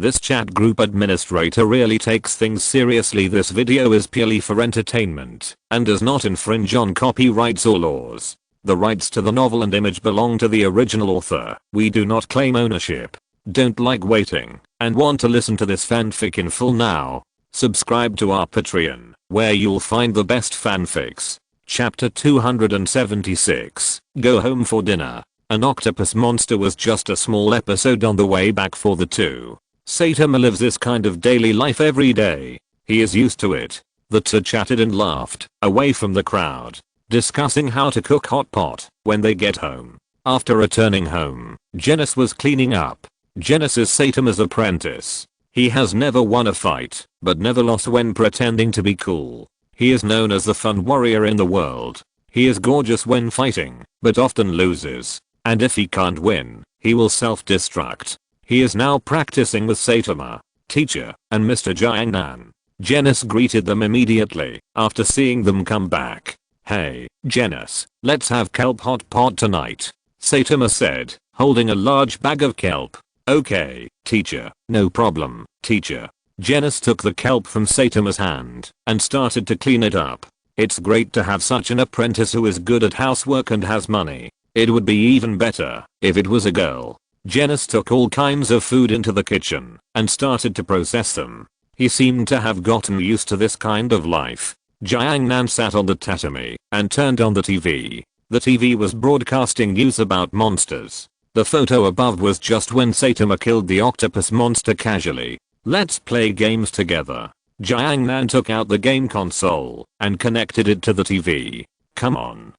This chat group administrator really takes things seriously. This video is purely for entertainment and does not infringe on copyrights or laws. The rights to the novel and image belong to the original author. We do not claim ownership. Don't like waiting and want to listen to this fanfic in full now? Subscribe to our Patreon, where you'll find the best fanfics. Chapter 276. Go home for dinner. An octopus monster was just a small episode on the way back for the two. Saitama lives this kind of daily life every day. He is used to it. The two chatted and laughed, away from the crowd, discussing how to cook hot pot when they get home. After returning home, Genis was cleaning up. Genis is Saitama's apprentice. He has never won a fight, but never lost when pretending to be cool. He is known as the fun warrior in the world. He is gorgeous when fighting, but often loses. And if he can't win, he will self-destruct. He is now practicing with Saitama, teacher, and Mr. Xiao Yan. Genis greeted them immediately after seeing them come back. "Hey, Genis, let's have kelp hot pot tonight," Saitama said, holding a large bag of kelp. "Okay, teacher." "No problem, teacher." Genis took the kelp from Saitama's hand and started to clean it up. It's great to have such an apprentice who is good at housework and has money. It would be even better if it was a girl. Genis took all kinds of food into the kitchen and started to process them. He seemed to have gotten used to this kind of life. Xiao Yan sat on the tatami and turned on the TV. The TV was broadcasting news about monsters. The photo above was just when Saitama killed the octopus monster casually. "Let's play games together." Xiao Yan took out the game console and connected it to the TV. Come on.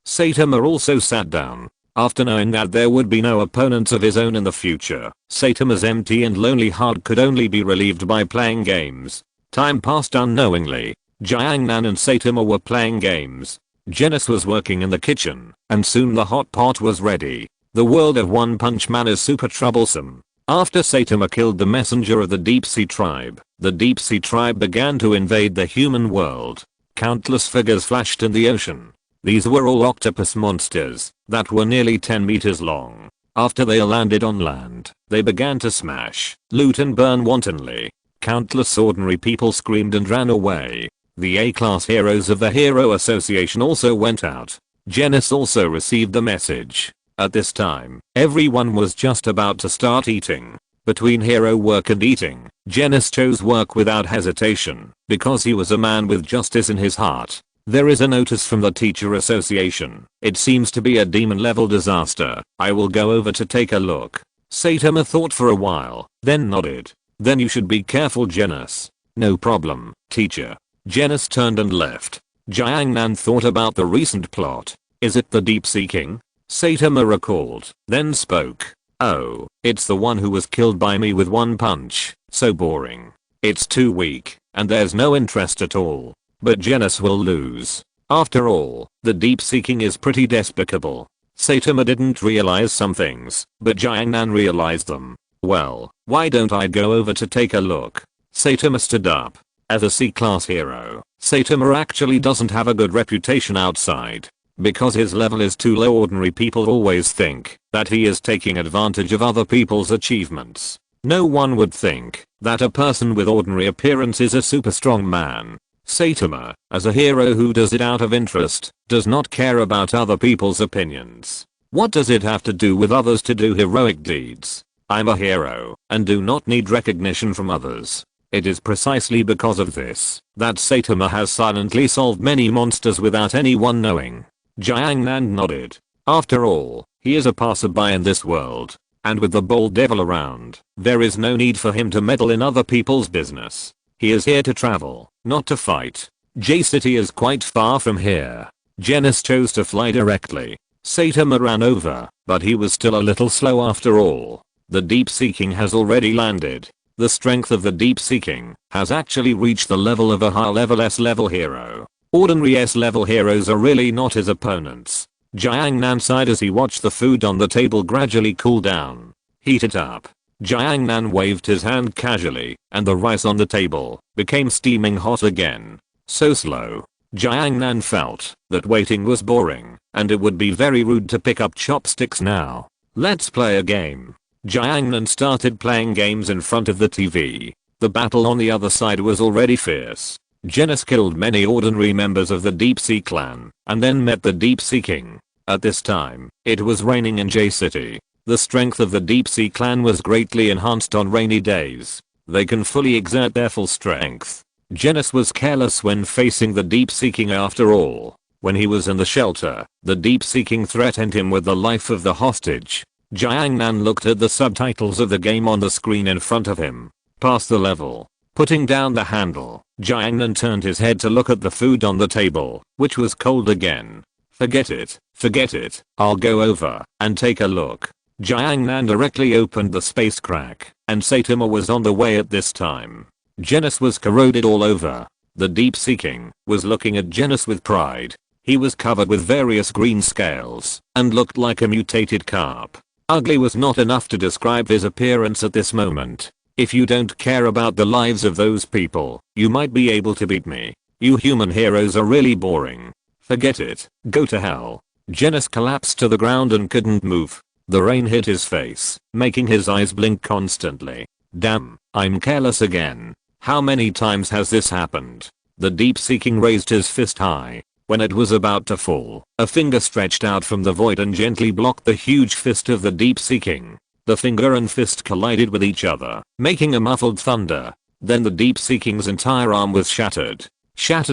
Saitama also sat down. After knowing that there would be no opponents of his own in the future, Saitama's empty and lonely heart could only be relieved by playing games. Time passed unknowingly. Xiao Yan and Saitama were playing games. Genis was working in the kitchen, and soon the hot pot was ready. The world of One Punch Man is super troublesome. After Saitama killed the messenger of the Deep Sea Tribe, the Deep Sea Tribe began to invade the human world. Countless figures flashed in the ocean. These were all octopus monsters that were nearly 10 meters long. After they landed on land, they began to smash, loot and burn wantonly. Countless ordinary people screamed and ran away. The A-class heroes of the Hero Association also went out. Genis also received the message. At this time, everyone was just about to start eating. Between hero work and eating, Genis chose work without hesitation because he was a man with justice in his heart. There is a notice from the teacher association. It seems to be a demon level disaster. I will go over to take a look. Saitama thought for a while, then nodded. Then you should be careful, Genis. No problem, teacher. Genis turned and left. Xiao Yan thought about the recent plot. Is it the Deep Sea King? Saitama recalled, then spoke. Oh, it's the one who was killed by me with one punch. So boring. It's too weak, and there's no interest at all. But Genis will lose. After all, the Deep Sea King is pretty despicable. Saitama didn't realize some things, but Xiao Yan realized them. Well, why don't I go over to take a look? Saitama stood up. As a C-class hero, Saitama actually doesn't have a good reputation outside. Because his level is too low, ordinary people always think that he is taking advantage of other people's achievements. No one would think that a person with ordinary appearance is a super strong man. Saitama, as a hero who does it out of interest, does not care about other people's opinions. What does it have to do with others to do heroic deeds? I'm a hero and do not need recognition from others. It is precisely because of this that Saitama has silently solved many monsters without anyone knowing. Xiao Yan nodded. After all, he is a passerby in this world, and with the bold devil around, there is no need for him to meddle in other people's business. He is here to travel, not to fight. J-City is quite far from here. Genis chose to fly directly. Saitama ran over, but he was still a little slow after all. The Deep Sea King has already landed. The strength of the Deep Sea King has actually reached the level of a high-level S-level hero. Ordinary S-level heroes are really not his opponents. Xiao Yan sighed as he watched the food on the table gradually cool down. Heat it up. Xiao Yan waved his hand casually, and the rice on the table became steaming hot again. So slow. Xiao Yan felt that waiting was boring, and it would be very rude to pick up chopsticks now. Let's play a game. Jiangnan started playing games in front of the TV. The battle on the other side was already fierce. Genis killed many ordinary members of the Deep Sea clan and then met the Deep Sea King. At this time, it was raining in J City. The strength of the Deep Sea clan was greatly enhanced on rainy days. They can fully exert their full strength. Genis was careless when facing the Deep Sea King after all. When he was in the shelter, the Deep Sea King threatened him with the life of the hostage. Jiangnan looked at the subtitles of the game on the screen in front of him. Pass the level. Putting down the handle, Jiangnan turned his head to look at the food on the table, which was cold again. Forget it, I'll go over and take a look. Jiangnan directly opened the space crack, and Saitama was on the way at this time. Genis was corroded all over. The Deep Sea King was looking at Genis with pride. He was covered with various green scales and looked like a mutated carp. Ugly was not enough to describe his appearance at this moment. If you don't care about the lives of those people, you might be able to beat me. You human heroes are really boring. Forget it, go to hell. Genis collapsed to the ground and couldn't move. The rain hit his face, making his eyes blink constantly. Damn, I'm careless again. How many times has this happened? The Deep Sea King raised his fist high. When it was about to fall, a finger stretched out from the void and gently blocked the huge fist of the Deep Sea King. The finger and fist collided with each other, making a muffled thunder. Then the Deep Sea King's entire arm was shattered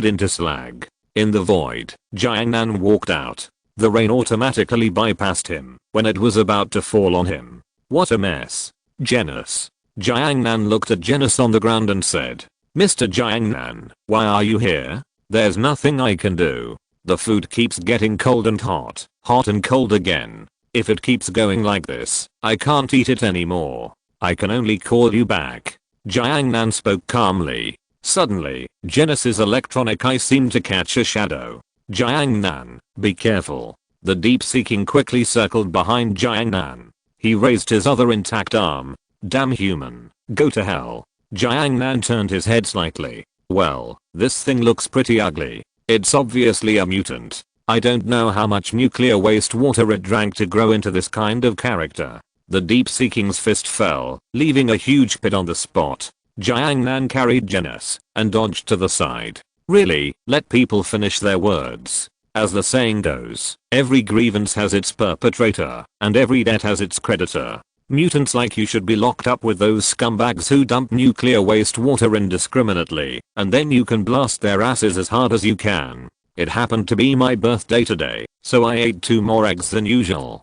into slag. In the void, Jiangnan walked out. The rain automatically bypassed him when it was about to fall on him. What a mess. Genis. Jiangnan looked at Genis on the ground and said, Mr. Jiangnan, why are you here? There's nothing I can do. The food keeps getting cold and hot and cold again. If it keeps going like this, I can't eat it anymore. I can only call you back. Jiangnan spoke calmly. Suddenly, Genis's electronic eye seemed to catch a shadow. Jiangnan, be careful. The Deep Sea King quickly circled behind Jiangnan. He raised his other intact arm. Damn human, go to hell. Jiangnan turned his head slightly. Well, this thing looks pretty ugly. It's obviously a mutant. I don't know how much nuclear waste water it drank to grow into this kind of character. The Deep Sea King's fist fell, leaving a huge pit on the spot. Jiangnan carried Genis and dodged to the side. Really, let people finish their words. As the saying goes, every grievance has its perpetrator, and every debt has its creditor. Mutants like you should be locked up with those scumbags who dump nuclear waste water indiscriminately, and then you can blast their asses as hard as you can. It happened to be my birthday today, so I ate 2 more eggs than usual.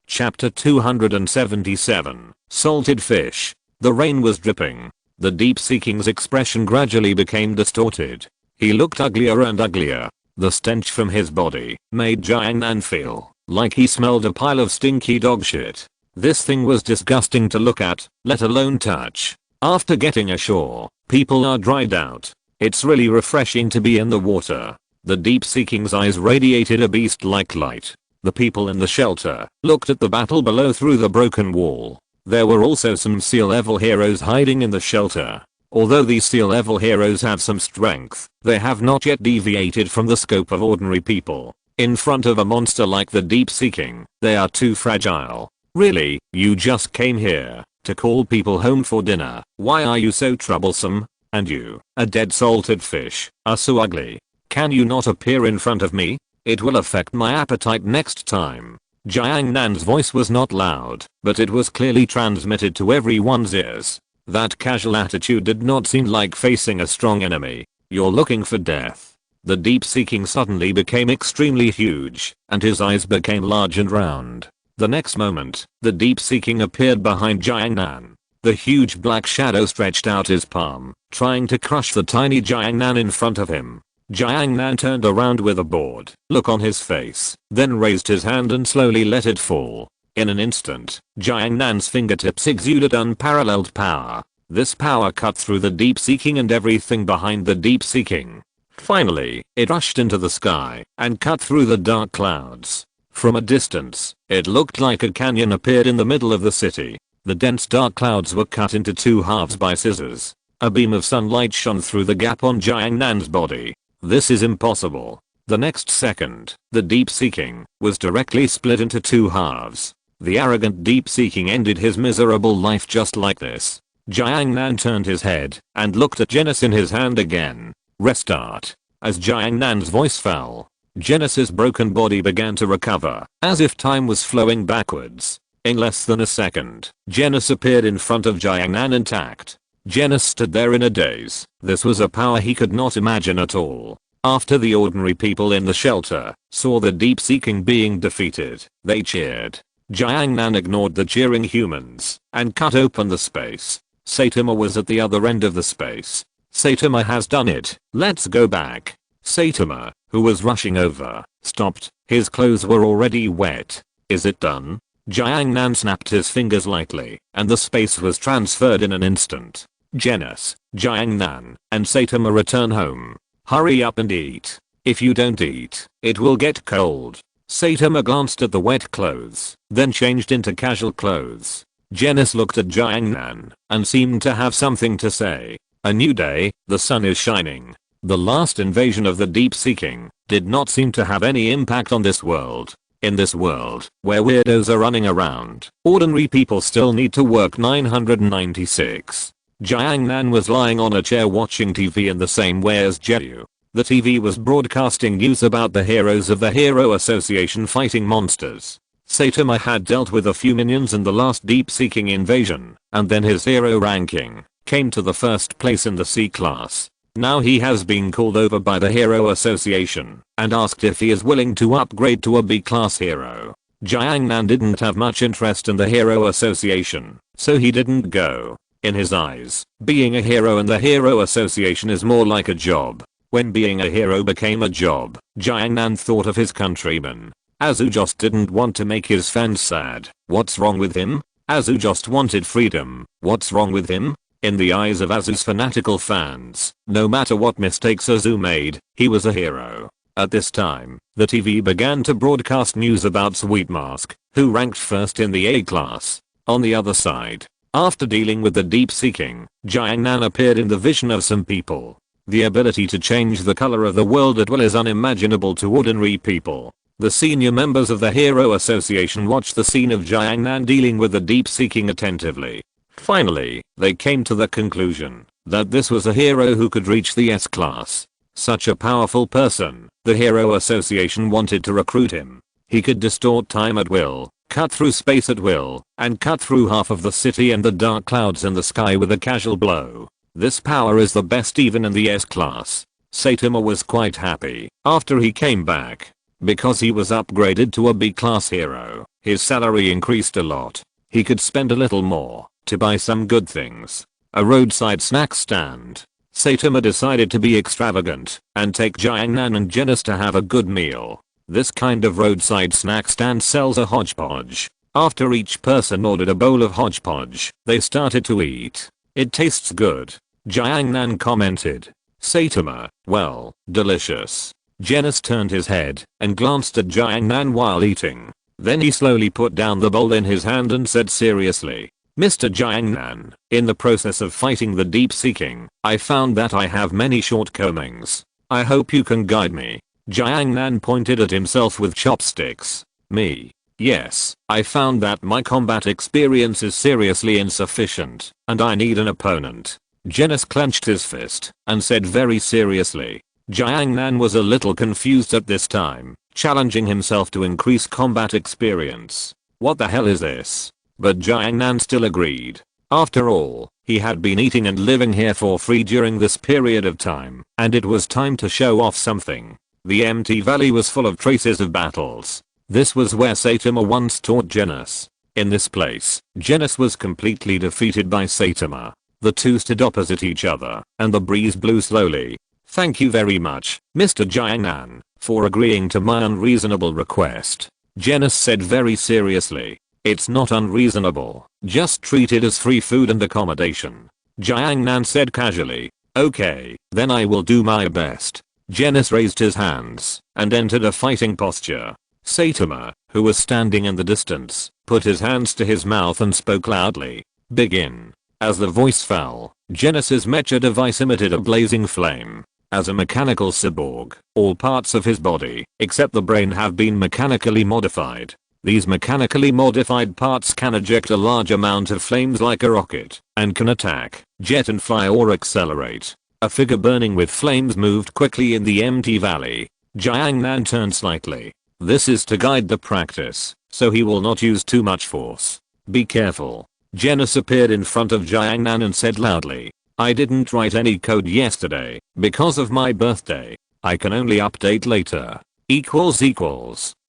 Chapter 277, Salted Fish. The rain was dripping. The Deep Sea King's expression gradually became distorted. He looked uglier and uglier. The stench from his body made Jiangnan feel like he smelled a pile of stinky dog shit. This thing was disgusting to look at, let alone touch. After getting ashore, people are dried out. It's really refreshing to be in the water. The Deep Sea King's eyes radiated a beast-like light. The people in the shelter looked at the battle below through the broken wall. There were also some sea level heroes hiding in the shelter. Although these sea level heroes have some strength, they have not yet deviated from the scope of ordinary people. In front of a monster like the Deep Sea King, they are too fragile. Really, you just came here to call people home for dinner. Why are you so troublesome? And you, a dead salted fish, are so ugly. Can you not appear in front of me? It will affect my appetite next time. Jiangnan's voice was not loud, but it was clearly transmitted to everyone's ears. That casual attitude did not seem like facing a strong enemy. You're looking for death. The Deep Sea King suddenly became extremely huge, and his eyes became large and round. The next moment, the Deep Sea King appeared behind Jiangnan. The huge black shadow stretched out his palm, trying to crush the tiny Jiangnan in front of him. Jiangnan turned around with a bored look on his face, then raised his hand and slowly let it fall. In an instant, Jiangnan's fingertips exuded unparalleled power. This power cut through the Deep Sea King and everything behind the Deep Sea King. Finally, it rushed into the sky and cut through the dark clouds. From a distance, it looked like a canyon appeared in the middle of the city. The dense dark clouds were cut into 2 halves by scissors. A beam of sunlight shone through the gap on Jiangnan's body. This is impossible. The next second, the Deep Sea King was directly split into 2 halves. The arrogant deep-seeking ended his miserable life just like this. Jiang Nan turned his head and looked at Genis in his hand again. Restart. As Jiang Nan's voice fell, Genis's broken body began to recover, as if time was flowing backwards. In less than a second, Genis appeared in front of Jiang Nan intact. Genis stood there in a daze. This was a power he could not imagine at all. After the ordinary people in the shelter saw the deep-seeking being defeated, they cheered. Jiang Nan ignored the cheering humans and cut open the space. Saitama was at the other end of the space. Saitama has done it. Let's go back. Saitama, who was rushing over, stopped. His clothes were already wet. Is it done? Jiang Nan snapped his fingers lightly, and the space was transferred in an instant. Genis, Jiang Nan, and Saitama return home. Hurry up and eat. If you don't eat, it will get cold. Saitama glanced at the wet clothes, then changed into casual clothes. Genis looked at Jiang Nan and seemed to have something to say. A new day, the sun is shining. The last invasion of the deep-seeking did not seem to have any impact on this world. In this world, where weirdos are running around, ordinary people still need to work. 996. Jiang Nan was lying on a chair watching TV in the same way as Jeju. The TV was broadcasting news about the heroes of the Hero Association fighting monsters. Saitama had dealt with a few minions in the last deep-seeking invasion, and then his hero ranking came to the first place in the C class. Now he has been called over by the Hero Association and asked if he is willing to upgrade to a B-class hero. Jiang Nan didn't have much interest in the Hero Association, so he didn't go. In his eyes, being a hero in the Hero Association is more like a job. When being a hero became a job, Jiang Nan thought of his countrymen. Azu just didn't want to make his fans sad. What's wrong with him? Azu just wanted freedom. What's wrong with him? In the eyes of Azu's fanatical fans, no matter what mistakes Azu made, he was a hero. At this time, the TV began to broadcast news about Sweet Mask, who ranked first in the A class. On the other side, after dealing with the deep-seeking, Jiang Nan appeared in the vision of some people. The ability to change the color of the world at will is unimaginable to ordinary people. The senior members of the Hero Association watched the scene of Jiang Nan dealing with the deep-seeking attentively. Finally, they came to the conclusion that this was a hero who could reach the S class. Such a powerful person, the Hero Association wanted to recruit him. He could distort time at will, cut through space at will, and cut through half of the city and the dark clouds in the sky with a casual blow. This power is the best even in the S class. Saitama was quite happy after he came back. Because he was upgraded to a B-class hero, his salary increased a lot. He could spend a little more to buy some good things. A roadside snack stand. Saitama decided to be extravagant and take Jiang Nan and Genis to have a good meal. This kind of roadside snack stand sells a hodgepodge. After each person ordered a bowl of hodgepodge, they started to eat. It tastes good. Jiang Nan commented. Saitama, well, delicious. Genis turned his head and glanced at Jiang Nan while eating. Then he slowly put down the bowl in his hand and said seriously, Mr. Jiang Nan, in the process of fighting the deep-seeking, I found that I have many shortcomings. I hope you can guide me. Jiang Nan pointed at himself with chopsticks. Me? Yes, I found that my combat experience is seriously insufficient, and I need an opponent. Genis clenched his fist and said very seriously. Jiang Nan was a little confused at this time, challenging himself to increase combat experience. What the hell is this? But Jiang Nan still agreed. After all, he had been eating and living here for free during this period of time, and it was time to show off something. The empty valley was full of traces of battles. This was where Saitama once taught Genis. In this place, Genis was completely defeated by Saitama. The two stood opposite each other, and the breeze blew slowly. Thank you very much, Mr. Jiang Nan, for agreeing to my unreasonable request. Genis said very seriously. It's not unreasonable, just treat it as free food and accommodation. Jiang Nan said casually. Okay, then I will do my best. Genis raised his hands and entered a fighting posture. Saitama, who was standing in the distance, put his hands to his mouth and spoke loudly. Begin. As the voice fell, Genis's mecha device emitted a blazing flame. As a mechanical cyborg, all parts of his body, except the brain, have been mechanically modified. These mechanically modified parts can eject a large amount of flames like a rocket, and can attack, jet and fly or accelerate. A figure burning with flames moved quickly in the empty valley. Jiangnan turned slightly. This is to guide the practice, so he will not use too much force. Be careful. Genis appeared in front of Jiangnan and said loudly, I didn't write any code yesterday, because of my birthday. I can only update later.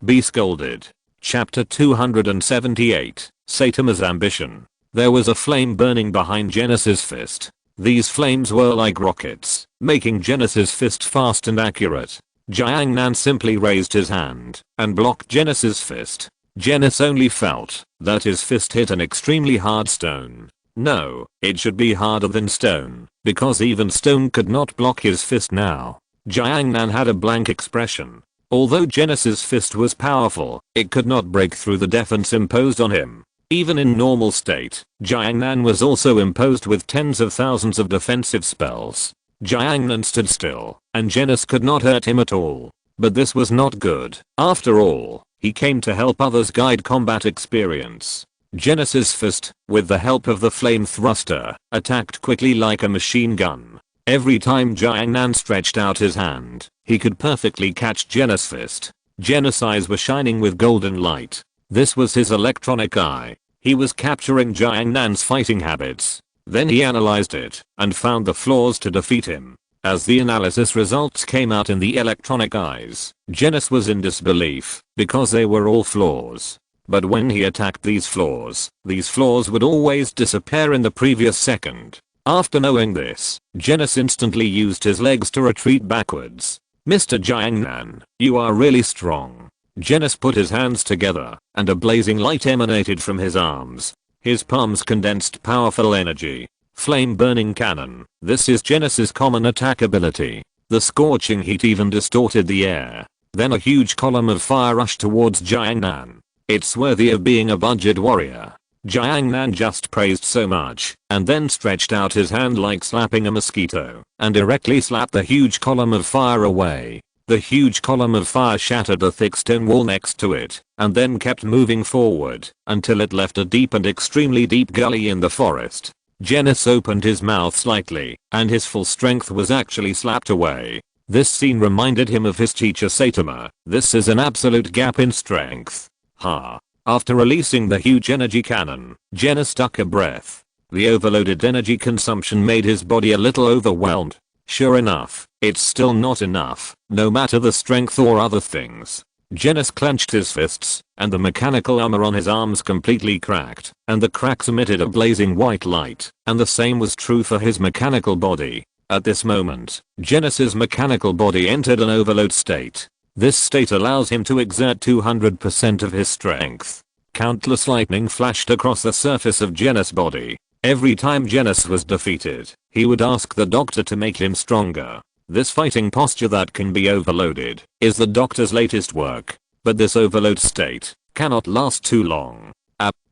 Be scolded. Chapter 278, Saitama's Ambition. There was a flame burning behind Genis's fist. These flames were like rockets, making Genis's fist fast and accurate. Jiangnan simply raised his hand and blocked Genis's fist. Genis only felt that his fist hit an extremely hard stone. No, it should be harder than stone, because even stone could not block his fist now. Jiangnan had a blank expression. Although Genis's fist was powerful, it could not break through the defense imposed on him. Even in normal state, Jiangnan was also imposed with tens of thousands of defensive spells. Jiangnan stood still, and Genis could not hurt him at all. But this was not good. After all, he came to help others guide combat experience. Genis's fist, with the help of the flame thruster, attacked quickly like a machine gun. Every time Jiangnan stretched out his hand, he could perfectly catch Genis' fist. Genis' eyes were shining with golden light. This was his electronic eye. He was capturing Jiangnan's fighting habits. Then he analyzed it and found the flaws to defeat him. As the analysis results came out in the electronic eyes, Genis was in disbelief because they were all flaws. But when he attacked these flaws would always disappear in the previous second. After knowing this, Genis instantly used his legs to retreat backwards. Mr. Jiangnan, you are really strong. Genis put his hands together, and a blazing light emanated from his arms. His palms condensed powerful energy. Flame burning cannon. This is Genis's common attack ability. The scorching heat even distorted the air. Then a huge column of fire rushed towards Jiangnan. It's worthy of being a budget warrior. Jiangnan just praised so much, and then stretched out his hand like slapping a mosquito, and directly slapped the huge column of fire away. The huge column of fire shattered the thick stone wall next to it, and then kept moving forward, until it left a deep and extremely deep gully in the forest. Genis opened his mouth slightly, and his full strength was actually slapped away. This scene reminded him of his teacher Saitama. This is an absolute gap in strength. Ha. After releasing the huge energy cannon, Genis took a breath. The overloaded energy consumption made his body a little overwhelmed. Sure enough, it's still not enough, no matter the strength or other things. Genis clenched his fists, and the mechanical armor on his arms completely cracked, and the cracks emitted a blazing white light, and the same was true for his mechanical body. At this moment, Genis's mechanical body entered an overload state. This state allows him to exert 200% of his strength. Countless lightning flashed across the surface of Genis' body. Every time Genis was defeated, he would ask the doctor to make him stronger. This fighting posture that can be overloaded is the doctor's latest work. But this overload state cannot last too long.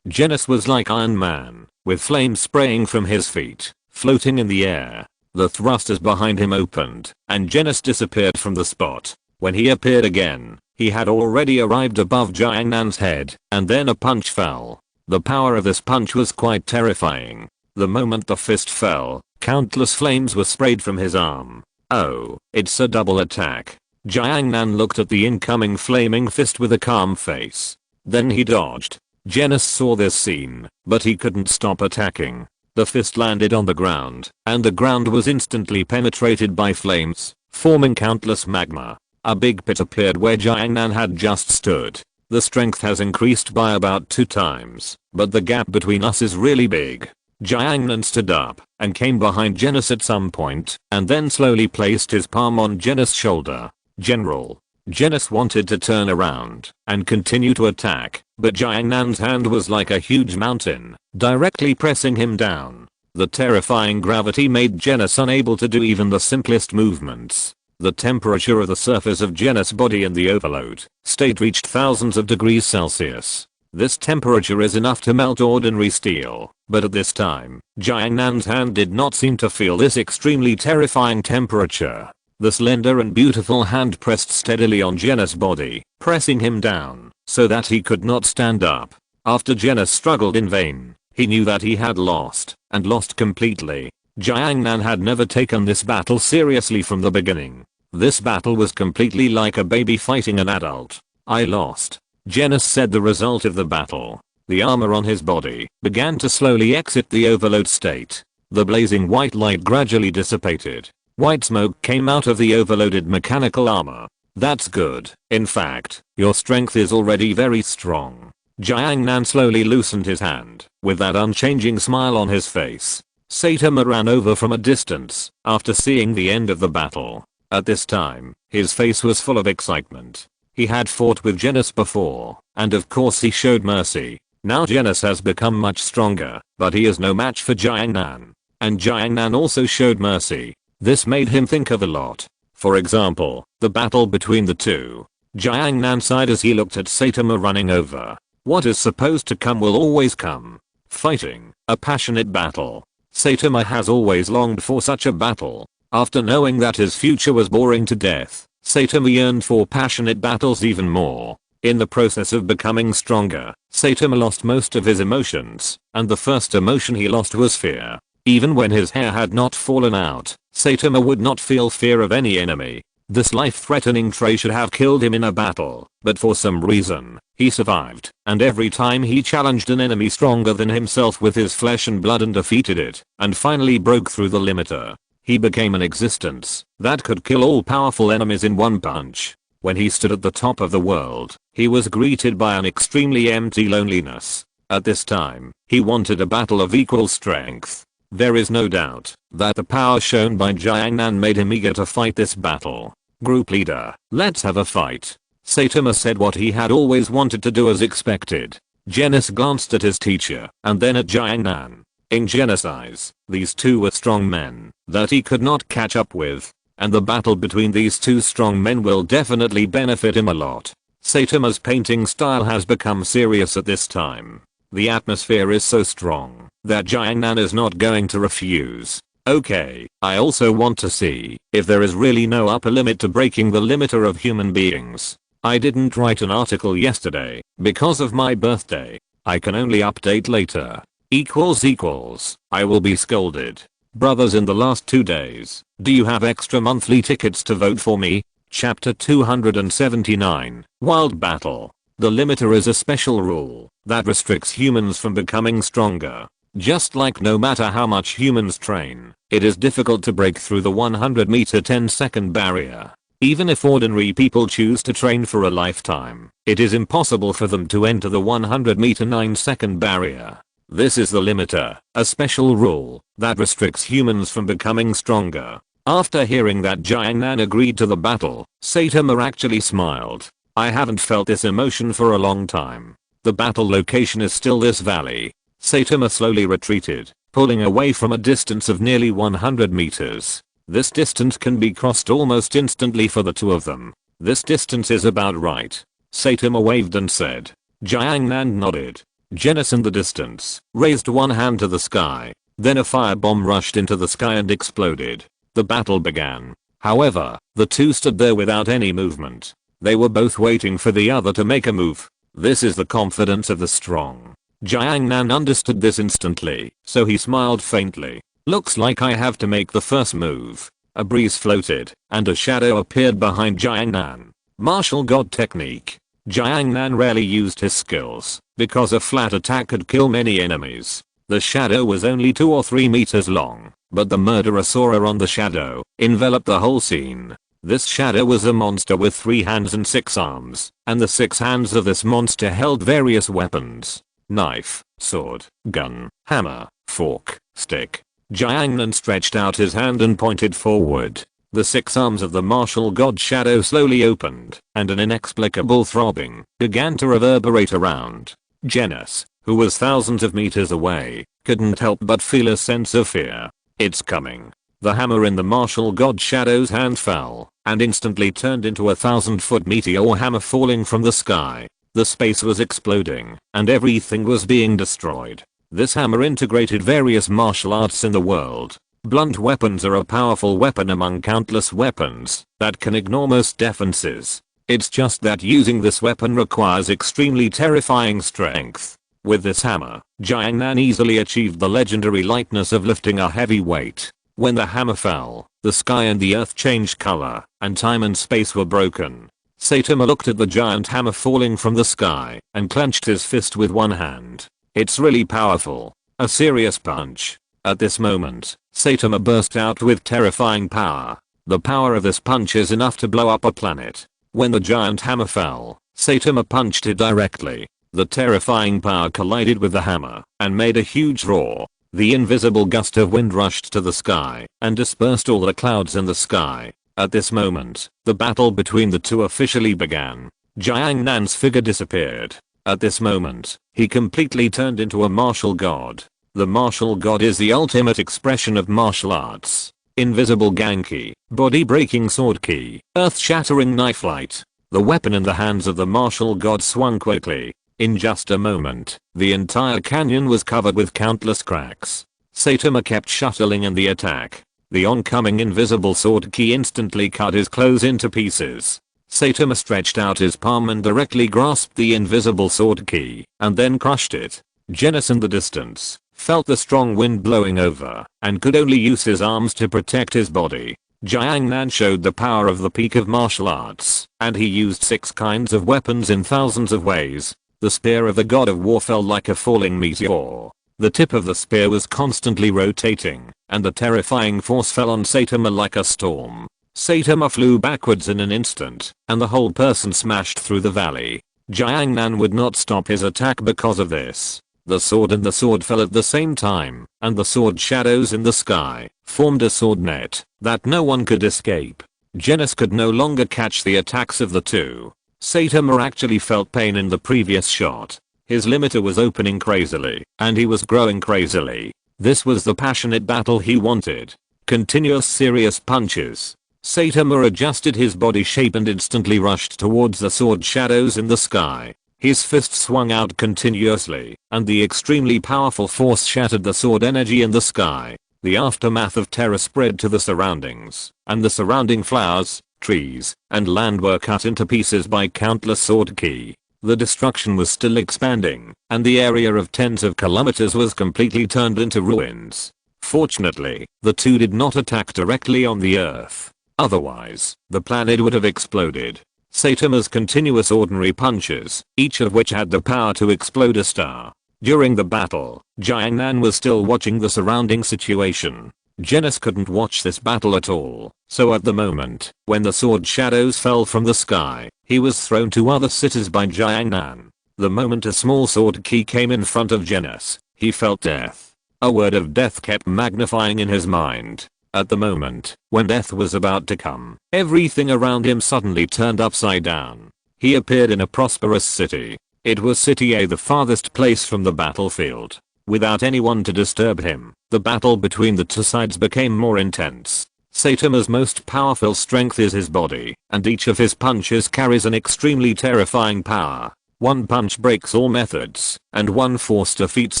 Genis was like Iron Man, with flames spraying from his feet, floating in the air. The thrusters behind him opened, and Genis disappeared from the spot. When he appeared again, he had already arrived above Jiangnan's head, and then a punch fell. The power of this punch was quite terrifying. The moment the fist fell, countless flames were sprayed from his arm. Oh, it's a double attack. Jiangnan looked at the incoming flaming fist with a calm face. Then he dodged. Genis saw this scene, but he couldn't stop attacking. The fist landed on the ground, and the ground was instantly penetrated by flames, forming countless magma. A big pit appeared where Jiangnan had just stood. The strength has increased by about 2 times, but the gap between us is really big. Jiangnan stood up and came behind Genis at some point, and then slowly placed his palm on Genis' shoulder. General. Genis wanted to turn around and continue to attack, but Jiangnan's hand was like a huge mountain, directly pressing him down. The terrifying gravity made Genis unable to do even the simplest movements. The temperature of the surface of Genis' body in the overload state reached thousands of degrees Celsius. This temperature is enough to melt ordinary steel, but at this time, Jiangnan's hand did not seem to feel this extremely terrifying temperature. The slender and beautiful hand pressed steadily on Genis' body, pressing him down so that he could not stand up. After Genis struggled in vain, he knew that he had lost, and lost completely. Jiangnan had never taken this battle seriously from the beginning. This battle was completely like a baby fighting an adult. I lost. Genis said the result of the battle. The armor on his body began to slowly exit the overload state. The blazing white light gradually dissipated. White smoke came out of the overloaded mechanical armor. That's good. In fact, your strength is already very strong. Jiangnan slowly loosened his hand, with that unchanging smile on his face. Saitama ran over from a distance, after seeing the end of the battle. At this time, his face was full of excitement. He had fought with Genis before, and of course he showed mercy. Now Genis has become much stronger, but he is no match for Jiangnan. And Jiangnan also showed mercy. This made him think of a lot. For example, the battle between the two. Jiangnan sighed as he looked at Saitama running over. What is supposed to come will always come. Fighting, a passionate battle. Saitama has always longed for such a battle. After knowing that his future was boring to death, Saitama yearned for passionate battles even more. In the process of becoming stronger, Saitama lost most of his emotions, and the first emotion he lost was fear. Even when his hair had not fallen out, Saitama would not feel fear of any enemy. This life-threatening trait should have killed him in a battle, but for some reason, he survived, and every time he challenged an enemy stronger than himself with his flesh and blood and defeated it, and finally broke through the limiter. He became an existence that could kill all powerful enemies in one punch. When he stood at the top of the world, he was greeted by an extremely empty loneliness. At this time, he wanted a battle of equal strength. There is no doubt that the power shown by Jiangnan made him eager to fight this battle. Group leader, let's have a fight. Saitama said what he had always wanted to do as expected. Genis glanced at his teacher and then at Jiangnan. In Genis' eyes, these two were strong men that he could not catch up with. And the battle between these two strong men will definitely benefit him a lot. Saitama's painting style has become serious at this time. The atmosphere is so strong that Jiangnan is not going to refuse. Okay, I also want to see if there is really no upper limit to breaking the limiter of human beings. I didn't write an article yesterday because of my birthday. I can only update later. I will be scolded. Brothers, in the last 2 days, do you have extra monthly tickets to vote for me? Chapter 279, Wild Battle. The limiter is a special rule that restricts humans from becoming stronger. Just like no matter how much humans train, it is difficult to break through the 100 meter 10-second barrier. Even if ordinary people choose to train for a lifetime, it is impossible for them to enter the 100 meter 9-second barrier. This is the limiter, a special rule that restricts humans from becoming stronger. After hearing that Jiangnan agreed to the battle, Saitama actually smiled. I haven't felt this emotion for a long time. The battle location is still this valley. Saitama slowly retreated, pulling away from a distance of nearly 100 meters. This distance can be crossed almost instantly for the two of them. This distance is about right. Saitama waved and said. Jiangnan nodded. Genis in the distance raised one hand to the sky. Then a firebomb rushed into the sky and exploded. The battle began. However, the two stood there without any movement. They were both waiting for the other to make a move. This is the confidence of the strong. Jiangnan understood this instantly, so he smiled faintly. Looks like I have to make the first move. A breeze floated, and a shadow appeared behind Jiangnan. Martial God technique. Jiangnan rarely used his skills, because a flat attack could kill many enemies. The shadow was only 2 or 3 meters long, but the murderous aura on the shadow enveloped the whole scene. This shadow was a monster with 3 hands and 6 arms, and the 6 hands of this monster held various weapons. Knife, sword, gun, hammer, fork, stick. Jiangnan stretched out his hand and pointed forward. The 6 arms of the martial god shadow slowly opened, and an inexplicable throbbing began to reverberate around. Genis, who was thousands of meters away, couldn't help but feel a sense of fear. It's coming. The hammer in the martial god shadow's hand fell, and instantly turned into a 1,000-foot meteor hammer falling from the sky. The space was exploding, and everything was being destroyed. This hammer integrated various martial arts in the world. Blunt weapons are a powerful weapon among countless weapons that can ignore most defenses. It's just that using this weapon requires extremely terrifying strength. With this hammer, Xiao Yan easily achieved the legendary lightness of lifting a heavy weight. When the hammer fell, the sky and the earth changed color, and time and space were broken. Saitama looked at the giant hammer falling from the sky and clenched his fist with one hand. It's really powerful. A serious punch. At this moment, Saitama burst out with terrifying power. The power of this punch is enough to blow up a planet. When the giant hammer fell, Saitama punched it directly. The terrifying power collided with the hammer and made a huge roar. The invisible gust of wind rushed to the sky and dispersed all the clouds in the sky. At this moment, the battle between the two officially began. Xiao Yan's figure disappeared. At this moment, he completely turned into a martial god. The martial god is the ultimate expression of martial arts. Invisible Ganki, body-breaking sword ki, earth-shattering knife light. The weapon in the hands of the martial god swung quickly. In just a moment, the entire canyon was covered with countless cracks. Saitama kept shuttling in the attack. The oncoming invisible sword ki instantly cut his clothes into pieces. Saitama stretched out his palm and directly grasped the invisible sword ki, and then crushed it. Genis in the distance felt the strong wind blowing over, and could only use his arms to protect his body. Xiao Yan showed the power of the peak of martial arts, and he used 6 kinds of weapons in thousands of ways. The spear of the god of war fell like a falling meteor. The tip of the spear was constantly rotating, and the terrifying force fell on Saitama like a storm. Saitama flew backwards in an instant, and the whole person smashed through the valley. Xiao Yan would not stop his attack because of this. The sword and the sword fell at the same time, and the sword shadows in the sky formed a sword net that no one could escape. Genis could no longer catch the attacks of the two. Saitama actually felt pain in the previous shot. His limiter was opening crazily, and he was growing crazily. This was the passionate battle he wanted. Continuous serious punches. Saitama adjusted his body shape and instantly rushed towards the sword shadows in the sky. His fist swung out continuously, and the extremely powerful force shattered the sword energy in the sky. The aftermath of terror spread to the surroundings, and the surrounding flowers, trees, and land were cut into pieces by countless sword ki. The destruction was still expanding, and the area of tens of kilometers was completely turned into ruins. Fortunately, the two did not attack directly on the earth. Otherwise, the planet would have exploded. Saitama's continuous ordinary punches, each of which had the power to explode a star. During the battle, Xiao Yan was still watching the surrounding situation. Genis couldn't watch this battle at all, so at the moment, when the sword shadows fell from the sky, he was thrown to other cities by Xiao Yan. The moment a small sword ki came in front of Genis, he felt death. A word of death kept magnifying in his mind. At the moment, when death was about to come, everything around him suddenly turned upside down. He appeared in a prosperous city. It was City A, the farthest place from the battlefield. Without anyone to disturb him, the battle between the two sides became more intense. Saitama's most powerful strength is his body, and each of his punches carries an extremely terrifying power. One punch breaks all methods, and one force defeats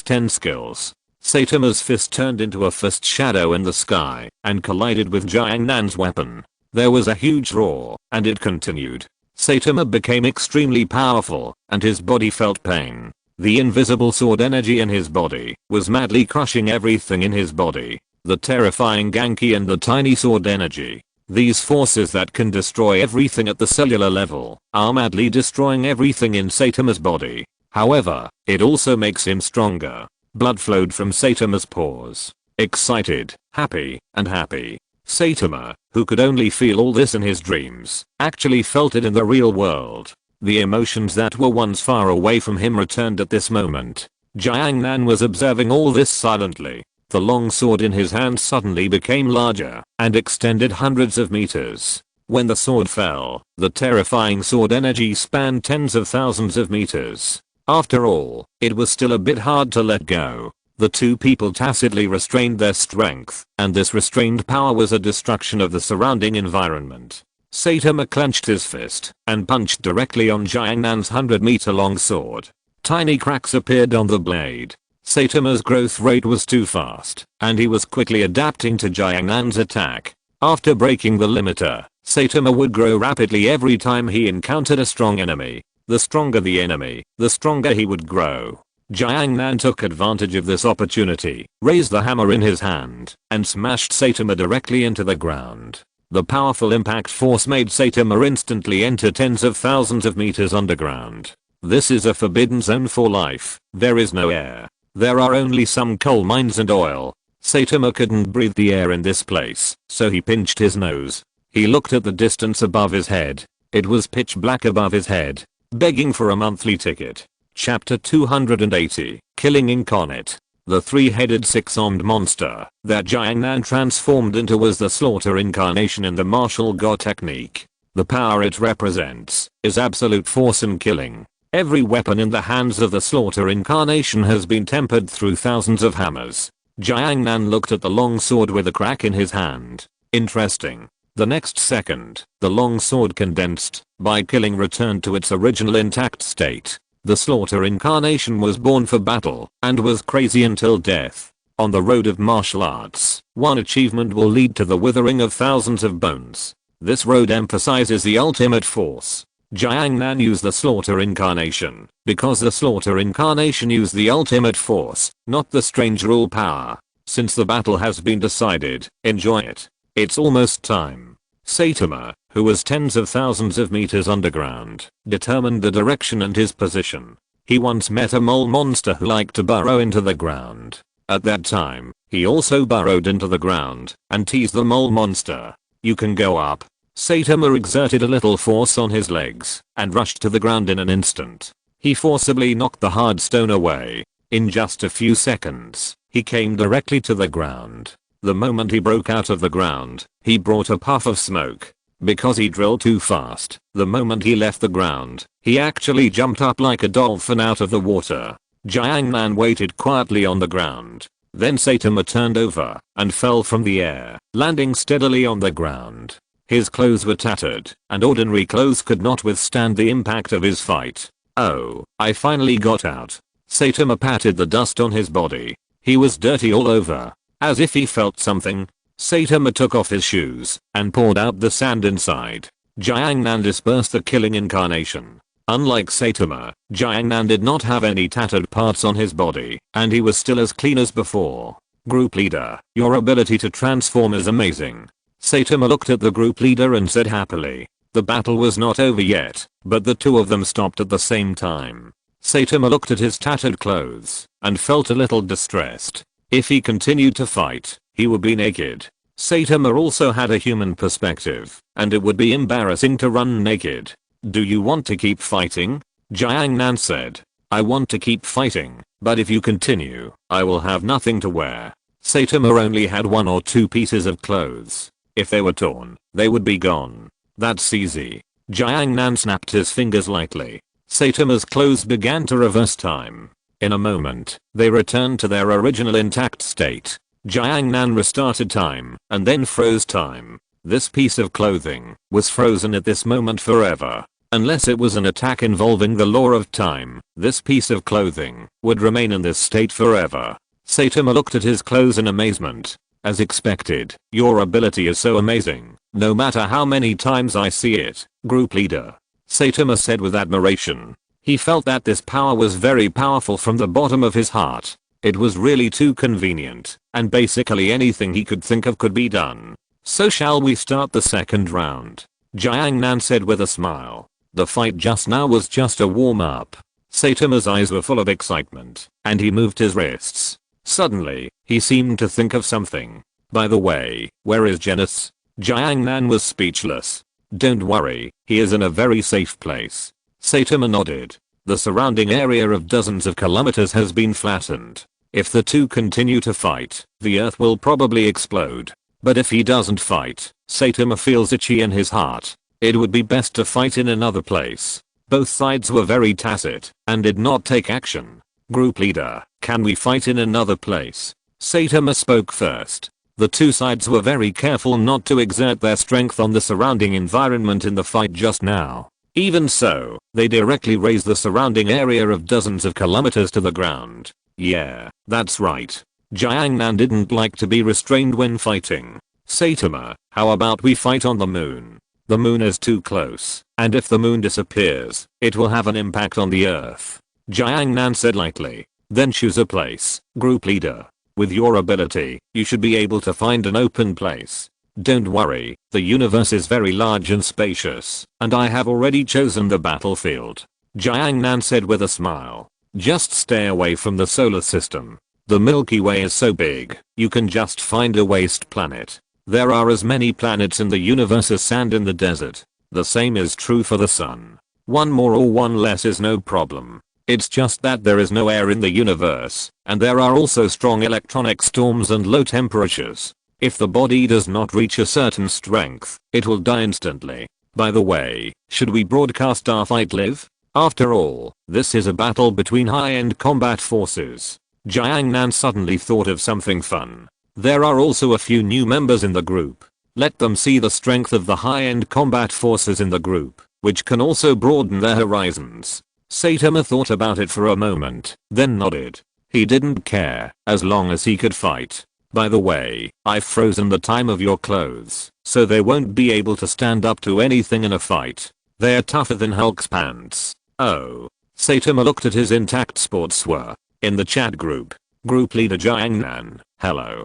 10 skills. Saitama's fist turned into a fist shadow in the sky and collided with Xiao Yan's weapon. There was a huge roar, and it continued. Saitama became extremely powerful, and his body felt pain. The invisible sword energy in his body was madly crushing everything in his body. The terrifying Ganki and the tiny sword energy. These forces that can destroy everything at the cellular level are madly destroying everything in Saitama's body. However, it also makes him stronger. Blood flowed from Saitama's pores. Excited, happy, and happy. Saitama, who could only feel all this in his dreams, actually felt it in the real world. The emotions that were once far away from him returned at this moment. Xiao Yan was observing all this silently. The long sword in his hand suddenly became larger and extended hundreds of meters. When the sword fell, the terrifying sword energy spanned tens of thousands of meters. After all, it was still a bit hard to let go. The two people tacitly restrained their strength, and this restrained power was a destruction of the surrounding environment. Saitama clenched his fist and punched directly on Xiao Yan's 100-meter long sword. Tiny cracks appeared on the blade. Saitama's growth rate was too fast, and he was quickly adapting to Xiao Yan's attack. After breaking the limiter, Saitama would grow rapidly every time he encountered a strong enemy. The stronger the enemy, the stronger he would grow. Xiao Yan took advantage of this opportunity, raised the hammer in his hand, and smashed Saitama directly into the ground. The powerful impact force made Saitama instantly enter tens of thousands of meters underground. This is a forbidden zone for life. There is no air. There are only some coal mines and oil. Saitama couldn't breathe the air in this place, so he pinched his nose. He looked at the distance above his head. It was pitch black above his head, begging for a monthly ticket. Chapter 280, Killing Incarnate. The three-headed six-armed monster that Xiao Yan transformed into was the slaughter incarnation in the martial god technique. The power it represents is absolute force and killing. Every weapon in the hands of the slaughter incarnation has been tempered through thousands of hammers. Xiao Yan looked at the long sword with a crack in his hand. Interesting. The next second, the long sword condensed, by killing returned to its original intact state. The slaughter incarnation was born for battle, and was crazy until death. On the road of martial arts, one achievement will lead to the withering of thousands of bones. This road emphasizes the ultimate force. Xiao Yan used the slaughter incarnation, because the slaughter incarnation used the ultimate force, not the strange rule power. Since the battle has been decided, enjoy it. It's almost time. Saitama, who was tens of thousands of meters underground, determined the direction and his position. He once met a mole monster who liked to burrow into the ground. At that time, he also burrowed into the ground and teased the mole monster. You can go up. Saitama exerted a little force on his legs and rushed to the ground in an instant. He forcibly knocked the hard stone away. In just a few seconds, he came directly to the ground. The moment he broke out of the ground, he brought a puff of smoke. Because he drilled too fast, the moment he left the ground, he actually jumped up like a dolphin out of the water. Xiao Yan waited quietly on the ground. Then Saitama turned over and fell from the air, landing steadily on the ground. His clothes were tattered, and ordinary clothes could not withstand the impact of his fight. Oh, I finally got out. Saitama patted the dust on his body. He was dirty all over. As if he felt something, Saitama took off his shoes and poured out the sand inside. Xiao Yan dispersed the killing incarnation. Unlike Saitama, Xiao Yan did not have any tattered parts on his body, and he was still as clean as before. Group leader, your ability to transform is amazing. Saitama looked at the group leader and said happily. The battle was not over yet, but the two of them stopped at the same time. Saitama looked at his tattered clothes and felt a little distressed. If he continued to fight, he would be naked. Saitama also had a human perspective, and it would be embarrassing to run naked. Do you want to keep fighting? Xiao Yan said. I want to keep fighting, but if you continue, I will have nothing to wear. Saitama only had one or two pieces of clothes. If they were torn, they would be gone. That's easy. Xiao Yan snapped his fingers lightly. Saitama's clothes began to reverse time. In a moment, they returned to their original intact state. Xiao Yan restarted time, and then froze time. This piece of clothing was frozen at this moment forever. Unless it was an attack involving the law of time, this piece of clothing would remain in this state forever. Saitama looked at his clothes in amazement. As expected, your ability is so amazing, no matter how many times I see it, group leader. Saitama said with admiration. He felt that this power was very powerful from the bottom of his heart. It was really too convenient, and basically anything he could think of could be done. So shall we start the second round? Xiao Yan said with a smile. The fight just now was just a warm-up. Saitama's eyes were full of excitement, and he moved his wrists. Suddenly, he seemed to think of something. By the way, where is Genis? Xiao Yan was speechless. Don't worry, he is in a very safe place. Saitama nodded. The surrounding area of dozens of kilometers has been flattened. If the two continue to fight, the earth will probably explode. But if he doesn't fight, Saitama feels itchy in his heart. It would be best to fight in another place. Both sides were very tacit and did not take action. Group leader, can we fight in another place? Saitama spoke first. The two sides were very careful not to exert their strength on the surrounding environment in the fight just now. Even so, they directly raised the surrounding area of dozens of kilometers to the ground. Yeah, that's right. Jiangnan didn't like to be restrained when fighting. Saitama, how about we fight on the moon? The moon is too close, and if the moon disappears, it will have an impact on the earth. Jiangnan said lightly. Then choose a place, group leader. With your ability, you should be able to find an open place. Don't worry, the universe is very large and spacious, and I have already chosen the battlefield. Jiangnan said with a smile. Just stay away from the solar system. The Milky Way is so big, you can just find a waste planet. There are as many planets in the universe as sand in the desert. The same is true for the sun. One more or one less is no problem. It's just that there is no air in the universe, and there are also strong electronic storms and low temperatures. If the body does not reach a certain strength, it will die instantly. By the way, should we broadcast our fight live? After all, this is a battle between high-end combat forces. Jiangnan suddenly thought of something fun. There are also a few new members in the group. Let them see the strength of the high-end combat forces in the group, which can also broaden their horizons. Saitama thought about it for a moment, then nodded. He didn't care, as long as he could fight. By the way, I've frozen the time of your clothes, so they won't be able to stand up to anything in a fight. They're tougher than Hulk's pants. Oh. Saitama looked at his intact sportswear. In the chat group. Group leader Jiangnan. Hello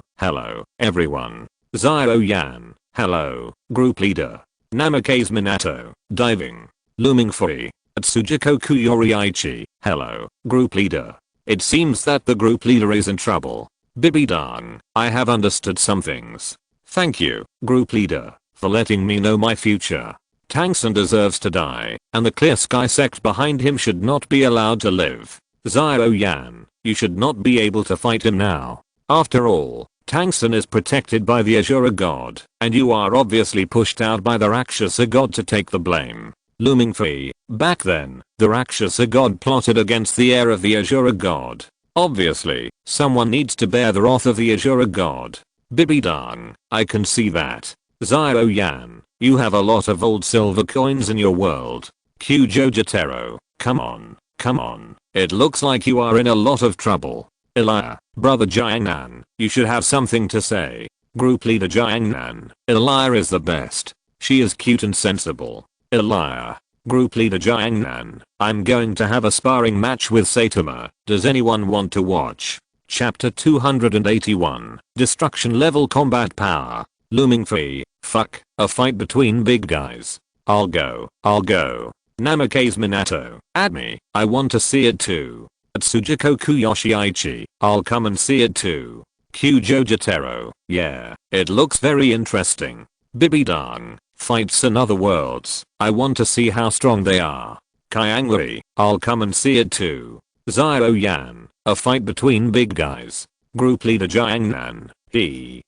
everyone. Xiao Yan. Hello. Group leader. Namikaze Minato. Diving. Mingfei. Tsujiko Yoriichi. Hello. Group leader. It seems that the group leader is in trouble. Bibidang, I have understood some things. Thank you, group leader, for letting me know my future. Tangson deserves to die, and the Clear Sky sect behind him should not be allowed to live. Xiao Yan, you should not be able to fight him now. After all, Tangson is protected by the Azura God, and you are obviously pushed out by the Rakshasa God to take the blame. Mingfei, back then, the Rakshasa God plotted against the heir of the Azura God. Obviously, someone needs to bear the wrath of the Azura God. Bibidang, I can see that. Xiao Yan, you have a lot of old silver coins in your world. Kyujo Jotaro, come on. It looks like you are in a lot of trouble. Elia, brother Jiangnan, you should have something to say. Group leader Jiangnan, Elia is the best. She is cute and sensible. Elia, group leader Jiangnan, I'm going to have a sparring match with Saitama. Does anyone want to watch? Chapter 281, Destruction Level Combat Power. Mingfei, fuck, a fight between big guys. I'll go. Namikaze Minato, add me, I want to see it too. Tsujiko Yoshiichi, I'll come and see it too. Kyujo Jotaro, yeah, it looks very interesting. Bibidang, fights in other worlds, I want to see how strong they are. Kyangli, I'll come and see it too. Xiao Yan, a fight between big guys. Group leader Jiangnan,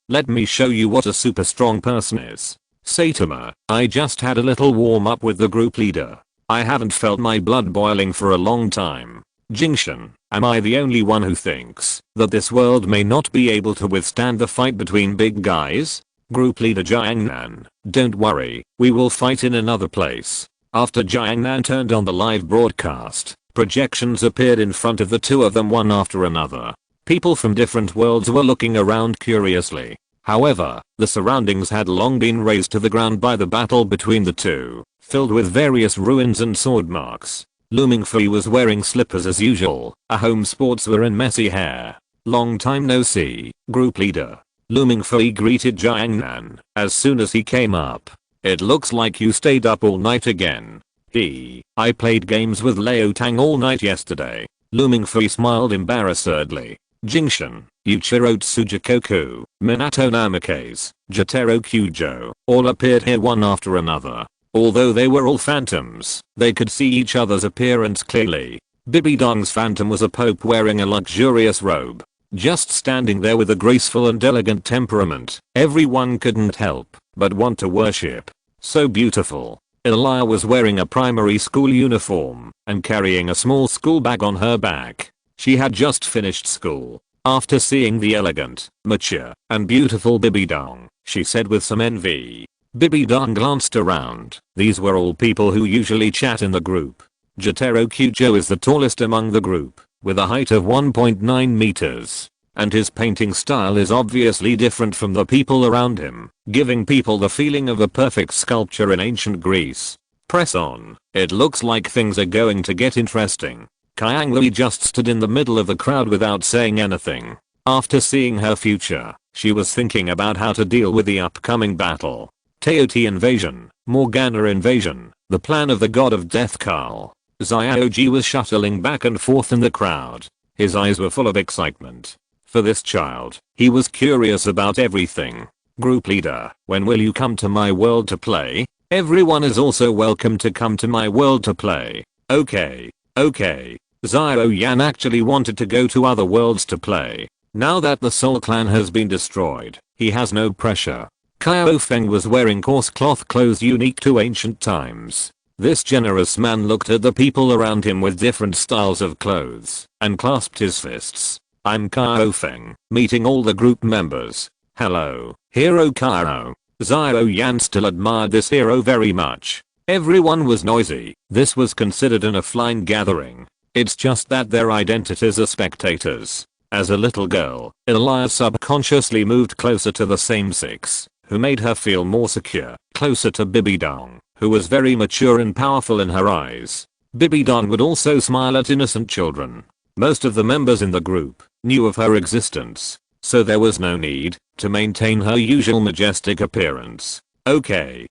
let me show you what a super strong person is. Saitama, I just had a little warm up with the group leader. I haven't felt my blood boiling for a long time. Jingshan, am I the only one who thinks that this world may not be able to withstand the fight between big guys? Group leader Jiangnan, don't worry, we will fight in another place. After Jiangnan turned on the live broadcast, projections appeared in front of the two of them one after another. People from different worlds were looking around curiously. However, the surroundings had long been razed to the ground by the battle between the two, filled with various ruins and sword marks. Mingfei was wearing slippers as usual, a home sportswear and messy hair. Long time no see, group leader. Mingfei greeted Jiangnan as soon as he came up. It looks like you stayed up all night again. I played games with Liu Tang all night yesterday. Mingfei smiled embarrassedly. Jingshan, Yuichiro Tsujikoku, Minato Namikaze, Jotaro Kyujo, all appeared here one after another. Although they were all phantoms, they could see each other's appearance clearly. Bibidong's phantom was a pope wearing a luxurious robe. Just standing there with a graceful and elegant temperament, everyone couldn't help but want to worship. So beautiful. Elia was wearing a primary school uniform and carrying a small school bag on her back. She had just finished school. After seeing the elegant, mature, and beautiful Bibidong, she said with some envy. Bibidong glanced around. These were all people who usually chat in the group. Jotaro Kyujo is the tallest among the group. with a height of 1.9 meters. And his painting style is obviously different from the people around him, giving people the feeling of a perfect sculpture in ancient Greece. Press on, it looks like things are going to get interesting. Qianglui just stood in the middle of the crowd without saying anything. After seeing her future, she was thinking about how to deal with the upcoming battle. Teoti invasion, Morgana invasion, the plan of the god of death Karl. Xiaoji was shuttling back and forth in the crowd. His eyes were full of excitement. For this child, he was curious about everything. Group leader, when will you come to my world to play? Everyone is also welcome to come to my world to play. Okay. Xiao Yan actually wanted to go to other worlds to play. Now that the Soul Clan has been destroyed, he has no pressure. Qiao Feng was wearing coarse cloth clothes unique to ancient times. This generous man looked at the people around him with different styles of clothes and clasped his fists. I'm Qiao Feng, meeting all the group members. Hello, Hero Qiao. Xiao Yan still admired this hero very much. Everyone was noisy. This was considered an offline gathering. It's just that their identities are spectators. As a little girl, Elia subconsciously moved closer to the same-sex, who made her feel more secure, closer to Bibidong, who was very mature and powerful in her eyes. Bibidong would also smile at innocent children. Most of the members in the group knew of her existence, so there was no need to maintain her usual majestic appearance. Okay,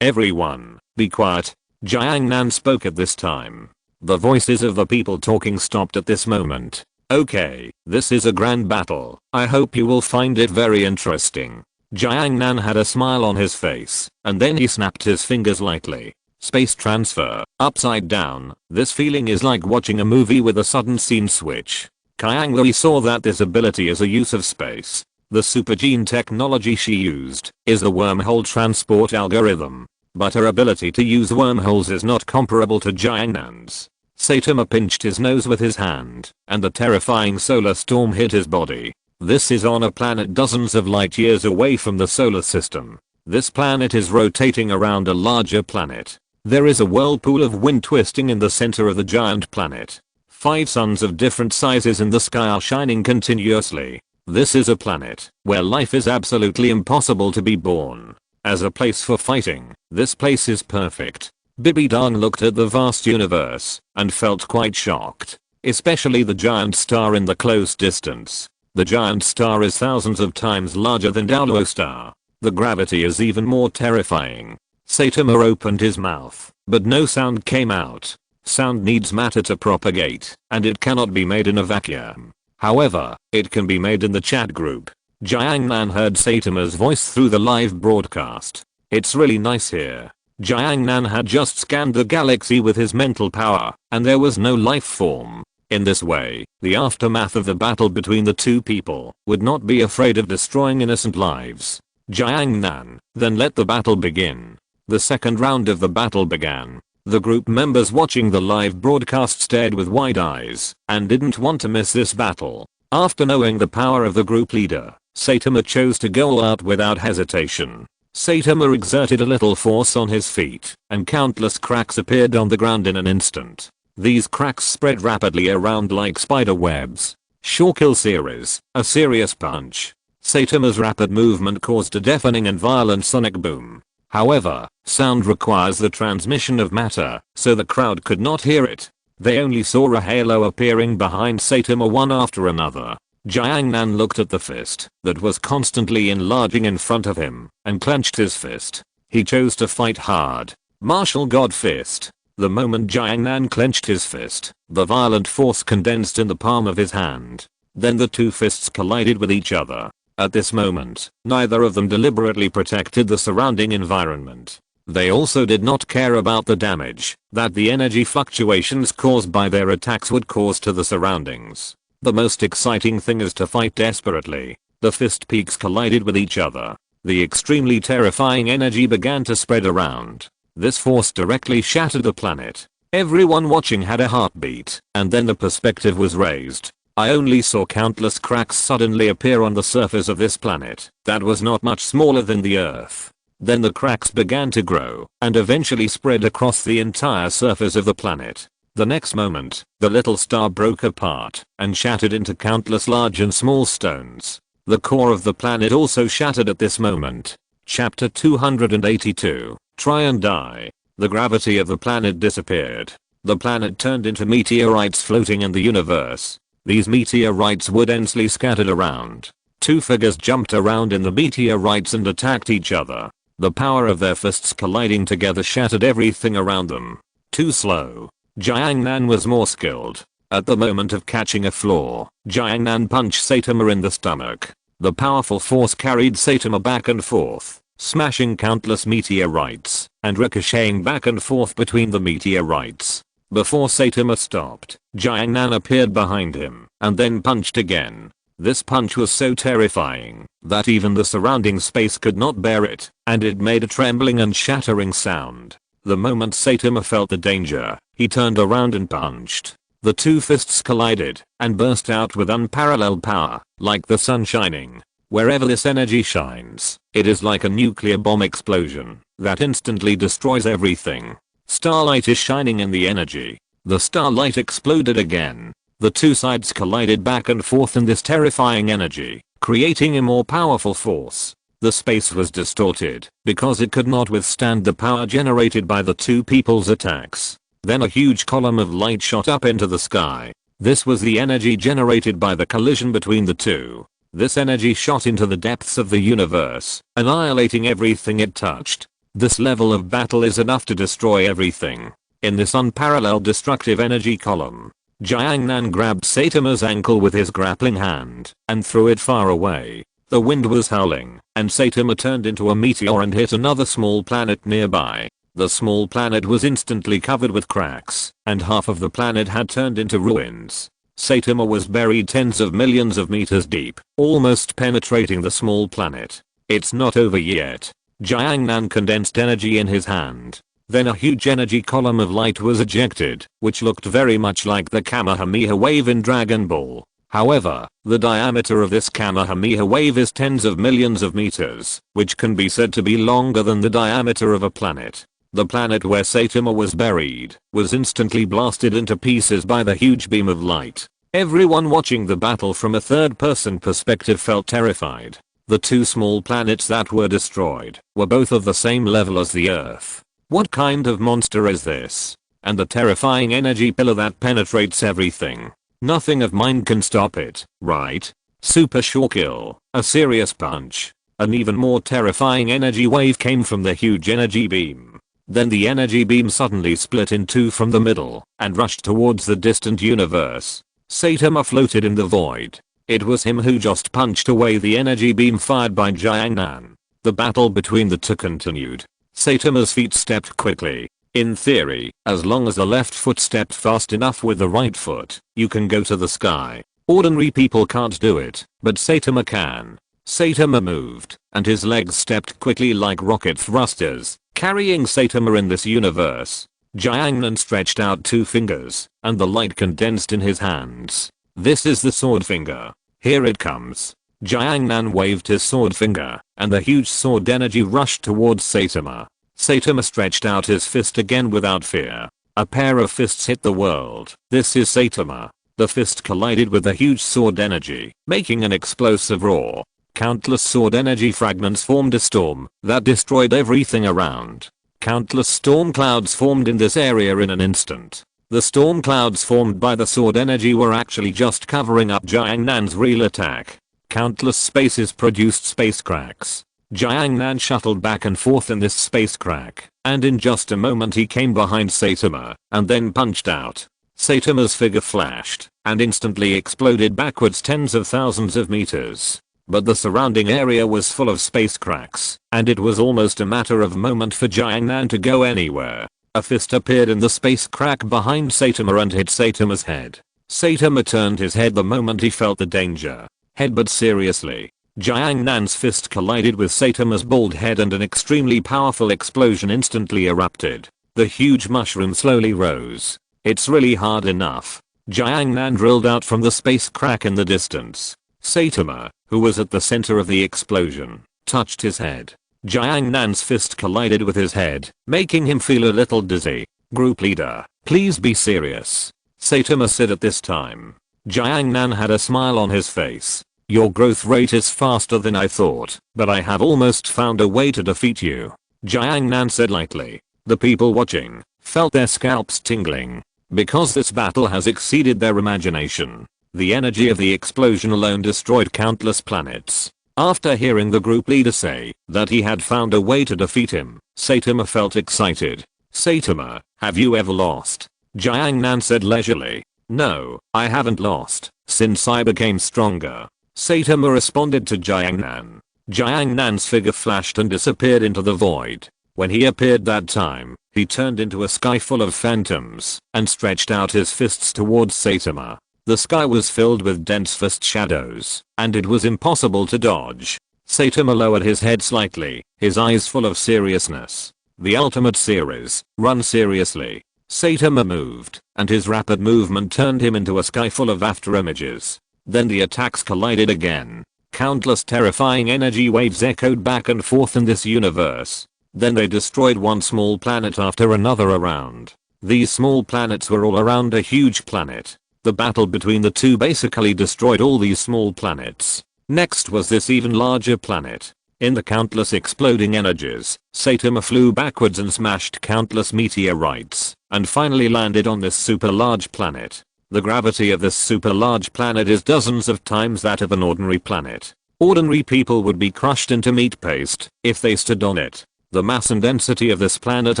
everyone, be quiet. Jiang Nan spoke at this time. The voices of the people talking stopped at this moment. Okay, this is a grand battle. I hope you will find it very interesting. Jiang Nan had a smile on his face, and then he snapped his fingers lightly. Space transfer, upside down. This feeling is like watching a movie with a sudden scene switch. Qianglui saw that this ability is a use of space. The super gene technology she used is the wormhole transport algorithm. But her ability to use wormholes is not comparable to Jiangnan's. Saitama pinched his nose with his hand, and the terrifying solar storm hit his body. This is on a planet dozens of light years away from the solar system. This planet is rotating around a larger planet. There is a whirlpool of wind twisting in the center of the giant planet. 5 suns of different sizes in the sky are shining continuously. This is a planet where life is absolutely impossible to be born. As a place for fighting, this place is perfect. Bibidong looked at the vast universe and felt quite shocked, especially the giant star in the close distance. The giant star is thousands of times larger than Daolo star. The gravity is even more terrifying. Saitama opened his mouth, but no sound came out. Sound needs matter to propagate, and it cannot be made in a vacuum. However, it can be made in the chat group. Jiangnan heard Saitama's voice through the live broadcast. It's really nice here. Jiangnan had just scanned the galaxy with his mental power, and there was no life form. In this way, the aftermath of the battle between the two people would not be afraid of destroying innocent lives. Jiangnan, then let the battle begin. The second round of the battle began. The group members watching the live broadcast stared with wide eyes and didn't want to miss this battle. After knowing the power of the group leader, Saitama chose to go out without hesitation. Saitama exerted a little force on his feet, and countless cracks appeared on the ground in an instant. These cracks spread rapidly around like spider webs. Sure kill series, a serious punch. Saitama's rapid movement caused a deafening and violent sonic boom. However, sound requires the transmission of matter, so the crowd could not hear it. They only saw a halo appearing behind Saitama one after another. Jiangnan looked at the fist that was constantly enlarging in front of him and clenched his fist. He chose to fight hard. Martial God Fist. The moment Jiangnan clenched his fist, the violent force condensed in the palm of his hand. Then the two fists collided with each other. At this moment, neither of them deliberately protected the surrounding environment. They also did not care about the damage that the energy fluctuations caused by their attacks would cause to the surroundings. The most exciting thing is to fight desperately. The fist peaks collided with each other. The extremely terrifying energy began to spread around. This force directly shattered the planet. Everyone watching had a heartbeat, and then the perspective was raised. I only saw countless cracks suddenly appear on the surface of this planet that was not much smaller than the Earth. Then the cracks began to grow and eventually spread across the entire surface of the planet. The next moment, the little star broke apart and shattered into countless large and small stones. The core of the planet also shattered at this moment. Chapter 282. Try and die. The gravity of the planet disappeared. The planet turned into meteorites floating in the universe. These meteorites were densely scattered around. Two figures jumped around in the meteorites and attacked each other. The power of their fists colliding together shattered everything around them. Too slow. Jiangnan was more skilled. At the moment of catching a flaw, Jiangnan punched Saitama in the stomach. The powerful force carried Saitama back and forth, smashing countless meteorites and ricocheting back and forth between the meteorites. Before Saitama stopped, Jiangnan appeared behind him and then punched again. This punch was so terrifying that even the surrounding space could not bear it, and it made a trembling and shattering sound. The moment Saitama felt the danger, he turned around and punched. The two fists collided and burst out with unparalleled power, like the sun shining. Wherever this energy shines, it is like a nuclear bomb explosion that instantly destroys everything. Starlight is shining in the energy. The starlight exploded again. The two sides collided back and forth in this terrifying energy, creating a more powerful force. The space was distorted because it could not withstand the power generated by the two people's attacks. Then a huge column of light shot up into the sky. This was the energy generated by the collision between the two. This energy shot into the depths of the universe, annihilating everything it touched. This level of battle is enough to destroy everything. In this unparalleled destructive energy column, Jiangnan grabbed Saitama's ankle with his grappling hand and threw it far away. The wind was howling, and Saitama turned into a meteor and hit another small planet nearby. The small planet was instantly covered with cracks, and half of the planet had turned into ruins. Saitama was buried tens of millions of meters deep, almost penetrating the small planet. It's not over yet. Jiangnan condensed energy in his hand. Then a huge energy column of light was ejected, which looked very much like the Kamehameha wave in Dragon Ball. However, the diameter of this Kamehameha wave is tens of millions of meters, which can be said to be longer than the diameter of a planet. The planet where Saitama was buried was instantly blasted into pieces by the huge beam of light. Everyone watching the battle from a third-person perspective felt terrified. The two small planets that were destroyed were both of the same level as the Earth. What kind of monster is this? And the terrifying energy pillar that penetrates everything. Nothing of mine can stop it, right? Super sure kill. A serious punch. An even more terrifying energy wave came from the huge energy beam. Then the energy beam suddenly split in two from the middle and rushed towards the distant universe. Saitama floated in the void. It was him who just punched away the energy beam fired by Jiangnan. The battle between the two continued. Saitama's feet stepped quickly. In theory, as long as the left foot stepped fast enough with the right foot, you can go to the sky. Ordinary people can't do it, but Saitama can. Saitama moved, and his legs stepped quickly like rocket thrusters, carrying Saitama in this universe. Jiangnan stretched out two fingers, and the light condensed in his hands. This is the sword finger. Here it comes. Jiangnan waved his sword finger, and the huge sword energy rushed towards Saitama. Saitama stretched out his fist again without fear. A pair of fists hit the world. This is Saitama. The fist collided with the huge sword energy, making an explosive roar. Countless sword energy fragments formed a storm that destroyed everything around. Countless storm clouds formed in this area in an instant. The storm clouds formed by the sword energy were actually just covering up Jiangnan's real attack. Countless spaces produced space cracks. Jiangnan shuttled back and forth in this space crack, and in just a moment he came behind Saitama and then punched out. Saitama's figure flashed and instantly exploded backwards tens of thousands of meters. But the surrounding area was full of space cracks, and it was almost a matter of a moment for Jiangnan to go anywhere. A fist appeared in the space crack behind Saitama and hit Saitama's head. Saitama turned his head the moment he felt the danger. Headbutt seriously. Jiangnan's fist collided with Saitama's bald head and an extremely powerful explosion instantly erupted. The huge mushroom slowly rose. It's really hard enough. Jiangnan drilled out from the space crack in the distance. Saitama, who was at the center of the explosion, touched his head. Jiangnan's fist collided with his head, making him feel a little dizzy. Group leader, Please be serious. Saitama said at this time. Jiangnan had a smile on his face. Your growth rate is faster than I thought, but I have almost found a way to defeat you. Jiangnan said lightly. The people watching felt their scalps tingling. Because this battle has exceeded their imagination. The energy of the explosion alone destroyed countless planets. After hearing the group leader say that he had found a way to defeat him, Saitama felt excited. Saitama, have you ever lost? Jiangnan said leisurely. No, I haven't lost since I became stronger. Saitama responded to Jiangnan. Jiangnan's figure flashed and disappeared into the void. When he appeared that time, he turned into a sky full of phantoms and stretched out his fists towards Saitama. The sky was filled with dense fist shadows, and it was impossible to dodge. Saitama lowered his head slightly, his eyes full of seriousness. The ultimate series, run seriously. Saitama moved, and his rapid movement turned him into a sky full of after images. Then the attacks collided again. Countless terrifying energy waves echoed back and forth in this universe. Then they destroyed one small planet after another around. These small planets were all around a huge planet. The battle between the two basically destroyed all these small planets. Next was this even larger planet. In the countless exploding energies, Saitama flew backwards and smashed countless meteorites, and finally landed on this super large planet. The gravity of this super large planet is dozens of times that of an ordinary planet. Ordinary people would be crushed into meat paste if they stood on it. The mass and density of this planet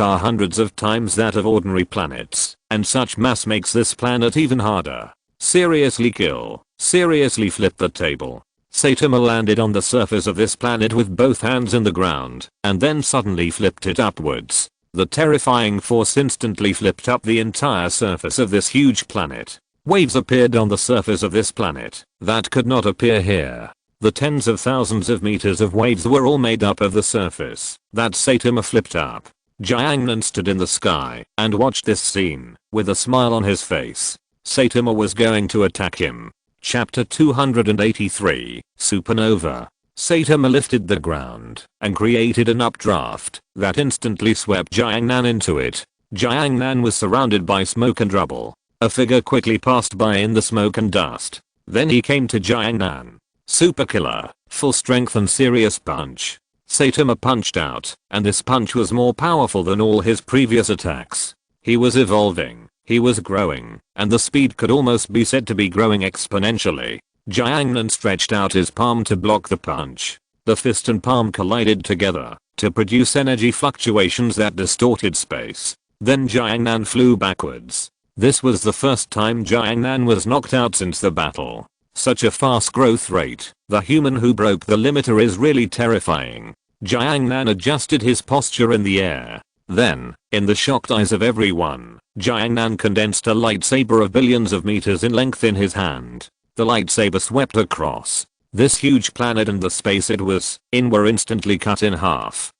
are hundreds of times that of ordinary planets, and such mass makes this planet even harder. Seriously kill. Seriously flip the table. Saitama landed on the surface of this planet with both hands in the ground, and then suddenly flipped it upwards. The terrifying force instantly flipped up the entire surface of this huge planet. Waves appeared on the surface of this planet that could not appear here. The tens of thousands of meters of waves were all made up of the surface that Saitama flipped up. Jiangnan stood in the sky and watched this scene with a smile on his face. Saitama was going to attack him. Chapter 283, Supernova. Saitama lifted the ground and created an updraft that instantly swept Jiangnan into it. Jiangnan was surrounded by smoke and rubble. A figure quickly passed by in the smoke and dust. Then he came to Jiangnan. Super killer, full strength and serious punch. Saitama punched out, and this punch was more powerful than all his previous attacks. He was evolving, he was growing, and the speed could almost be said to be growing exponentially. Jiangnan stretched out his palm to block the punch. The fist and palm collided together to produce energy fluctuations that distorted space. Then Jiangnan flew backwards. This was the first time Jiangnan was knocked out since the battle. Such a fast growth rate. The human who broke the limiter is really terrifying. Jiangnan adjusted his posture in the air. Then, in the shocked eyes of everyone, Jiangnan condensed a lightsaber of billions of meters in length in his hand. The lightsaber swept across this huge planet, and the space it was in were instantly cut in half.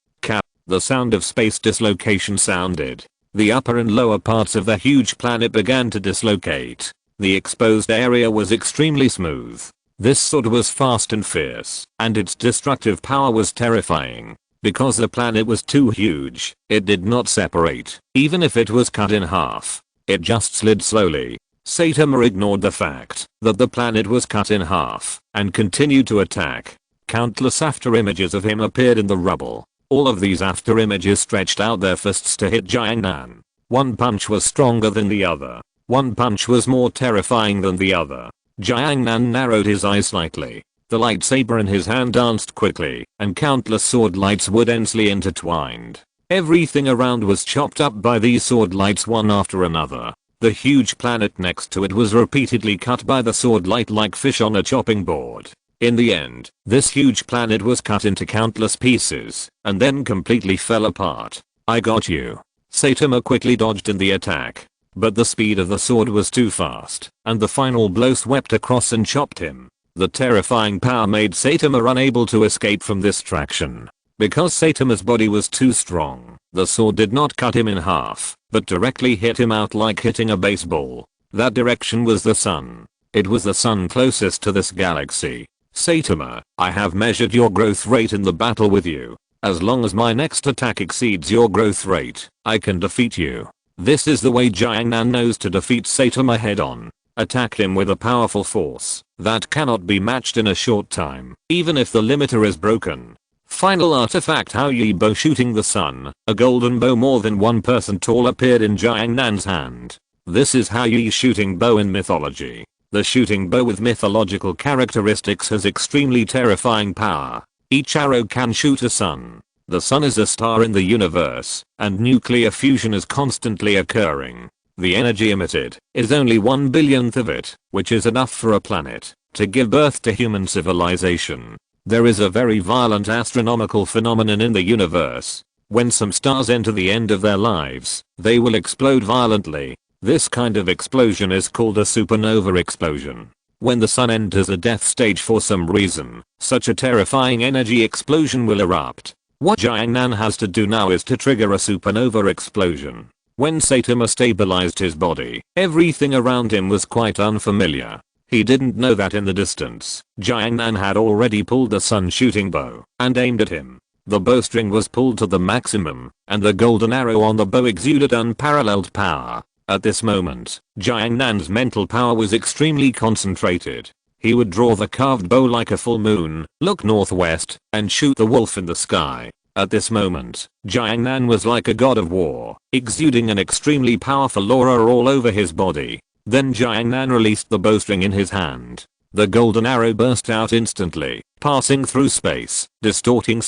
The sound of space dislocation sounded. The upper and lower parts of the huge planet began to dislocate. The exposed area was extremely smooth. This sword was fast and fierce, and its destructive power was terrifying. Because the planet was too huge, it did not separate, even if it was cut in half. It just slid slowly. Saitama ignored the fact that the planet was cut in half, and continued to attack. Countless after images of him appeared in the rubble. All of these after images stretched out their fists to hit Jiangnan. One punch was stronger than the other. One punch was more terrifying than the other. Jiangnan narrowed his eyes slightly. The lightsaber in his hand danced quickly, and countless sword lights were densely intertwined. Everything around was chopped up by these sword lights one after another. The huge planet next to it was repeatedly cut by the sword light like fish on a chopping board. In the end, this huge planet was cut into countless pieces, and then completely fell apart. I got you. Saitama quickly dodged in the attack. But the speed of the sword was too fast, and the final blow swept across and chopped him. The terrifying power made Saitama unable to escape from this traction. Because Saitama's body was too strong, the sword did not cut him in half, but directly hit him out like hitting a baseball. That direction was the sun. It was the sun closest to this galaxy. Saitama, I have measured your growth rate in the battle with you. As long as my next attack exceeds your growth rate, I can defeat you. This is the way Xiao Yan knows to defeat Saitama head on. Attack him with a powerful force that cannot be matched in a short time, even if the limiter is broken. Final artifact Hao Yi bow shooting the sun. A golden bow more than 1 person tall appeared in Xiao Yan's hand. This is Hao Yi's shooting bow in mythology. The shooting bow with mythological characteristics has extremely terrifying power. Each arrow can shoot a sun. The sun is a star in the universe, and nuclear fusion is constantly occurring. The energy emitted is only 1/1000th of it, which is enough for a planet to give birth to human civilization. There is a very violent astronomical phenomenon in the universe. When some stars enter the end of their lives, they will explode violently. This kind of explosion is called a supernova explosion. When the sun enters a death stage for some reason, such a terrifying energy explosion will erupt. What Xiao Yan has to do now is to trigger a supernova explosion. When Saitama stabilized his body, everything around him was quite unfamiliar. He didn't know that in the distance, Xiao Yan had already pulled the sun shooting bow and aimed at him. The bowstring was pulled to the maximum, and the golden arrow on the bow exuded unparalleled power. At this moment, Xiao Yan's mental power was extremely concentrated. He would draw the carved bow like a full moon, look northwest, and shoot the wolf in the sky. At this moment, Xiao Yan was like a god of war, exuding an extremely powerful aura all over his body. Then Xiao Yan released the bowstring in his hand. The golden arrow burst out instantly, passing through space, distorting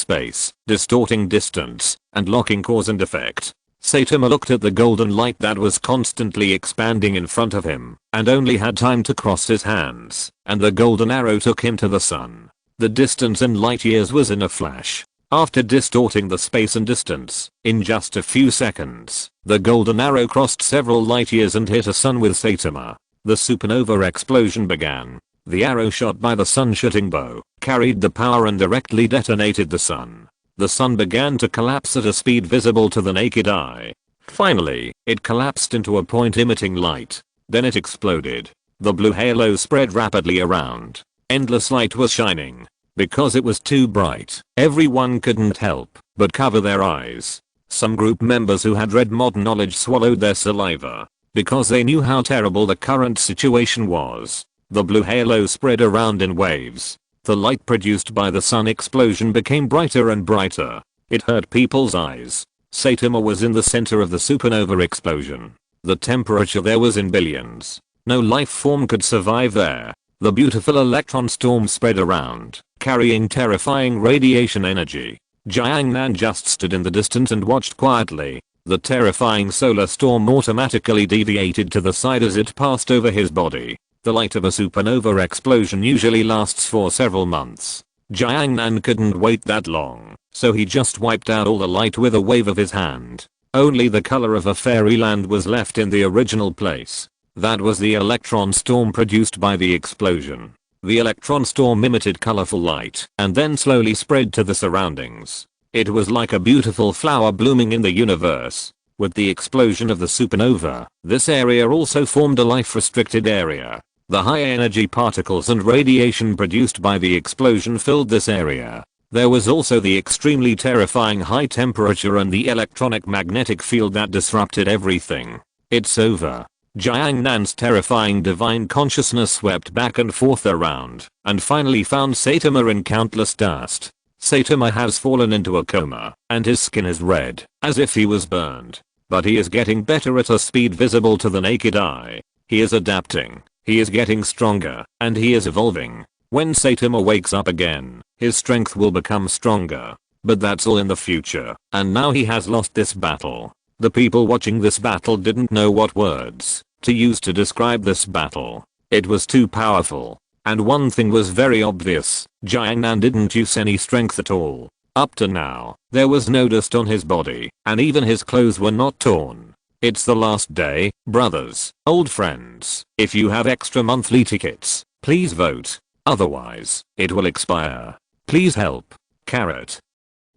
distance, and locking cause and effect. Saitama looked at the golden light that was constantly expanding in front of him, and only had time to cross his hands, and the golden arrow took him to the sun. The distance in light years was in a flash. After distorting the space and distance, in just a few seconds, the golden arrow crossed several light years and hit a sun with Saitama. The supernova explosion began. The arrow shot by the sun shooting bow carried the power and directly detonated the sun. The sun began to collapse at a speed visible to the naked eye. Finally, it collapsed into a point emitting light. Then it exploded. The blue halo spread rapidly around. Endless light was shining. Because it was too bright, everyone couldn't help but cover their eyes. Some group members who had read modern knowledge swallowed their saliva because they knew how terrible the current situation was. The blue halo spread around in waves. The light produced by the sun explosion became brighter and brighter. It hurt people's eyes. Saitama was in the center of the supernova explosion. The temperature there was in billions. No life form could survive there. The beautiful electron storm spread around, carrying terrifying radiation energy. Xiao Yan just stood in the distance and watched quietly. The terrifying solar storm automatically deviated to the side as it passed over his body. The light of a supernova explosion usually lasts for several months. Xiao Yan couldn't wait that long, so he just wiped out all the light with a wave of his hand. Only the color of a fairyland was left in the original place. That was the electron storm produced by the explosion. The electron storm emitted colorful light and then slowly spread to the surroundings. It was like a beautiful flower blooming in the universe. With the explosion of the supernova, this area also formed a life-restricted area. The high energy particles and radiation produced by the explosion filled this area. There was also the extremely terrifying high temperature and the electronic magnetic field that disrupted everything. It's over. Xiao Yan's terrifying divine consciousness swept back and forth around, and finally found Saitama in countless dust. Saitama has fallen into a coma, and his skin is red, as if he was burned. But he is getting better at a speed visible to the naked eye. He is adapting, he is getting stronger, and he is evolving. When Saitama wakes up again, his strength will become stronger. But that's all in the future, and now he has lost this battle. The people watching this battle didn't know what words to use to describe this battle. It was too powerful. And one thing was very obvious, Xiao Yan didn't use any strength at all. Up to now, there was no dust on his body, and even his clothes were not torn. It's the last day, brothers, old friends. If you have extra monthly tickets, please vote. Otherwise, it will expire. Please help. Carrot.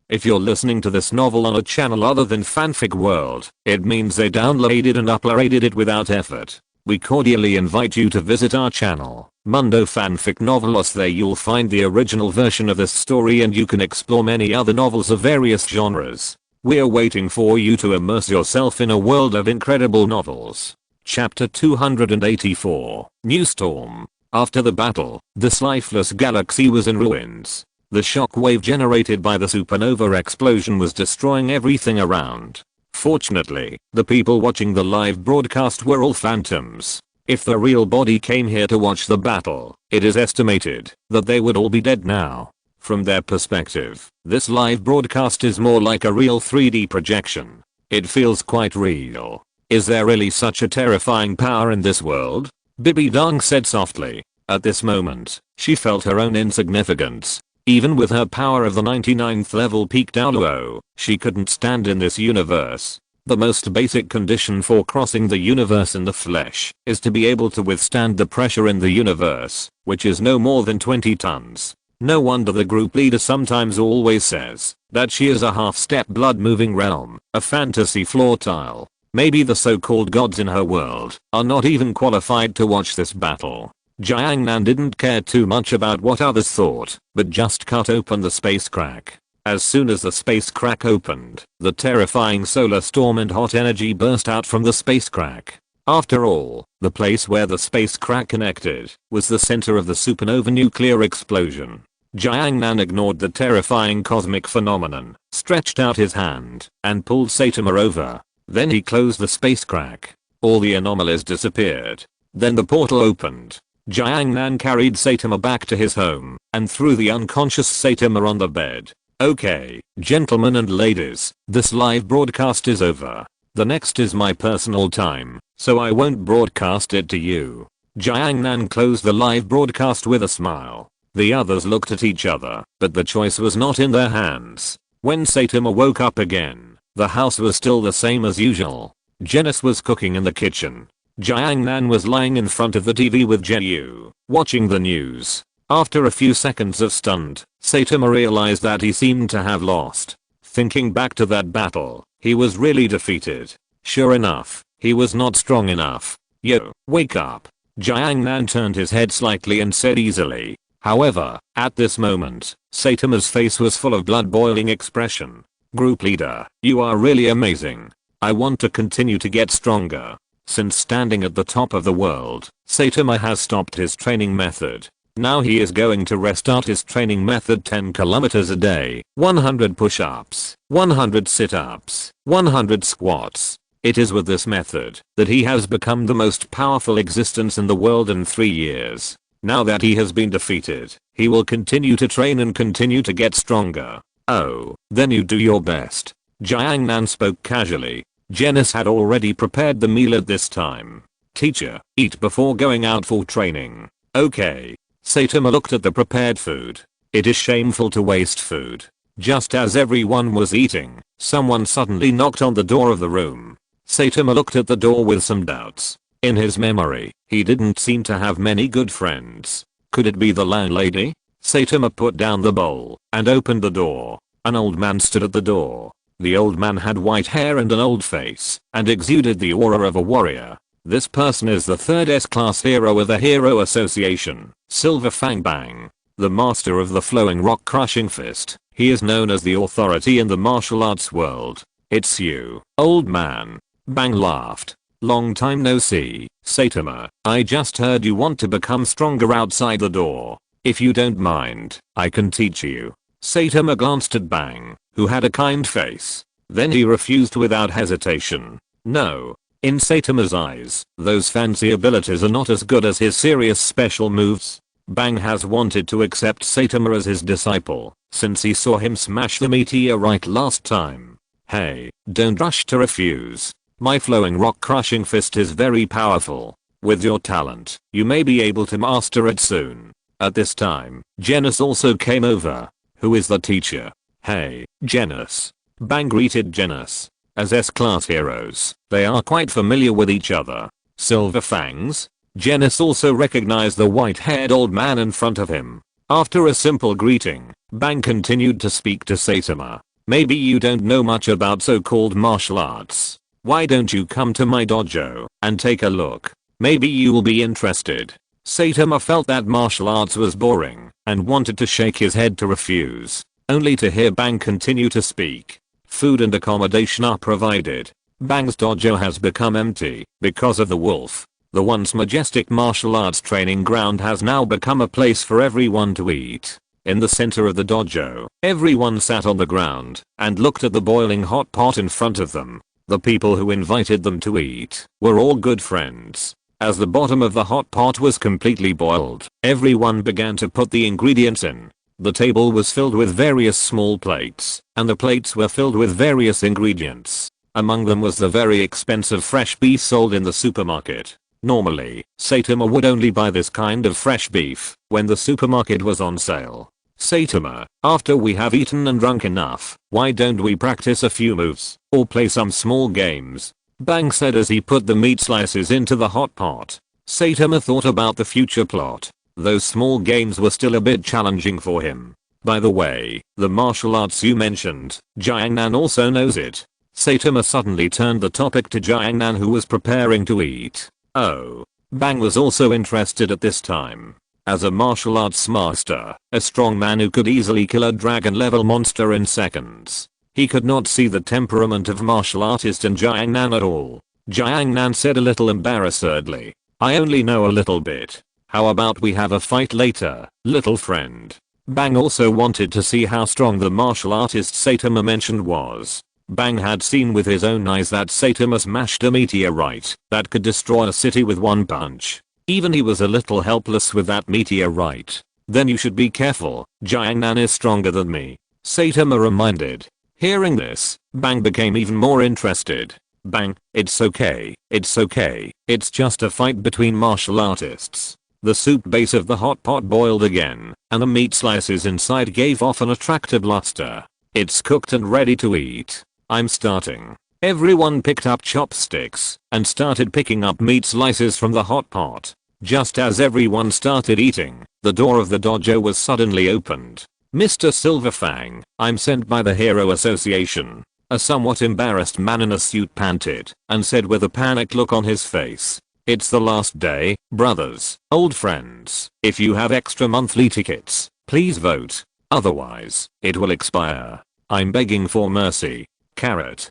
If you're listening to this novel on a channel other than Fanfic World, it means they downloaded and uploaded it without effort. We cordially invite you to visit our channel, Mundo Fanfic Novelos. There you'll find the original version of this story and you can explore many other novels of various genres. We're waiting for you to immerse yourself in a world of incredible novels. Chapter 284, New Storm. After the battle, this lifeless galaxy was in ruins. The shock wave generated by the supernova explosion was destroying everything around. Fortunately, the people watching the live broadcast were all phantoms. If the real body came here to watch the battle, it is estimated that they would all be dead now. From their perspective, this live broadcast is more like a real 3D projection. It feels quite real. Is there really such a terrifying power in this world? Bibi Dong said softly. At this moment, she felt her own insignificance. Even with her power of the 99th level peak Daoluo, she couldn't stand in this universe. The most basic condition for crossing the universe in the flesh is to be able to withstand the pressure in the universe, which is no more than 20 tons. No wonder the group leader sometimes always says that she is a half-step blood-moving realm, a fantasy floor tile. Maybe the so-called gods in her world are not even qualified to watch this battle. Jiangnan didn't care too much about what others thought, but just cut open the space crack. As soon as the space crack opened, the terrifying solar storm and hot energy burst out from the space crack. After all, the place where the space crack connected was the center of the supernova nuclear explosion. Jiangnan ignored the terrifying cosmic phenomenon, stretched out his hand, and pulled Saitama over. Then he closed the space crack. All the anomalies disappeared. Then the portal opened. Jiangnan carried Saitama back to his home and threw the unconscious Saitama on the bed. Okay, gentlemen and ladies, this live broadcast is over. The next is my personal time, so I won't broadcast it to you. Jiangnan closed the live broadcast with a smile. The others looked at each other, but the choice was not in their hands. When Saitama woke up again, the house was still the same as usual. Janice was cooking in the kitchen. Jiangnan was lying in front of the TV with Jeyu, watching the news. After a few seconds of stunned, Saitama realized that he seemed to have lost. Thinking back to that battle, he was really defeated. Sure enough, he was not strong enough. Yo, wake up. Jiangnan turned his head slightly and said easily. However, at this moment, Saitama's face was full of blood-boiling expression. Group leader, you are really amazing. I want to continue to get stronger. Since standing at the top of the world, Saitama has stopped his training method. Now he is going to restart his training method 10 kilometers a day, 100 push-ups, 100 sit-ups, 100 squats. It is with this method that he has become the most powerful existence in the world in 3 years. Now that he has been defeated, he will continue to train and continue to get stronger. Oh, then you do your best. Jiangnan spoke casually. Janice had already prepared the meal at this time. Teacher, eat before going out for training. Okay. Saitama looked at the prepared food. It is shameful to waste food. Just as everyone was eating, someone suddenly knocked on the door of the room. Saitama looked at the door with some doubts. In his memory, he didn't seem to have many good friends. Could it be the landlady? Saitama put down the bowl and opened the door. An old man stood at the door. The old man had white hair and an old face and exuded the aura of a warrior. This person is the third S-class hero of the Hero Association, Silver Fang Bang, the master of the flowing rock crushing fist. He is known as the authority in the martial arts world. It's you, old man. Bang laughed. Long time no see, Saitama. I just heard you want to become stronger outside the door. If you don't mind, I can teach you. Saitama glanced at Bang, who had a kind face. Then he refused without hesitation. No. In Saitama's eyes, those fancy abilities are not as good as his serious special moves. Bang has wanted to accept Saitama as his disciple since he saw him smash the meteorite last time. Hey, don't rush to refuse. My flowing rock crushing fist is very powerful. With your talent, you may be able to master it soon. At this time, Janice also came over. Who is the teacher? Hey, Janice. Bang greeted Janice. As S-class heroes, they are quite familiar with each other. Silver Fangs? Janice also recognized the white-haired old man in front of him. After a simple greeting, Bang continued to speak to Saitama. Maybe you don't know much about so-called martial arts. Why don't you come to my dojo and take a look? Maybe you will be interested. Saitama felt that martial arts was boring and wanted to shake his head to refuse, only to hear Bang continue to speak. Food and accommodation are provided. Bang's dojo has become empty because of the wolf. The once majestic martial arts training ground has now become a place for everyone to eat. In the center of the dojo, everyone sat on the ground and looked at the boiling hot pot in front of them. The people who invited them to eat were all good friends. As the bottom of the hot pot was completely boiled, everyone began to put the ingredients in. The table was filled with various small plates, and the plates were filled with various ingredients. Among them was the very expensive fresh beef sold in the supermarket. Normally, Saitama would only buy this kind of fresh beef when the supermarket was on sale. Saitama, after we have eaten and drunk enough, why don't we practice a few moves or play some small games? Bang said as he put the meat slices into the hot pot. Saitama thought about the future plot. Those small games were still a bit challenging for him. By the way, the martial arts you mentioned, Jiangnan also knows it. Saitama suddenly turned the topic to Jiangnan, who was preparing to eat. Oh. Bang was also interested at this time. As a martial arts master, a strong man who could easily kill a dragon level monster in seconds, he could not see the temperament of martial artist in Jiangnan at all. Jiangnan said a little embarrassedly, I only know a little bit. How about we have a fight later, little friend? Bang also wanted to see how strong the martial artist Saitama mentioned was. Bang had seen with his own eyes that Saitama smashed a meteorite that could destroy a city with one punch. Even he was a little helpless with that meteorite. Then you should be careful, Jiangnan is stronger than me, Saitama reminded. Hearing this, Bang became even more interested. Bang, it's okay, it's just a fight between martial artists. The soup base of the hot pot boiled again, and the meat slices inside gave off an attractive luster. It's cooked and ready to eat. I'm starting. Everyone picked up chopsticks and started picking up meat slices from the hot pot. Just as everyone started eating, the door of the dojo was suddenly opened. Mr. Silverfang, I'm sent by the Hero Association. A somewhat embarrassed man in a suit panted and said with a panicked look on his face. It's the last day, brothers, old friends. If you have extra monthly tickets, please vote. Otherwise, it will expire. I'm begging for mercy. Carrot.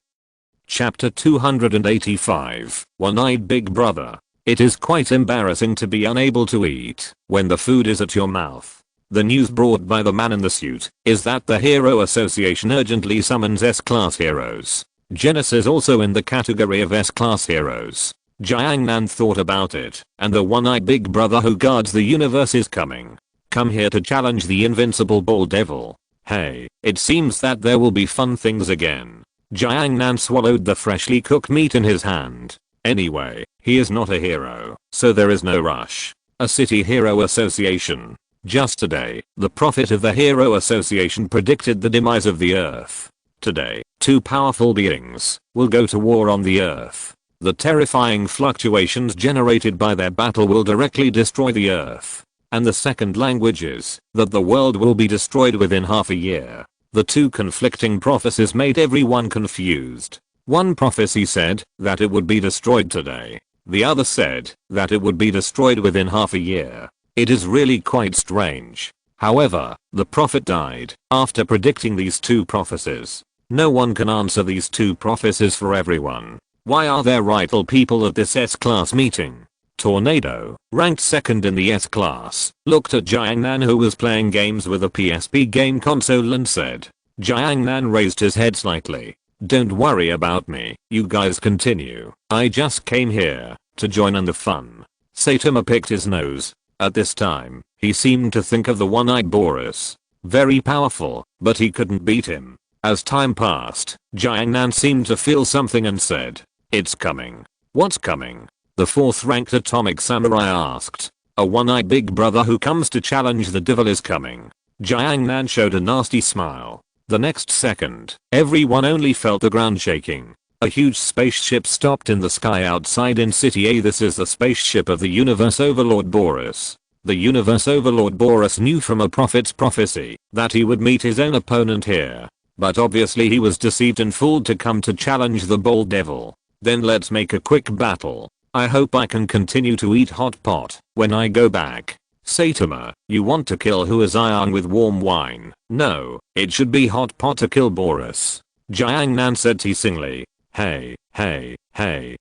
Chapter 285, One-Eyed Big Brother. It is quite embarrassing to be unable to eat when the food is at your mouth. The news brought by the man in the suit is that the Hero Association urgently summons S-Class heroes. Genesis is also in the category of S-Class heroes. Jiangnan thought about it, and the one-eyed big brother who guards the universe is coming. Come here to challenge the invincible bald devil. Hey, it seems that there will be fun things again. Jiangnan swallowed the freshly cooked meat in his hand. Anyway, he is not a hero, so there is no rush. A City Hero Association. Just today, the prophet of the Hero Association predicted the demise of the Earth. Today, two powerful beings will go to war on the Earth. The terrifying fluctuations generated by their battle will directly destroy the Earth. And the second language is that the world will be destroyed within half a year. The two conflicting prophecies made everyone confused. One prophecy said that it would be destroyed today. The other said that it would be destroyed within half a year. It is really quite strange. However, the prophet died after predicting these two prophecies. No one can answer these two prophecies for everyone. Why are there rival people at this S-Class meeting? Tornado, ranked second in the S-Class, looked at Jiangnan, who was playing games with a PSP game console, and said. Jiangnan raised his head slightly. Don't worry about me, you guys continue. I just came here to join in the fun. Saitama picked his nose. At this time, he seemed to think of the one-eyed Boris. Very powerful, but he couldn't beat him. As time passed, Jiangnan seemed to feel something and said. It's coming. What's coming? The fourth-ranked atomic samurai asked. A one-eyed big brother who comes to challenge the devil is coming. Jiangnan showed a nasty smile. The next second, everyone only felt the ground shaking. A huge spaceship stopped in the sky outside in City A. This is the spaceship of the Universe Overlord Boris. The Universe Overlord Boris knew from a prophet's prophecy that he would meet his own opponent here. But obviously he was deceived and fooled to come to challenge the bold devil. Then let's make a quick battle. I hope I can continue to eat hot pot when I go back. Saitama, you want to kill who is Ion with warm wine? No, it should be hot pot to kill Boris. Jiangnan said teasingly. Hey,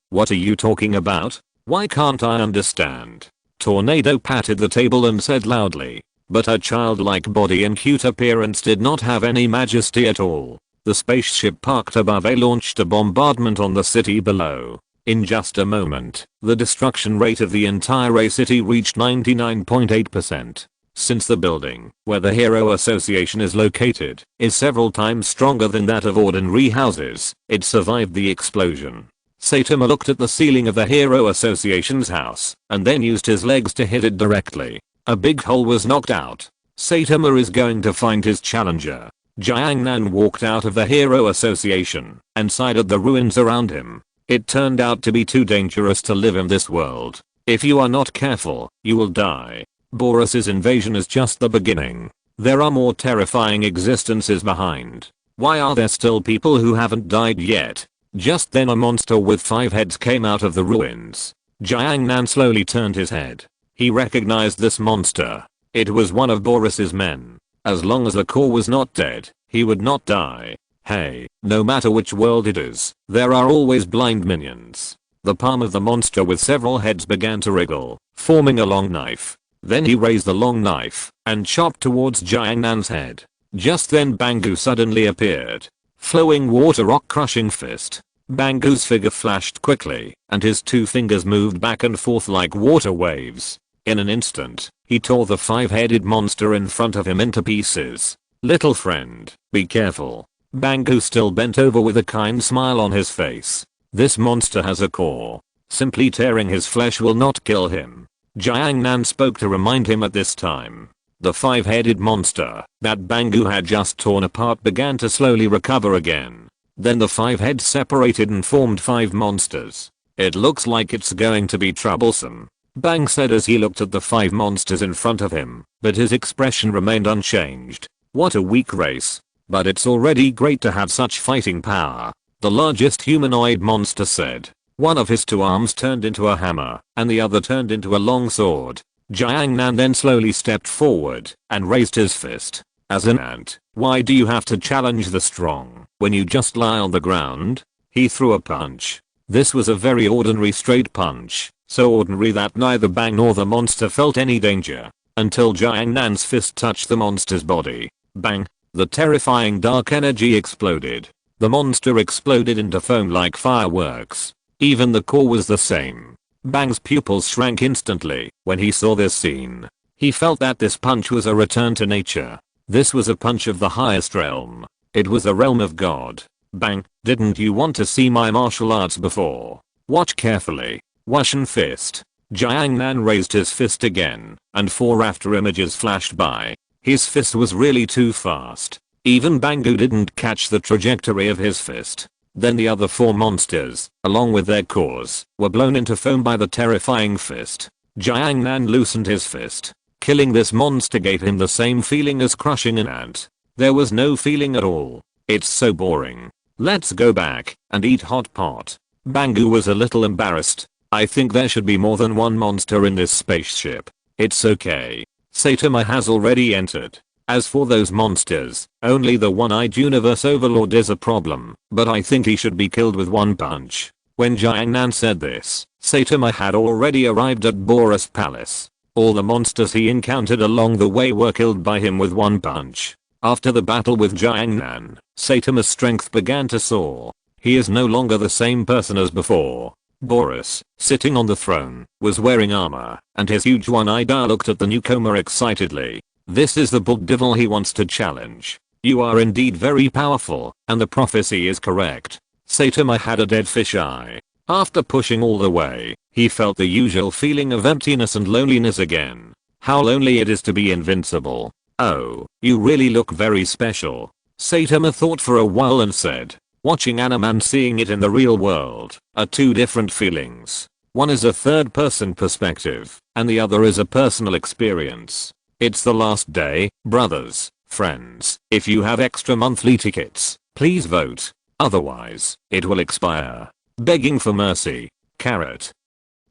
what are you talking about? Why can't I understand? Tornado patted the table and said loudly. But her childlike body and cute appearance did not have any majesty at all. The spaceship parked above launched a bombardment on the city below. In just a moment, the destruction rate of the entire city reached 99.8%. Since the building, where the Hero Association is located, is several times stronger than that of ordinary houses, it survived the explosion. Saitama looked at the ceiling of the Hero Association's house, and then used his legs to hit it directly. A big hole was knocked out. Saitama is going to find his challenger. Jiangnan walked out of the Hero Association and sighed at the ruins around him. It turned out to be too dangerous to live in this world. If you are not careful, you will die. Boris's invasion is just the beginning. There are more terrifying existences behind. Why are there still people who haven't died yet? Just then a monster with 5 heads came out of the ruins. Jiangnan slowly turned his head. He recognized this monster. It was one of Boris's men. As long as the core was not dead, he would not die. Hey, no matter which world it is, there are always blind minions. The palm of the monster with several heads began to wriggle, forming a long knife. Then he raised the long knife and chopped towards Jiangnan's head. Just then Bangu suddenly appeared. Flowing water rock crushing fist. Bangu's figure flashed quickly, and his 2 fingers moved back and forth like water waves. In an instant, he tore the 5-headed monster in front of him into pieces. Little friend, be careful. Bangu still bent over with a kind smile on his face. This monster has a core. Simply tearing his flesh will not kill him. Jiangnan spoke to remind him at this time. The 5-headed monster that Bangu had just torn apart began to slowly recover again. Then the 5 heads separated and formed 5 monsters. It looks like it's going to be troublesome. Bang said as he looked at the 5 monsters in front of him, but his expression remained unchanged. What a weak race. But it's already great to have such fighting power. The largest humanoid monster said. One of his 2 arms turned into a hammer, and the other turned into a long sword. Jiangnan then slowly stepped forward and raised his fist. As an ant, why do you have to challenge the strong when you just lie on the ground? He threw a punch. This was a very ordinary straight punch, so ordinary that neither Bang nor the monster felt any danger, until Jiangnan's fist touched the monster's body. Bang! The terrifying dark energy exploded. The monster exploded into foam like fireworks. Even the core was the same. Bang's pupils shrank instantly when he saw this scene. He felt that this punch was a return to nature. This was a punch of the highest realm. It was the realm of God. Bang, didn't you want to see my martial arts before? Watch carefully. Wushan fist. Jiangnan raised his fist again, and 4 after images flashed by. His fist was really too fast. Even Bangu didn't catch the trajectory of his fist. Then the other 4 monsters, along with their cores, were blown into foam by the terrifying fist. Jiangnan loosened his fist. Killing this monster gave him the same feeling as crushing an ant. There was no feeling at all. It's so boring. Let's go back and eat hot pot. Bangu was a little embarrassed. I think there should be more than 1 monster in this spaceship. It's okay. Saitama has already entered. As for those monsters, only the one-eyed universe overlord is a problem, but I think he should be killed with 1 punch. When Jiangnan said this, Saitama had already arrived at Boris Palace. All the monsters he encountered along the way were killed by him with 1 punch. After the battle with Jiangnan, Saitama's strength began to soar. He is no longer the same person as before. Boris, sitting on the throne, was wearing armor, and his huge one-eyed eye looked at the newcomer excitedly. This is the bald devil he wants to challenge. You are indeed very powerful, and the prophecy is correct. Saitama had a dead fish eye. After pushing all the way, he felt the usual feeling of emptiness and loneliness again. How lonely it is to be invincible. Oh, you really look very special. Saitama thought for a while and said, watching anime and seeing it in the real world are 2 different feelings. One is a third-person perspective, and the other is a personal experience. It's the last day, brothers, friends. If you have extra monthly tickets, please vote. Otherwise, it will expire. Begging for mercy. Carrot.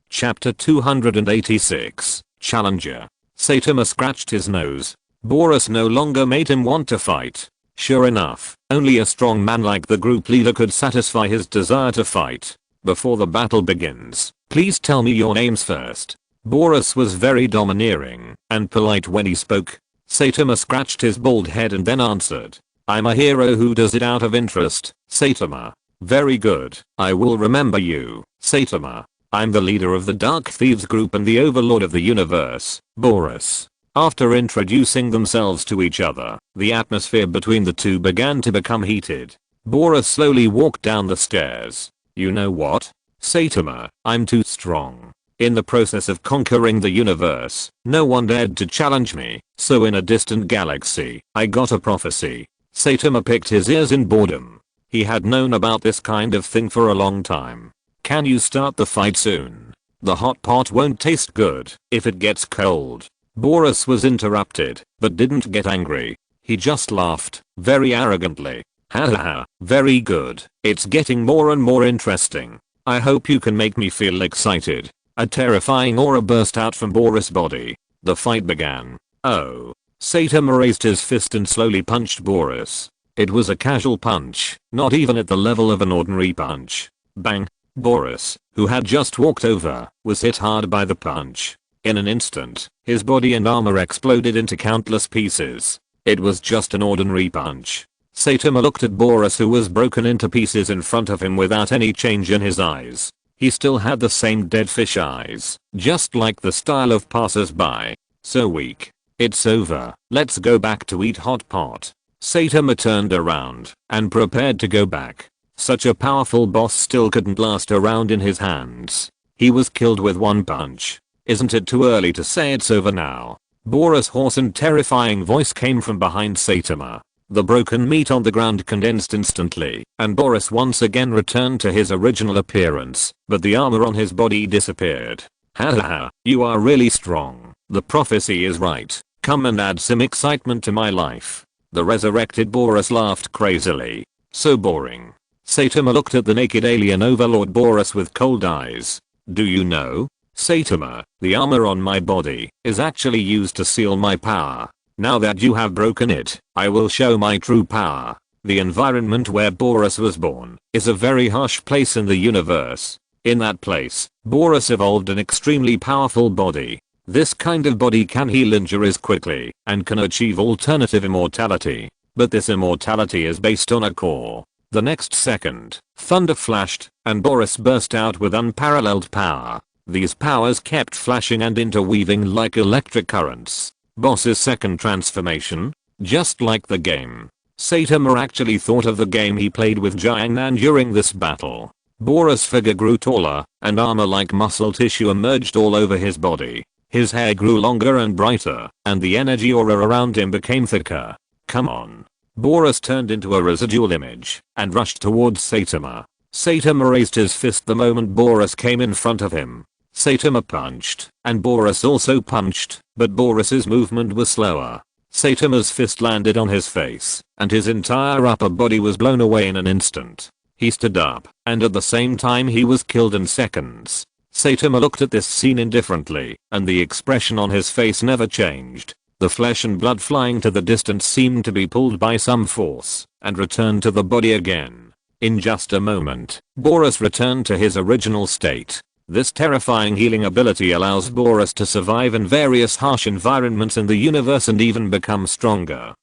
Chapter 286. Challenger. Saitama scratched his nose. Boris no longer made him want to fight. Sure enough, only a strong man like the group leader could satisfy his desire to fight. Before the battle begins, please tell me your names first. Boris was very domineering and polite when he spoke. Saitama scratched his bald head and then answered. I'm a hero who does it out of interest, Saitama. Very good, I will remember you, Saitama. I'm the leader of the Dark Thieves group and the overlord of the universe, Boris. After introducing themselves to each other, the atmosphere between the two began to become heated. Boris slowly walked down the stairs. You know what? Saitama, I'm too strong. In the process of conquering the universe, no one dared to challenge me, so in a distant galaxy, I got a prophecy. Saitama picked his ears in boredom. He had known about this kind of thing for a long time. Can you start the fight soon? The hot pot won't taste good if it gets cold. Boris was interrupted, but didn't get angry. He just laughed, very arrogantly. Haha, very good. It's getting more and more interesting. I hope you can make me feel excited. A terrifying aura burst out from Boris' body. The fight began. Oh. Saitama raised his fist and slowly punched Boris. It was a casual punch, not even at the level of an ordinary punch. Bang. Boris, who had just walked over, was hit hard by the punch. In an instant, his body and armor exploded into countless pieces. It was just an ordinary punch. Saitama looked at Boris, who was broken into pieces in front of him without any change in his eyes. He still had the same dead fish eyes, just like the style of passers-by. So weak. It's over, let's go back to eat hot pot. Saitama turned around and prepared to go back. Such a powerful boss still couldn't last around in his hands. He was killed with one punch. Isn't it too early to say it's over now? Boris' hoarse and terrifying voice came from behind Saitama. The broken meat on the ground condensed instantly, and Boris once again returned to his original appearance, but the armor on his body disappeared. Haha, you are really strong. The prophecy is right. Come and add some excitement to my life. The resurrected Boris laughed crazily. So boring. Saitama looked at the naked alien overlord Boris with cold eyes. Do you know? Saitama, the armor on my body is actually used to seal my power. Now that you have broken it, I will show my true power. The environment where Boris was born is a very harsh place in the universe. In that place, Boris evolved an extremely powerful body. This kind of body can heal injuries quickly and can achieve alternative immortality. But this immortality is based on a core. The next second, thunder flashed and Boris burst out with unparalleled power. These powers kept flashing and interweaving like electric currents. Boss's second transformation? Just like the game. Saitama actually thought of the game he played with Xiao Yan during this battle. Boris' figure grew taller, and armor-like muscle tissue emerged all over his body. His hair grew longer and brighter, and the energy aura around him became thicker. Come on. Boris turned into a residual image, and rushed towards Saitama. Saitama raised his fist the moment Boris came in front of him. Saitama punched, and Boris also punched, but Boris's movement was slower. Saitama's fist landed on his face, and his entire upper body was blown away in an instant. He stood up, and at the same time he was killed in seconds. Saitama looked at this scene indifferently, and the expression on his face never changed. The flesh and blood flying to the distance seemed to be pulled by some force, and returned to the body again. In just a moment, Boris returned to his original state. This terrifying healing ability allows Boris to survive in various harsh environments in the universe and even become stronger.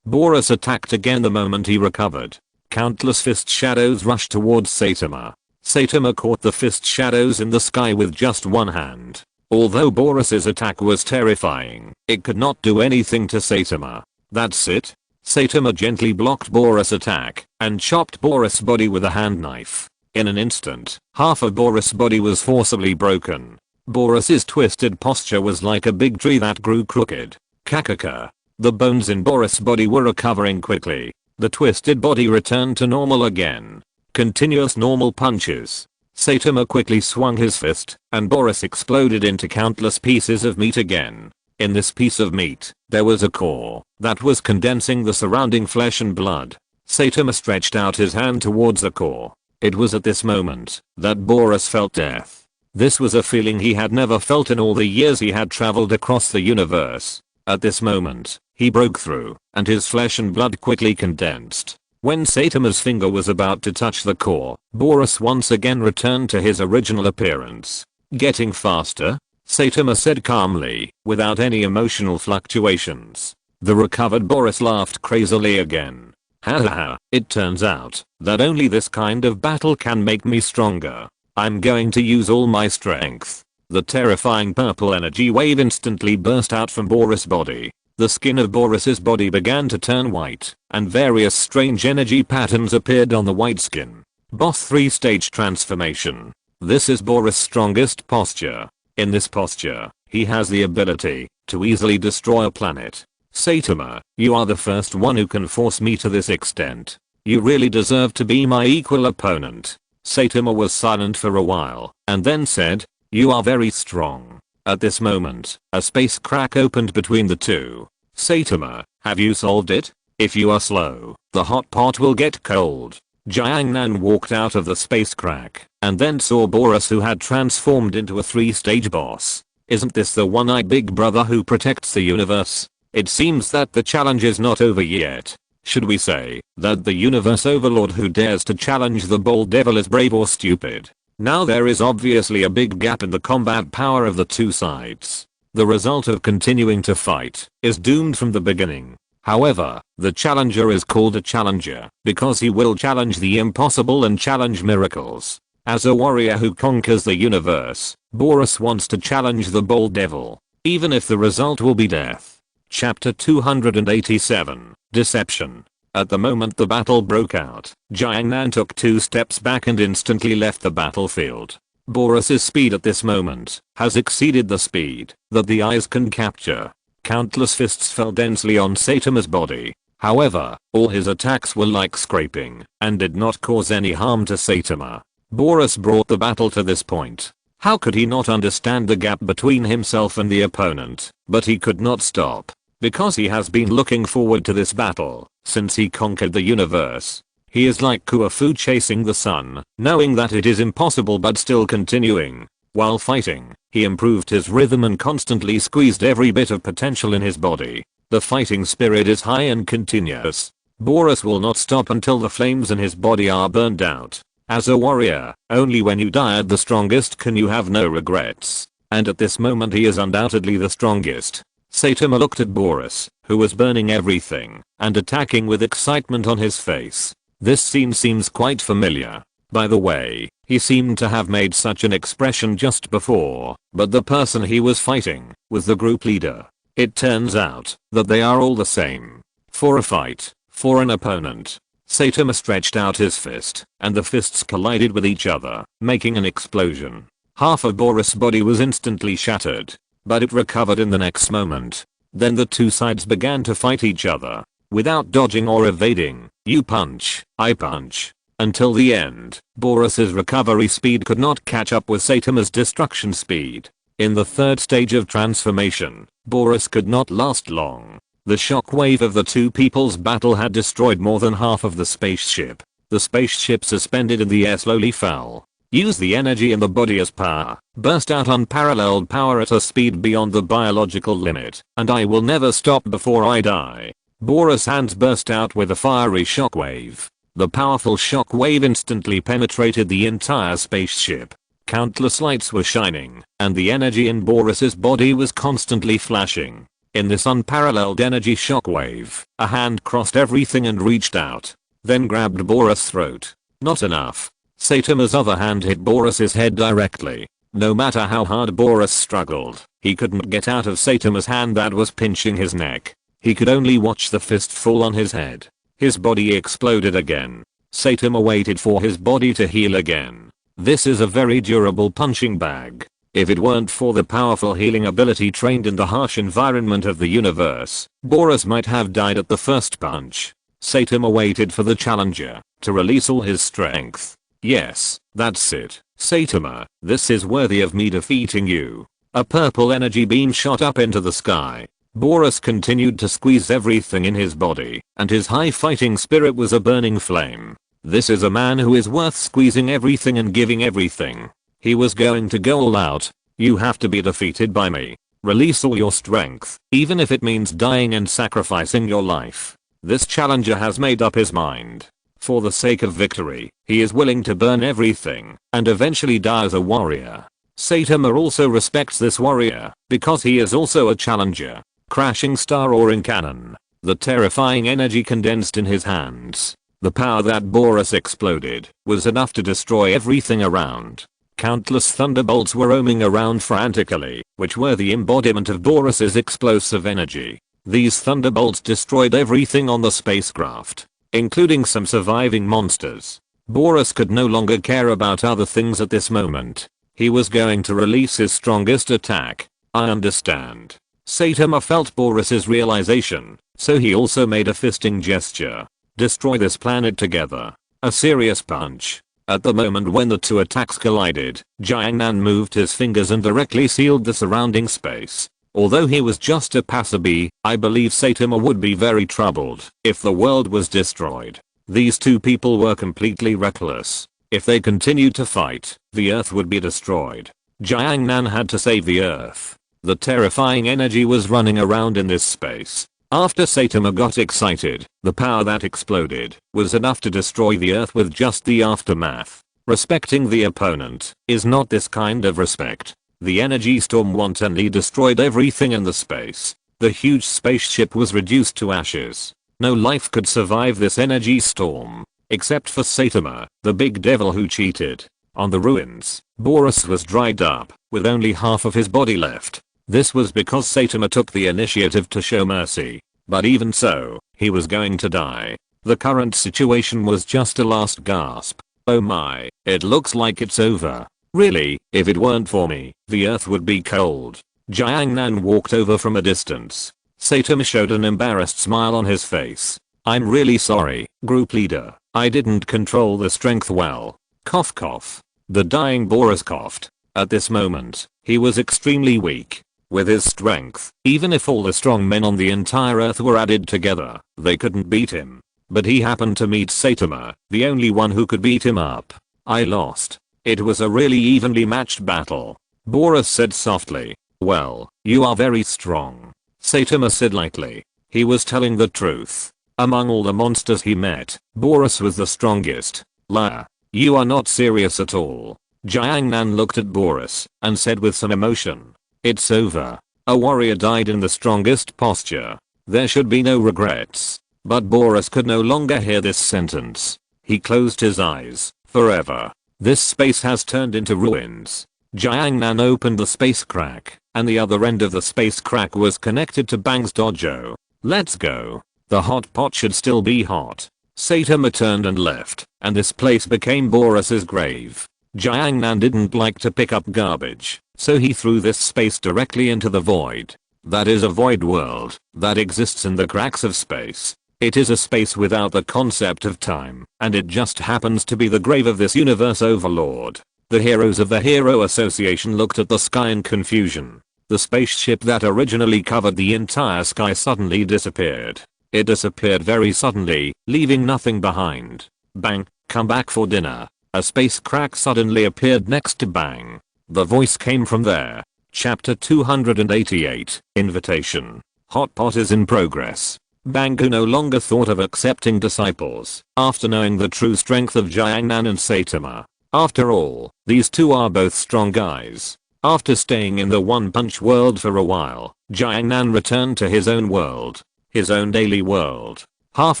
Boris attacked again the moment he recovered. Countless fist shadows rushed towards Saitama. Saitama caught the fist shadows in the sky with just one hand. Although Boris's attack was terrifying, it could not do anything to Saitama. That's it. Saitama gently blocked Boris' attack and chopped Boris' body with a hand knife. In an instant, half of Boris' body was forcibly broken. Boris's twisted posture was like a big tree that grew crooked. Kakaka. The bones in Boris' body were recovering quickly. The twisted body returned to normal again. Continuous normal punches. Saitama quickly swung his fist, and Boris exploded into countless pieces of meat again. In this piece of meat, there was a core that was condensing the surrounding flesh and blood. Saitama stretched out his hand towards the core. It was at this moment that Boris felt death. This was a feeling he had never felt in all the years he had traveled across the universe. At this moment, He broke through, and his flesh and blood quickly condensed. When Saitama's finger was about to touch the core, Boris once again returned to his original appearance. Getting faster? Saitama said calmly, without any emotional fluctuations. The recovered Boris laughed crazily again. Haha, it turns out that only this kind of battle can make me stronger. I'm going to use all my strength. The terrifying purple energy wave instantly burst out from Boris' body. The skin of Boris's body began to turn white, and various strange energy patterns appeared on the white skin. Boss 3-stage transformation. This is Boris' strongest posture. In this posture, he has the ability to easily destroy a planet. Saitama, you are the first one who can force me to this extent. You really deserve to be my equal opponent. Saitama was silent for a while, and then said, you are very strong. At this moment, a space crack opened between the two. Saitama, have you solved it? If you are slow, the hot pot will get cold. Jiangnan walked out of the space crack, and then saw Boris, who had transformed into a 3-stage boss. Isn't this the one-eyed big brother who protects the universe? It seems that the challenge is not over yet. Should we say that the universe overlord who dares to challenge the bold devil is brave or stupid? Now there is obviously a big gap in the combat power of the two sides. The result of continuing to fight is doomed from the beginning. However, the challenger is called a challenger because he will challenge the impossible and challenge miracles. As a warrior who conquers the universe, Boris wants to challenge the bold devil, even if the result will be death. Chapter 287, Deception. At the moment the battle broke out, Jiangnan took 2 steps back and instantly left the battlefield. Boris's speed at this moment has exceeded the speed that the eyes can capture. Countless fists fell densely on Saitama's body. However, all his attacks were like scraping and did not cause any harm to Saitama. Boris brought the battle to this point. How could he not understand the gap between himself and the opponent? But he could not stop, because he has been looking forward to this battle since he conquered the universe. He is like Kuafu chasing the sun, knowing that it is impossible but still continuing. While fighting, he improved his rhythm and constantly squeezed every bit of potential in his body. The fighting spirit is high and continuous. Boris will not stop until the flames in his body are burned out. As a warrior, only when you die at the strongest can you have no regrets. And at this moment he is undoubtedly the strongest. Saitama looked at Boris, who was burning everything and attacking with excitement on his face. This scene seems quite familiar. By the way, he seemed to have made such an expression just before, but the person he was fighting was the group leader. It turns out that they are all the same. For a fight, for an opponent. Saitama stretched out his fist, and the fists collided with each other, making an explosion. Half of Boris' body was instantly shattered, but it recovered in the next moment. Then the two sides began to fight each other. Without dodging or evading, you punch, I punch. Until the end, Boris's recovery speed could not catch up with Saitama's destruction speed. In the 3rd stage of transformation, Boris could not last long. The shockwave of the two people's battle had destroyed more than half of the spaceship. The spaceship suspended in the air slowly fell. Use the energy in the body as power. Burst out unparalleled power at a speed beyond the biological limit, and I will never stop before I die. Boris' hands burst out with a fiery shockwave. The powerful shockwave instantly penetrated the entire spaceship. Countless lights were shining, and the energy in Boris's body was constantly flashing. In this unparalleled energy shockwave, a hand crossed everything and reached out, then grabbed Boris' throat. Not enough. Saitama's other hand hit Boris's head directly. No matter how hard Boris struggled, he couldn't get out of Saitama's hand that was pinching his neck. He could only watch the fist fall on his head. His body exploded again. Saitama waited for his body to heal again. This is a very durable punching bag. If it weren't for the powerful healing ability trained in the harsh environment of the universe, Boris might have died at the first punch. Saitama waited for the challenger to release all his strength. Yes, that's it. Saitama, this is worthy of me defeating you. A purple energy beam shot up into the sky. Boris continued to squeeze everything in his body, and his high fighting spirit was a burning flame. This is a man who is worth squeezing everything and giving everything. He was going to go all out. You have to be defeated by me. Release all your strength, even if it means dying and sacrificing your life. This challenger has made up his mind. For the sake of victory, he is willing to burn everything and eventually die as a warrior. Saitama also respects this warrior because he is also a challenger. Crashing star roaring cannon. The terrifying energy condensed in his hands. The power that Boris exploded was enough to destroy everything around. Countless thunderbolts were roaming around frantically, which were the embodiment of Boris's explosive energy. These thunderbolts destroyed everything on the spacecraft, including some surviving monsters. Boris could no longer care about other things at this moment. He was going to release his strongest attack. I understand. Saitama felt Boris's realization, so he also made a fisting gesture. Destroy this planet together. A serious punch. At the moment when the two attacks collided, Jiangnan moved his fingers and directly sealed the surrounding space. Although he was just a passerby, I believe Saitama would be very troubled if the world was destroyed. These two people were completely reckless. If they continued to fight, the earth would be destroyed. Jiangnan had to save the earth. The terrifying energy was running around in this space. After Saitama got excited, the power that exploded was enough to destroy the earth with just the aftermath. Respecting the opponent is not this kind of respect. The energy storm wantonly destroyed everything in the space. The huge spaceship was reduced to ashes. No life could survive this energy storm, except for Saitama, the big devil who cheated. On the ruins, Boris was dried up, with only half of his body left. This was because Saitama took the initiative to show mercy. But even so, he was going to die. The current situation was just a last gasp. Oh my, it looks like it's over. Really, if it weren't for me, the earth would be cold. Jiangnan walked over from a distance. Saitama showed an embarrassed smile on his face. I'm really sorry, group leader. I didn't control the strength well. Cough cough. The dying Boris coughed. At this moment, he was extremely weak. With his strength, even if all the strong men on the entire earth were added together, they couldn't beat him. But he happened to meet Saitama, the only one who could beat him up. I lost. It was a really evenly matched battle. Boris said softly. Well, you are very strong. Saitama said lightly. He was telling the truth. Among all the monsters he met, Boris was the strongest. Liar. You are not serious at all. Jiangnan looked at Boris and said with some emotion. It's over. A warrior died in the strongest posture. There should be no regrets. But Boris could no longer hear this sentence. He closed his eyes. Forever. This space has turned into ruins. Jiangnan opened the space crack, and the other end of the space crack was connected to Bang's dojo. Let's go. The hot pot should still be hot. Saitama turned and left, and this place became Boris's grave. Jiangnan didn't like to pick up garbage, so he threw this space directly into the void. That is a void world that exists in the cracks of space. It is a space without the concept of time, and it just happens to be the grave of this universe overlord. The heroes of the Hero Association looked at the sky in confusion. The spaceship that originally covered the entire sky suddenly disappeared. It disappeared very suddenly, leaving nothing behind. Bang, come back for dinner. A space crack suddenly appeared next to Bang. The voice came from there. Chapter 288, Invitation. Hot pot is in progress. Bang, who no longer thought of accepting disciples after knowing the true strength of Jiangnan and Saitama. After all, these two are both strong guys. After staying in the One Punch world for a while, Jiangnan returned to his own world. His own daily world. Half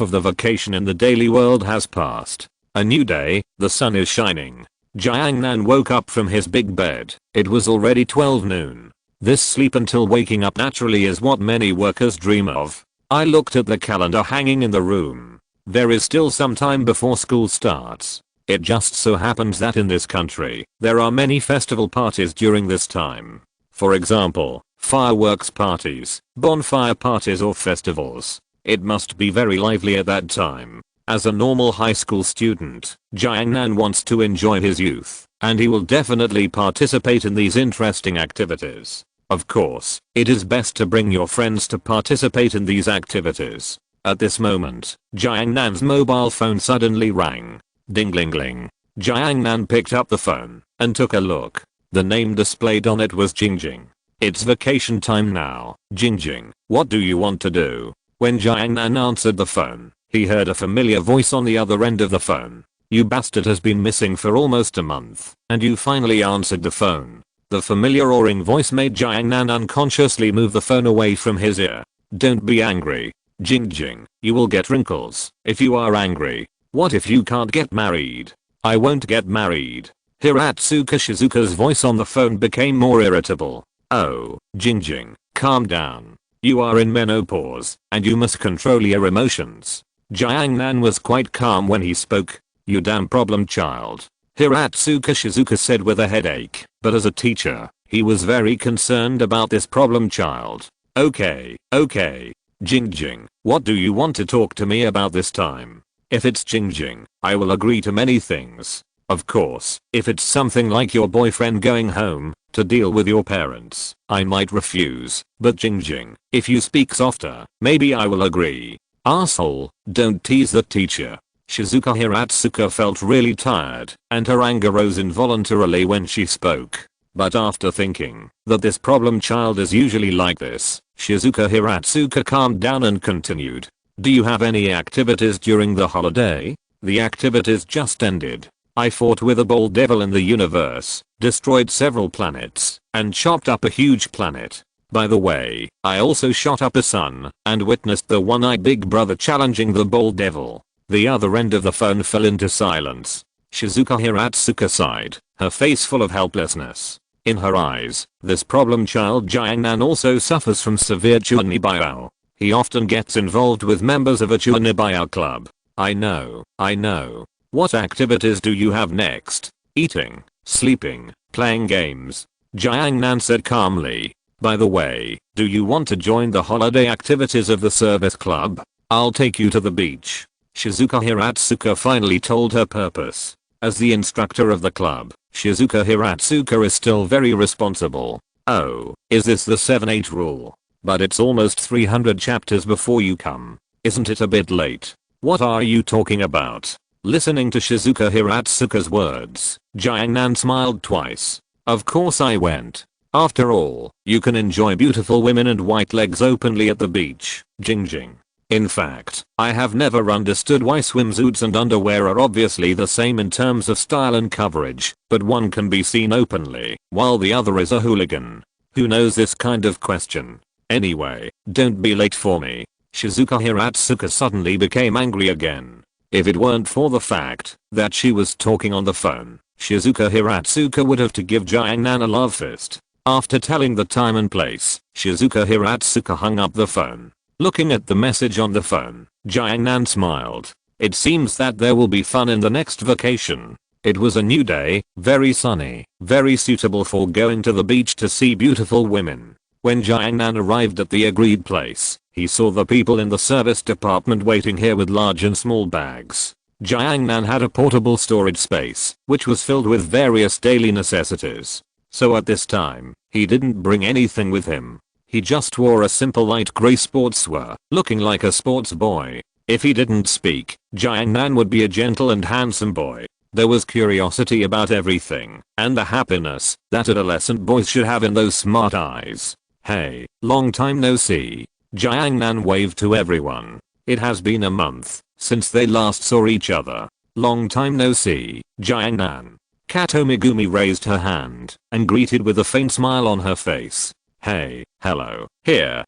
of the vacation in the daily world has passed. A new day, the sun is shining. Jiangnan woke up from his big bed. It was already 12 noon. This sleep until waking up naturally is what many workers dream of. I looked at the calendar hanging in the room. There is still some time before school starts. It just so happens that in this country, there are many festival parties during this time. For example, fireworks parties, bonfire parties or festivals. It must be very lively at that time. As a normal high school student, Jiangnan wants to enjoy his youth, and he will definitely participate in these interesting activities. Of course, it is best to bring your friends to participate in these activities. At this moment, Jiangnan's mobile phone suddenly rang. Ding-ling-ling. Jiangnan picked up the phone and took a look. The name displayed on it was Jingjing. It's vacation time now, Jingjing. What do you want to do? When Jiangnan answered the phone, he heard a familiar voice on the other end of the phone. You bastard has been missing for almost a month, and you finally answered the phone. The familiar roaring voice made Jiangnan unconsciously move the phone away from his ear. Don't be angry, Jingjing. You will get wrinkles if you are angry. What if you can't get married? I won't get married. Hiratsuka Shizuka's voice on the phone became more irritable. Oh, Jingjing, calm down. You are in menopause, and you must control your emotions. Jiangnan was quite calm when he spoke. You damn problem child. Hiratsuka Shizuka said with a headache, but as a teacher, he was very concerned about this problem child. Okay. Jingjing, what do you want to talk to me about this time? If it's Jingjing, I will agree to many things. Of course, if it's something like your boyfriend going home to deal with your parents, I might refuse. But Jingjing, if you speak softer, maybe I will agree. Asshole, don't tease the teacher. Shizuka Hiratsuka felt really tired, and her anger rose involuntarily when she spoke. But after thinking that this problem child is usually like this, Shizuka Hiratsuka calmed down and continued. Do you have any activities during the holiday? The activities just ended. I fought with a bold devil in the universe, destroyed several planets, and chopped up a huge planet. By the way, I also shot up a sun, and witnessed the one-eyed big brother challenging the bold devil. The other end of the phone fell into silence. Shizuka Hiratsuka sighed, her face full of helplessness. In her eyes, this problem child Jiangnan also suffers from severe Chuanibao. He often gets involved with members of a Chuanibao club. I know. What activities do you have next? Eating, sleeping, playing games. Jiangnan said calmly. By the way, do you want to join the holiday activities of the service club? I'll take you to the beach. Shizuka Hiratsuka finally told her purpose. As the instructor of the club, Shizuka Hiratsuka is still very responsible. Oh, is this the 7-8 rule? But it's almost 300 chapters before you come. Isn't it a bit late? What are you talking about? Listening to Shizuka Hiratsuka's words, Jiangnan smiled twice. Of course I went. After all, you can enjoy beautiful women and white legs openly at the beach, Jingjing. In fact, I have never understood why swimsuits and underwear are obviously the same in terms of style and coverage, but one can be seen openly, while the other is a hooligan. Who knows this kind of question? Anyway, don't be late for me. Shizuka Hiratsuka suddenly became angry again. If it weren't for the fact that she was talking on the phone, Shizuka Hiratsuka would have to give Jiangnan a love fist. After telling the time and place, Shizuka Hiratsuka hung up the phone. Looking at the message on the phone, Jiangnan smiled. It seems that there will be fun in the next vacation. It was a new day, very sunny, very suitable for going to the beach to see beautiful women. When Jiangnan arrived at the agreed place, he saw the people in the service department waiting here with large and small bags. Jiangnan had a portable storage space, which was filled with various daily necessities. So at this time, he didn't bring anything with him. He just wore a simple light grey sportswear, looking like a sports boy. If he didn't speak, Jiangnan would be a gentle and handsome boy. There was curiosity about everything, and the happiness that adolescent boys should have in those smart eyes. Hey, long time no see. Jiangnan waved to everyone. It has been a month since they last saw each other. Long time no see, Jiangnan. Kato Megumi raised her hand and greeted with a faint smile on her face. Hey, hello, here,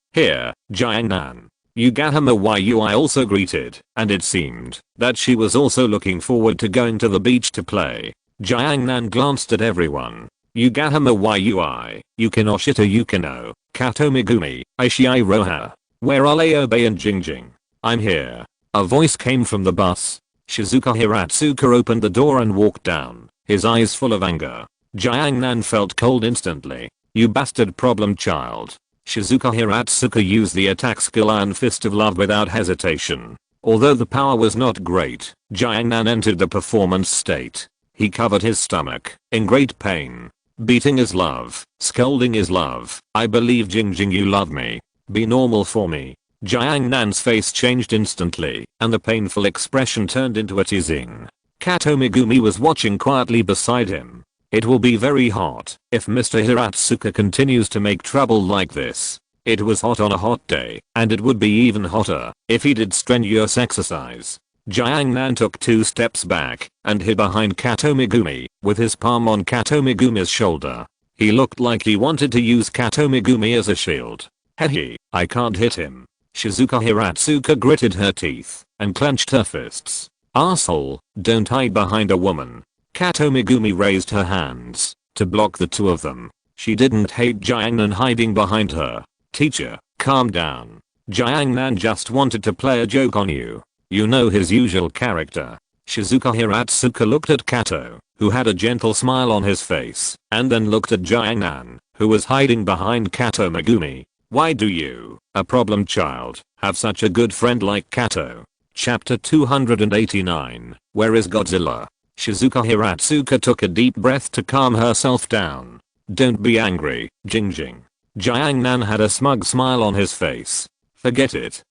Jiangnan. Yugatama Yui also greeted, and it seemed that she was also looking forward to going to the beach to play. Jiangnan glanced at everyone. Yugatama Yui, Yukinoshita Yukino, Kato Megumi, Aishii Roha. Where are Leobe and Jingjing? I'm here. A voice came from the bus. Shizuka Hiratsuka opened the door and walked down, his eyes full of anger. Jiangnan felt cold instantly. You bastard problem child. Shizuka Hiratsuka used the attack skill Iron Fist of Love without hesitation. Although the power was not great, Jiangnan entered the performance state. He covered his stomach, in great pain. Beating is love, scolding is love. I believe Jingjing you love me. Be normal for me. Jiangnan's face changed instantly, and the painful expression turned into a teasing. Kato Megumi was watching quietly beside him. It will be very hot if Mr. Hiratsuka continues to make trouble like this. It was hot on a hot day, and it would be even hotter if he did strenuous exercise. Jiangnan took 2 steps back and hid behind Kato Megumi with his palm on Kato Megumi's shoulder. He looked like he wanted to use Kato Megumi as a shield. Hehe, I can't hit him. Shizuka Hiratsuka gritted her teeth and clenched her fists. Arsehole, don't hide behind a woman. Kato Megumi raised her hands to block the two of them. She didn't hate Jiangnan hiding behind her. Teacher, calm down. Jiangnan just wanted to play a joke on you. You know his usual character. Shizuka Hiratsuka looked at Kato, who had a gentle smile on his face, and then looked at Jiangnan, who was hiding behind Kato Megumi. Why do you, a problem child, have such a good friend like Kato? Chapter 289, Where is Godzilla? Shizuka Hiratsuka took a deep breath to calm herself down. Don't be angry, Jingjing. Jiangnan had a smug smile on his face. Forget it,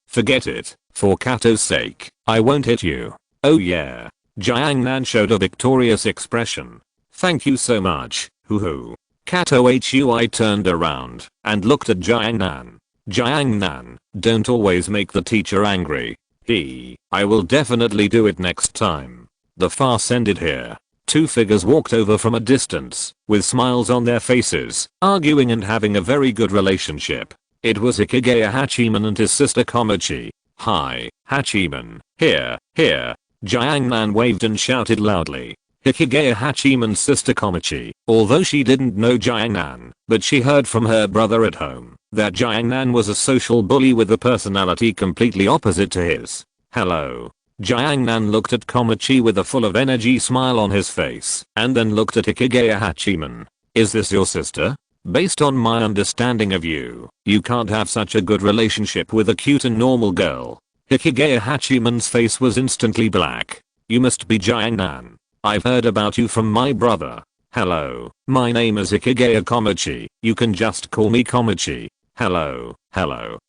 for Kato's sake, I won't hit you. Oh yeah. Jiangnan showed a victorious expression. Thank you so much, hoo-hoo. Kato Hui turned around and looked at Jiangnan. Jiangnan, don't always make the teacher angry. I will definitely do it next time. The farce ended here. 2 figures walked over from a distance, with smiles on their faces, arguing and having a very good relationship. It was Hikigaya Hachiman and his sister Komachi. Hi, Hachiman, here. Jiangnan waved and shouted loudly. Hikigaya Hachiman's sister Komachi, although she didn't know Jiangnan, but she heard from her brother at home that Jiangnan was a social bully with a personality completely opposite to his. Hello. Jiangnan looked at Komachi with a full of energy smile on his face, and then looked at Hikigaya Hachiman. Is this your sister? Based on my understanding of you, you can't have such a good relationship with a cute and normal girl. Hikigaya Hachiman's face was instantly black. You must be Jiangnan. I've heard about you from my brother. Hello, my name is Hikigaya Komachi, you can just call me Komachi. Hello,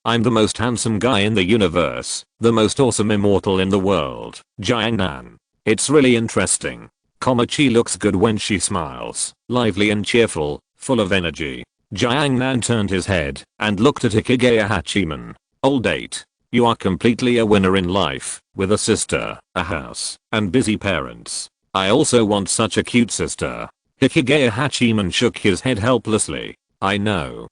I'm the most handsome guy in the universe, the most awesome immortal in the world, Jiangnan. It's really interesting. Komachi looks good when she smiles, lively and cheerful, full of energy. Jiangnan turned his head and looked at Hikigaya Hachiman. Old 8. You are completely a winner in life, with a sister, a house, and busy parents. I also want such a cute sister. Hikigaya Hachiman shook his head helplessly. I know.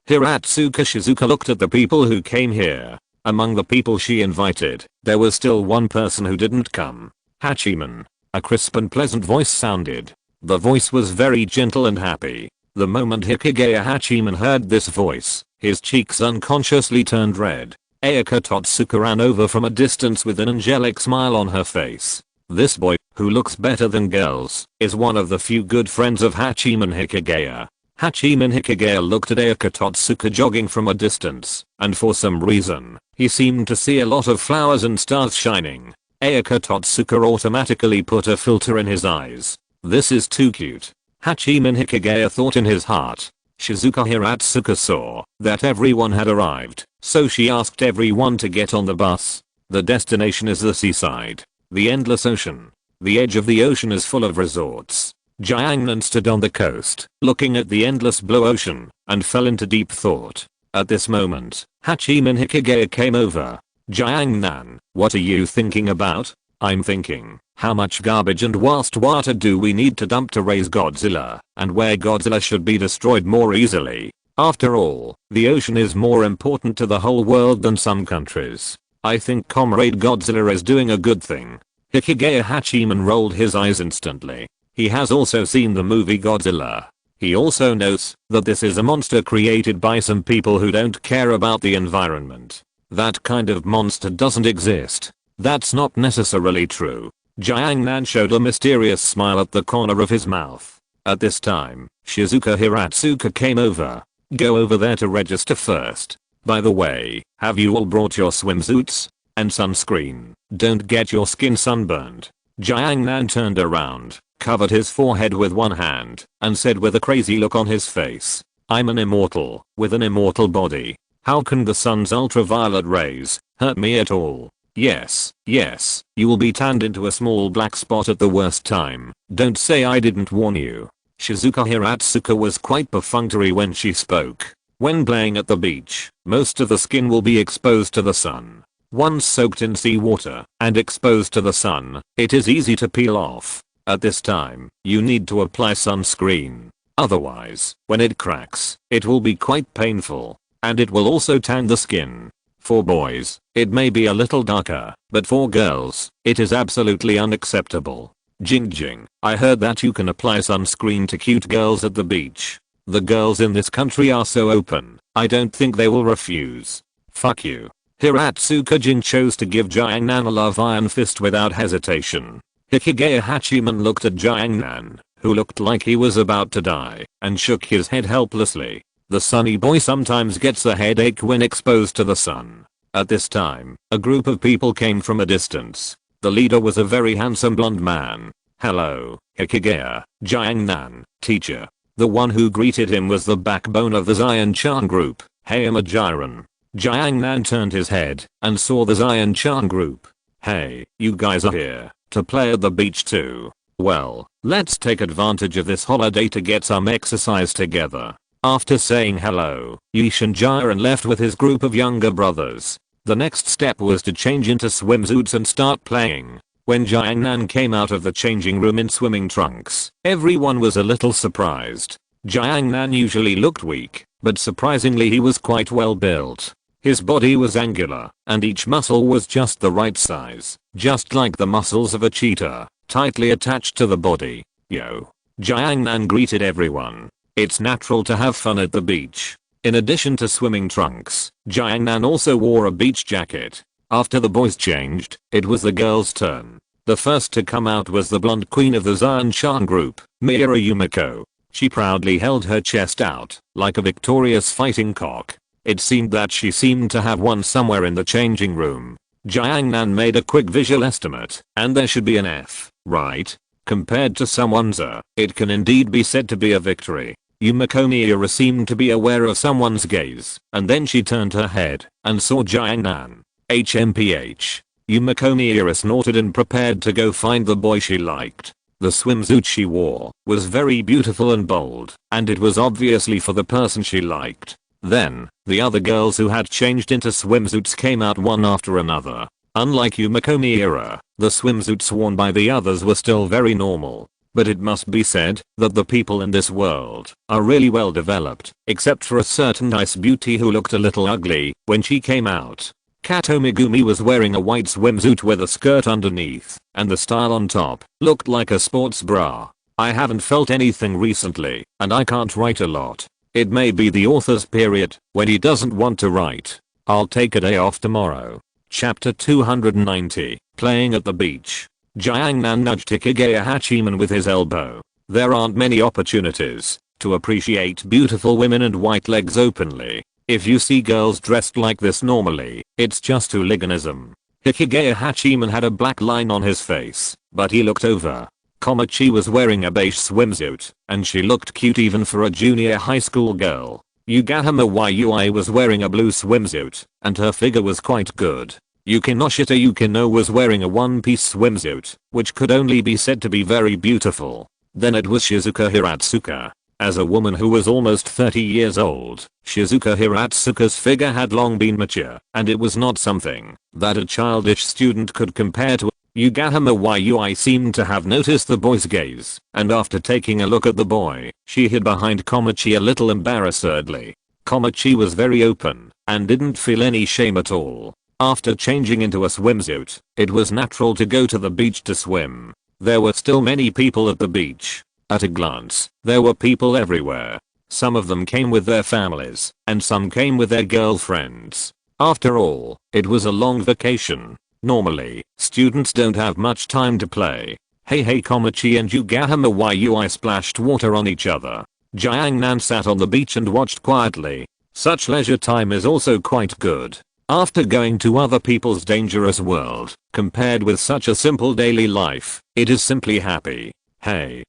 Hiratsuka Shizuka looked at the people who came here. Among the people she invited, there was still one person who didn't come. Hachiman. A crisp and pleasant voice sounded. The voice was very gentle and happy. The moment Hikigaya Hachiman heard this voice, his cheeks unconsciously turned red. Ayaka Totsuka ran over from a distance with an angelic smile on her face. This boy, who looks better than girls, is one of the few good friends of Hachiman Hikigaya. Hachiman Hikigaya looked at Ayaka Totsuka jogging from a distance, and for some reason, he seemed to see a lot of flowers and stars shining. Ayaka Totsuka automatically put a filter in his eyes. This is too cute. Hachiman Hikigaya thought in his heart. Shizuka Hiratsuka saw that everyone had arrived, so she asked everyone to get on the bus. The destination is the seaside. The endless ocean. The edge of the ocean is full of resorts. Jiangnan stood on the coast, looking at the endless blue ocean, and fell into deep thought. At this moment, Hachiman Hikigaya came over. Jiangnan, what are you thinking about? I'm thinking, how much garbage and wastewater do we need to dump to raise Godzilla, and where Godzilla should be destroyed more easily? After all, the ocean is more important to the whole world than some countries. I think Comrade Godzilla is doing a good thing. Hikigaya Hachiman rolled his eyes instantly. He has also seen the movie Godzilla. He also knows that this is a monster created by some people who don't care about the environment. That kind of monster doesn't exist. That's not necessarily true. Jiangnan showed a mysterious smile at the corner of his mouth. At this time, Shizuka Hiratsuka came over. Go over there to register first. By the way, have you all brought your swimsuits? And sunscreen. Don't get your skin sunburned. Jiangnan turned around, covered his forehead with one hand, and said with a crazy look on his face, I'm an immortal, with an immortal body. How can the sun's ultraviolet rays hurt me at all? Yes, yes, you will be tanned into a small black spot at the worst time. Don't say I didn't warn you. Shizuka Hiratsuka was quite perfunctory when she spoke. When playing at the beach, most of the skin will be exposed to the sun. Once soaked in seawater and exposed to the sun, it is easy to peel off. At this time, you need to apply sunscreen. Otherwise, when it cracks, it will be quite painful. And it will also tan the skin. For boys, it may be a little darker, but for girls, it is absolutely unacceptable. Jing jing, I heard that you can apply sunscreen to cute girls at the beach. The girls in this country are so open, I don't think they will refuse. Fuck you. Hiratsuka Jin chose to give Jiangnan a love iron fist without hesitation. Hikigaya Hachiman looked at Jiangnan, who looked like he was about to die, and shook his head helplessly. The sunny boy sometimes gets a headache when exposed to the sun. At this time, a group of people came from a distance. The leader was a very handsome blonde man. Hello, Hikigaya, Jiangnan, teacher. The one who greeted him was the backbone of the Zion-chan group, Hayama Jiren. Jiangnan turned his head and saw the Zion-chan group. Hey, you guys are here to play at the beach too. Well, let's take advantage of this holiday to get some exercise together. After saying hello, Yishin Jiren left with his group of younger brothers. The next step was to change into swimsuits and start playing. When Jiangnan came out of the changing room in swimming trunks, everyone was a little surprised. Jiangnan usually looked weak, but surprisingly he was quite well built. His body was angular, and each muscle was just the right size, just like the muscles of a cheetah, tightly attached to the body. Yo. Jiangnan greeted everyone. It's natural to have fun at the beach. In addition to swimming trunks, Jiangnan also wore a beach jacket. After the boys changed, it was the girls' turn. The first to come out was the blonde queen of the Zion-chan group, Miura Yumiko. She proudly held her chest out, like a victorious fighting cock. It seemed that she seemed to have won somewhere in the changing room. Jiangnan made a quick visual estimate, and there should be an F, right? Compared to someone's A, it can indeed be said to be a victory. Yumiko Miura seemed to be aware of someone's gaze, and then she turned her head and saw Jiangnan. HMPH. Yumiko Miura snorted and prepared to go find the boy she liked. The swimsuit she wore was very beautiful and bold, and it was obviously for the person she liked. Then, the other girls who had changed into swimsuits came out one after another. Unlike Yumiko Miura, the swimsuits worn by the others were still very normal. But it must be said that the people in this world are really well developed, except for a certain ice beauty who looked a little ugly when she came out. Kato Megumi was wearing a white swimsuit with a skirt underneath, and the style on top looked like a sports bra. I haven't felt anything recently, and I can't write a lot. It may be the author's period, when he doesn't want to write. I'll take a day off tomorrow. Chapter 290, Playing at the Beach. Jiangnan nudged Hikigaya Hachiman with his elbow. There aren't many opportunities to appreciate beautiful women and white legs openly. If you see girls dressed like this normally, it's just hooliganism. Hikigaya Hachiman had a black line on his face, but he looked over. Komachi was wearing a beige swimsuit, and she looked cute even for a junior high school girl. Yugahama Yui was wearing a blue swimsuit, and her figure was quite good. Yukinoshita Yukino was wearing a one-piece swimsuit, which could only be said to be very beautiful. Then it was Shizuka Hiratsuka. As a woman who was almost 30 years old, Shizuka Hiratsuka's figure had long been mature, and it was not something that a childish student could compare to. Yugahama Yui seemed to have noticed the boy's gaze, and after taking a look at the boy, she hid behind Komachi a little embarrassedly. Komachi was very open, and didn't feel any shame at all. After changing into a swimsuit, it was natural to go to the beach to swim. There were still many people at the beach. At a glance, there were people everywhere. Some of them came with their families, and some came with their girlfriends. After all, it was a long vacation. Normally, students don't have much time to play. Hey Komachi and Yugahama Yui splashed water on each other. Jiangnan sat on the beach and watched quietly. Such leisure time is also quite good. After going to other people's dangerous world, compared with such a simple daily life, it is simply happy. Hey,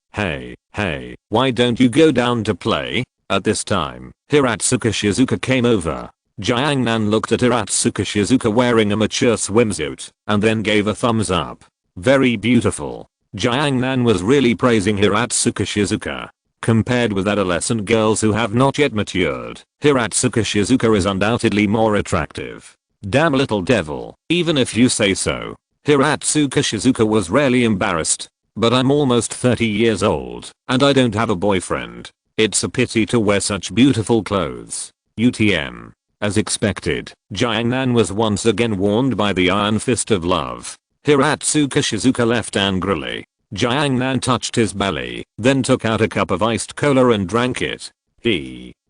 why don't you go down to play? At this time, Hiratsuka Shizuka came over. Jiangnan looked at Hiratsuka Shizuka wearing a mature swimsuit and then gave a thumbs up. Very beautiful. Jiangnan was really praising Hiratsuka Shizuka. Compared with adolescent girls who have not yet matured, Hiratsuka Shizuka is undoubtedly more attractive. Damn little devil, even if you say so. Hiratsuka Shizuka was rarely embarrassed. But I'm almost 30 years old, and I don't have a boyfriend. It's a pity to wear such beautiful clothes. UTM. As expected, Jiangnan was once again warned by the iron fist of love. Hiratsuka Shizuka left angrily. Jiangnan touched his belly, then took out a cup of iced cola and drank it.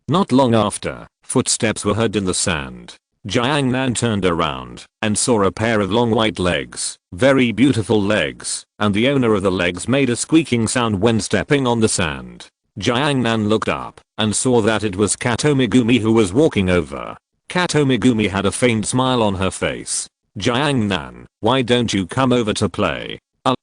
Not long after, footsteps were heard in the sand. Jiangnan turned around and saw a pair of long white legs, very beautiful legs, and the owner of the legs made a squeaking sound when stepping on the sand. Jiangnan looked up and saw that it was Kato Megumi who was walking over. Kato Megumi had a faint smile on her face. Jiangnan, why don't you come over to play?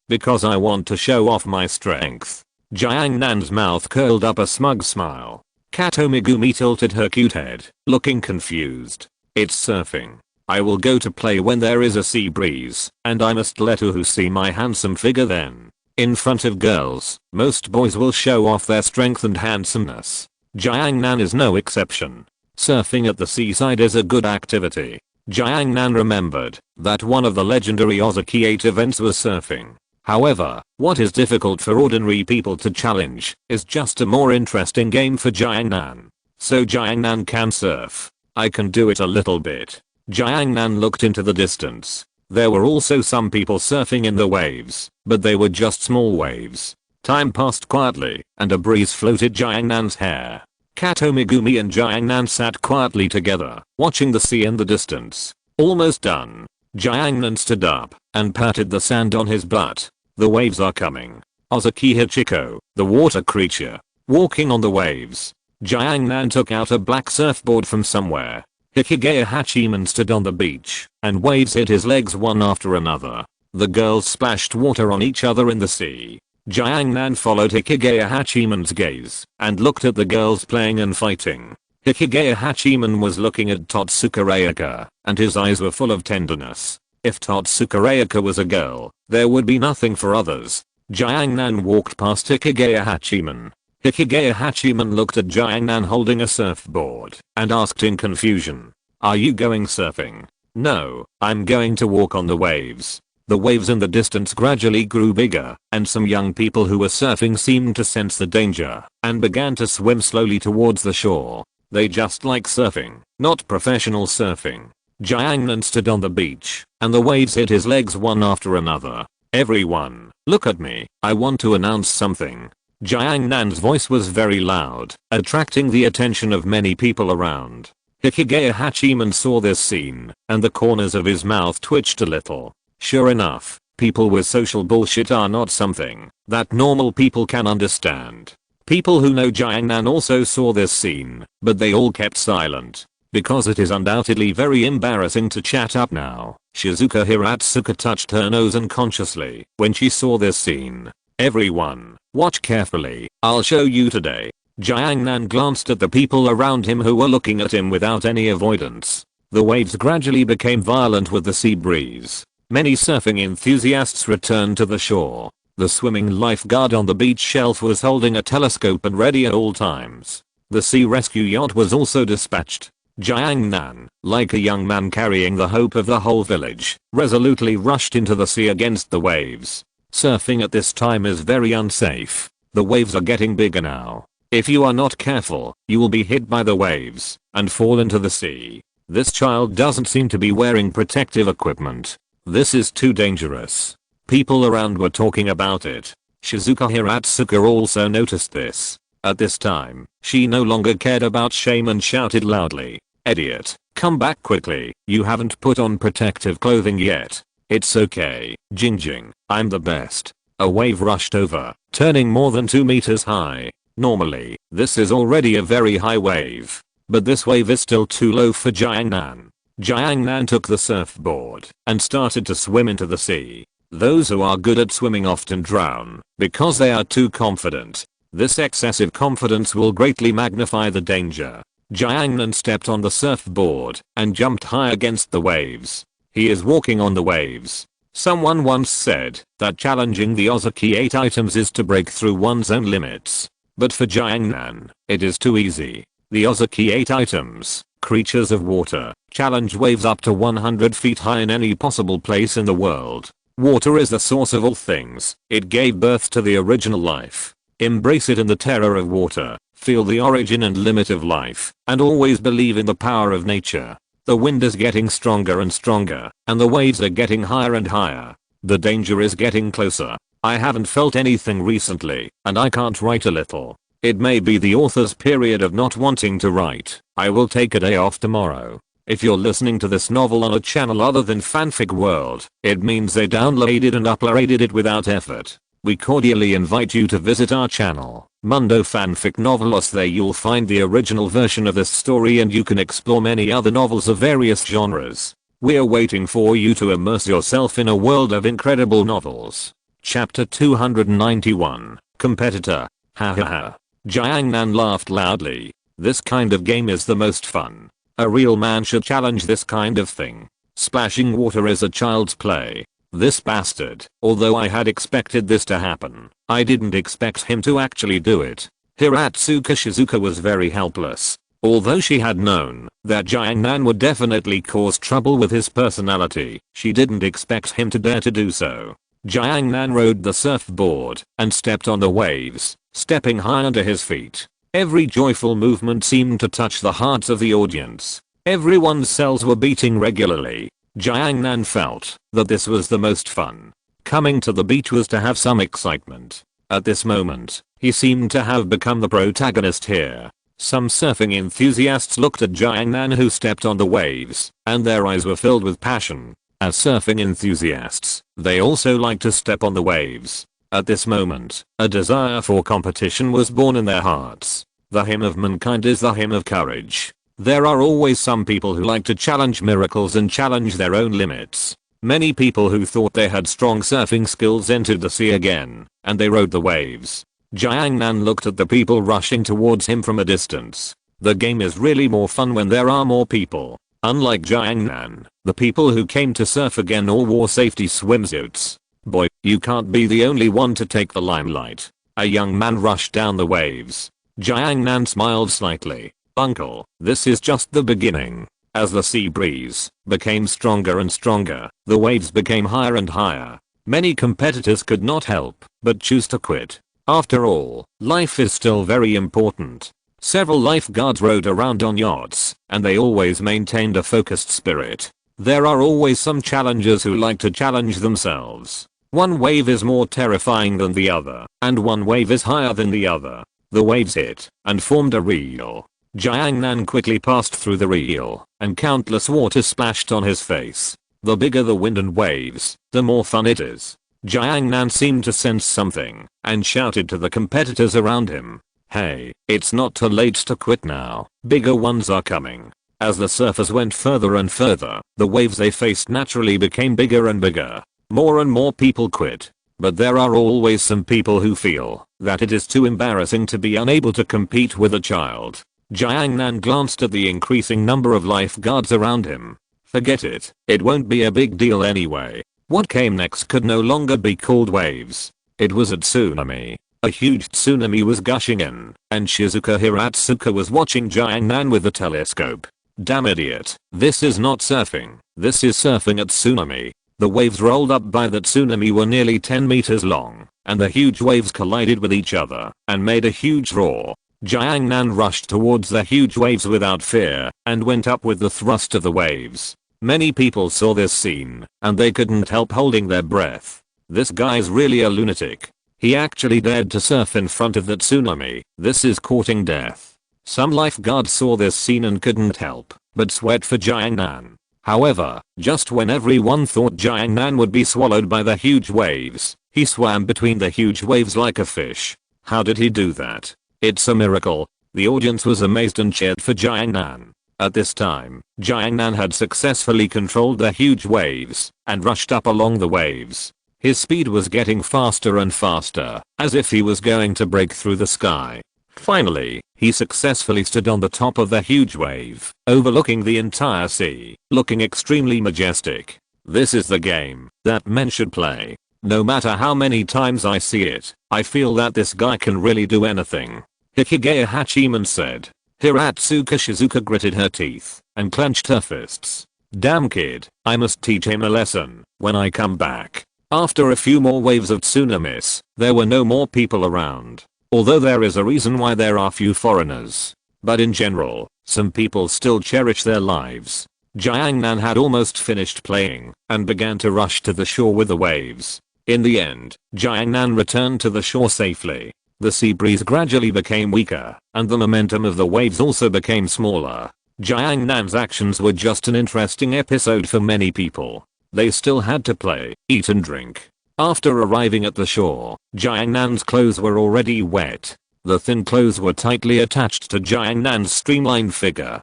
Because I want to show off my strength. Jiangnan's mouth curled up a smug smile. Kato Megumi tilted her cute head, looking confused. It's surfing. I will go to play when there is a sea breeze, and I must let Uhu see my handsome figure then. In front of girls, most boys will show off their strength and handsomeness. Jiangnan is no exception. Surfing at the seaside is a good activity. Jiangnan remembered that one of the legendary Ozaki 8 events was surfing. However, what is difficult for ordinary people to challenge is just a more interesting game for Jiangnan. So Jiangnan can surf. I can do it a little bit. Jiangnan looked into the distance. There were also some people surfing in the waves, but they were just small waves. Time passed quietly, and a breeze floated Jiangnan's hair. Kato Megumi and Jiangnan sat quietly together, watching the sea in the distance. Almost done. Jiangnan stood up and patted the sand on his butt. The waves are coming. Ozaki Hachiko, the water creature, walking on the waves. Jiangnan took out a black surfboard from somewhere. Hikigaya Hachiman stood on the beach, and waves hit his legs one after another. The girls splashed water on each other in the sea. Jiangnan followed Hikigaya Hachiman's gaze, and looked at the girls playing and fighting. Hikigaya Hachiman was looking at Totsuka Reika, and his eyes were full of tenderness. If Totsuka Reika was a girl, there would be nothing for others. Jiangnan walked past Hikigaya Hachiman. Hikigaya Hachiman looked at Jiangnan holding a surfboard and asked in confusion, "Are you going surfing?" "No, I'm going to walk on the waves." The waves in the distance gradually grew bigger, and some young people who were surfing seemed to sense the danger and began to swim slowly towards the shore. They just like surfing, not professional surfing. Jiangnan stood on the beach, and the waves hit his legs one after another. "Everyone, look at me, I want to announce something." Jiangnan's voice was very loud, attracting the attention of many people around. Hikigaya Hachiman saw this scene, and the corners of his mouth twitched a little. Sure enough, people with social bullshit are not something that normal people can understand. People who know Jiangnan also saw this scene, but they all kept silent. Because it is undoubtedly very embarrassing to chat up now. Shizuka Hiratsuka touched her nose unconsciously when she saw this scene. "Everyone, watch carefully, I'll show you today." Jiangnan glanced at the people around him who were looking at him without any avoidance. The waves gradually became violent with the sea breeze. Many surfing enthusiasts returned to the shore. The swimming lifeguard on the beach shelf was holding a telescope and ready at all times. The sea rescue yacht was also dispatched. Jiangnan, like a young man carrying the hope of the whole village, resolutely rushed into the sea against the waves. Surfing at this time is very unsafe. The waves are getting bigger now. If you are not careful, you will be hit by the waves and fall into the sea. This child doesn't seem to be wearing protective equipment. This is too dangerous. People around were talking about it. Shizuka Hiratsuka also noticed this. At this time, she no longer cared about shame and shouted loudly, "Idiot, come back quickly, you haven't put on protective clothing yet." "It's okay, Jingjing, I'm the best." A wave rushed over, turning more than 2 meters high. Normally, this is already a very high wave. But this wave is still too low for Jiangnan. Jiangnan took the surfboard and started to swim into the sea. Those who are good at swimming often drown because they are too confident. This excessive confidence will greatly magnify the danger. Jiangnan stepped on the surfboard and jumped high against the waves. He is walking on the waves. Someone once said that challenging the Ozaki 8 items is to break through one's own limits. But for Jiangnan, it is too easy. The Ozaki 8 items, creatures of water, challenge waves up to 100 feet high in any possible place in the world. Water is the source of all things. It gave birth to the original life. Embrace it in the terror of water. Feel the origin and limit of life, and always believe in the power of nature. The wind is getting stronger and stronger, and the waves are getting higher and higher. The danger is getting closer. I haven't felt anything recently, and I can't write a little. It may be the author's period of not wanting to write. I will take a day off tomorrow. If you're listening to this novel on a channel other than Fanfic World, it means they downloaded and uploaded it without effort. We cordially invite you to visit our channel, Mundo Fanfic Novelos. There you'll find the original version of this story and you can explore many other novels of various genres. We're waiting for you to immerse yourself in a world of incredible novels. Chapter 291, Competitor. Ha ha ha. Jiangnan laughed loudly. This kind of game is the most fun. A real man should challenge this kind of thing. Splashing water is a child's play. This bastard, although I had expected this to happen, I didn't expect him to actually do it. Hiratsuka Shizuka was very helpless. Although she had known that Jiangnan would definitely cause trouble with his personality, she didn't expect him to dare to do so. Jiangnan rode the surfboard and stepped on the waves, stepping high under his feet. Every joyful movement seemed to touch the hearts of the audience. Everyone's cells were beating regularly. Jiangnan felt that this was the most fun. Coming to the beach was to have some excitement. At this moment, he seemed to have become the protagonist here. Some surfing enthusiasts looked at Jiangnan who stepped on the waves, and their eyes were filled with passion. As surfing enthusiasts, they also like to step on the waves. At this moment, a desire for competition was born in their hearts. The hymn of mankind is the hymn of courage. There are always some people who like to challenge miracles and challenge their own limits. Many people who thought they had strong surfing skills entered the sea again, and they rode the waves. Jiangnan looked at the people rushing towards him from a distance. The game is really more fun when there are more people. Unlike Jiangnan, the people who came to surf again all wore safety swimsuits. Boy, you can't be the only one to take the limelight. A young man rushed down the waves. Jiangnan smiled slightly. Uncle, this is just the beginning. As the sea breeze became stronger and stronger, the waves became higher and higher. Many competitors could not help but choose to quit. After all, life is still very important. Several lifeguards rode around on yachts, and they always maintained a focused spirit. There are always some challengers who like to challenge themselves. One wave is more terrifying than the other, and one wave is higher than the other. The waves hit and formed a reel. Jiangnan quickly passed through the reel, and countless water splashed on his face. The bigger the wind and waves, the more fun it is. Jiangnan seemed to sense something, and shouted to the competitors around him. Hey, it's not too late to quit now. Bigger ones are coming. As the surfers went further and further, the waves they faced naturally became bigger and bigger. More and more people quit. But there are always some people who feel that it is too embarrassing to be unable to compete with a child. Jiangnan glanced at the increasing number of lifeguards around him. Forget it, it won't be a big deal anyway. What came next could no longer be called waves. It was a tsunami. A huge tsunami was gushing in, and Shizuka Hiratsuka was watching Jiangnan with the telescope. Damn idiot, this is not surfing, this is surfing at tsunami. The waves rolled up by the tsunami were nearly 10 meters long, and the huge waves collided with each other and made a huge roar. Jiangnan rushed towards the huge waves without fear and went up with the thrust of the waves. Many people saw this scene and they couldn't help holding their breath. This guy's really a lunatic. He actually dared to surf in front of the tsunami. This is courting death. Some lifeguards saw this scene and couldn't help but sweat for Jiangnan. However, just when everyone thought Jiangnan would be swallowed by the huge waves, he swam between the huge waves like a fish. How did he do that? It's a miracle. The audience was amazed and cheered for Jiangnan. At this time, Jiangnan had successfully controlled the huge waves and rushed up along the waves. His speed was getting faster and faster, as if he was going to break through the sky. Finally, He successfully stood on the top of the huge wave, overlooking the entire sea, looking extremely majestic. This is the game that men should play. No matter how many times I see it, I feel that this guy can really do anything. Hikigaya Hachiman said. Hiratsuka Shizuka gritted her teeth and clenched her fists. Damn kid, I must teach him a lesson when I come back. After a few more waves of tsunamis, there were no more people around. Although there is a reason why there are few foreigners. But in general, some people still cherish their lives. Jiangnan had almost finished playing and began to rush to the shore with the waves. In the end, Jiangnan returned to the shore safely. The sea breeze gradually became weaker, and the momentum of the waves also became smaller. Jiangnan's actions were just an interesting episode for many people. They still had to play, eat and drink. After arriving at the shore, Jiangnan's clothes were already wet. The thin clothes were tightly attached to Jiangnan's streamlined figure.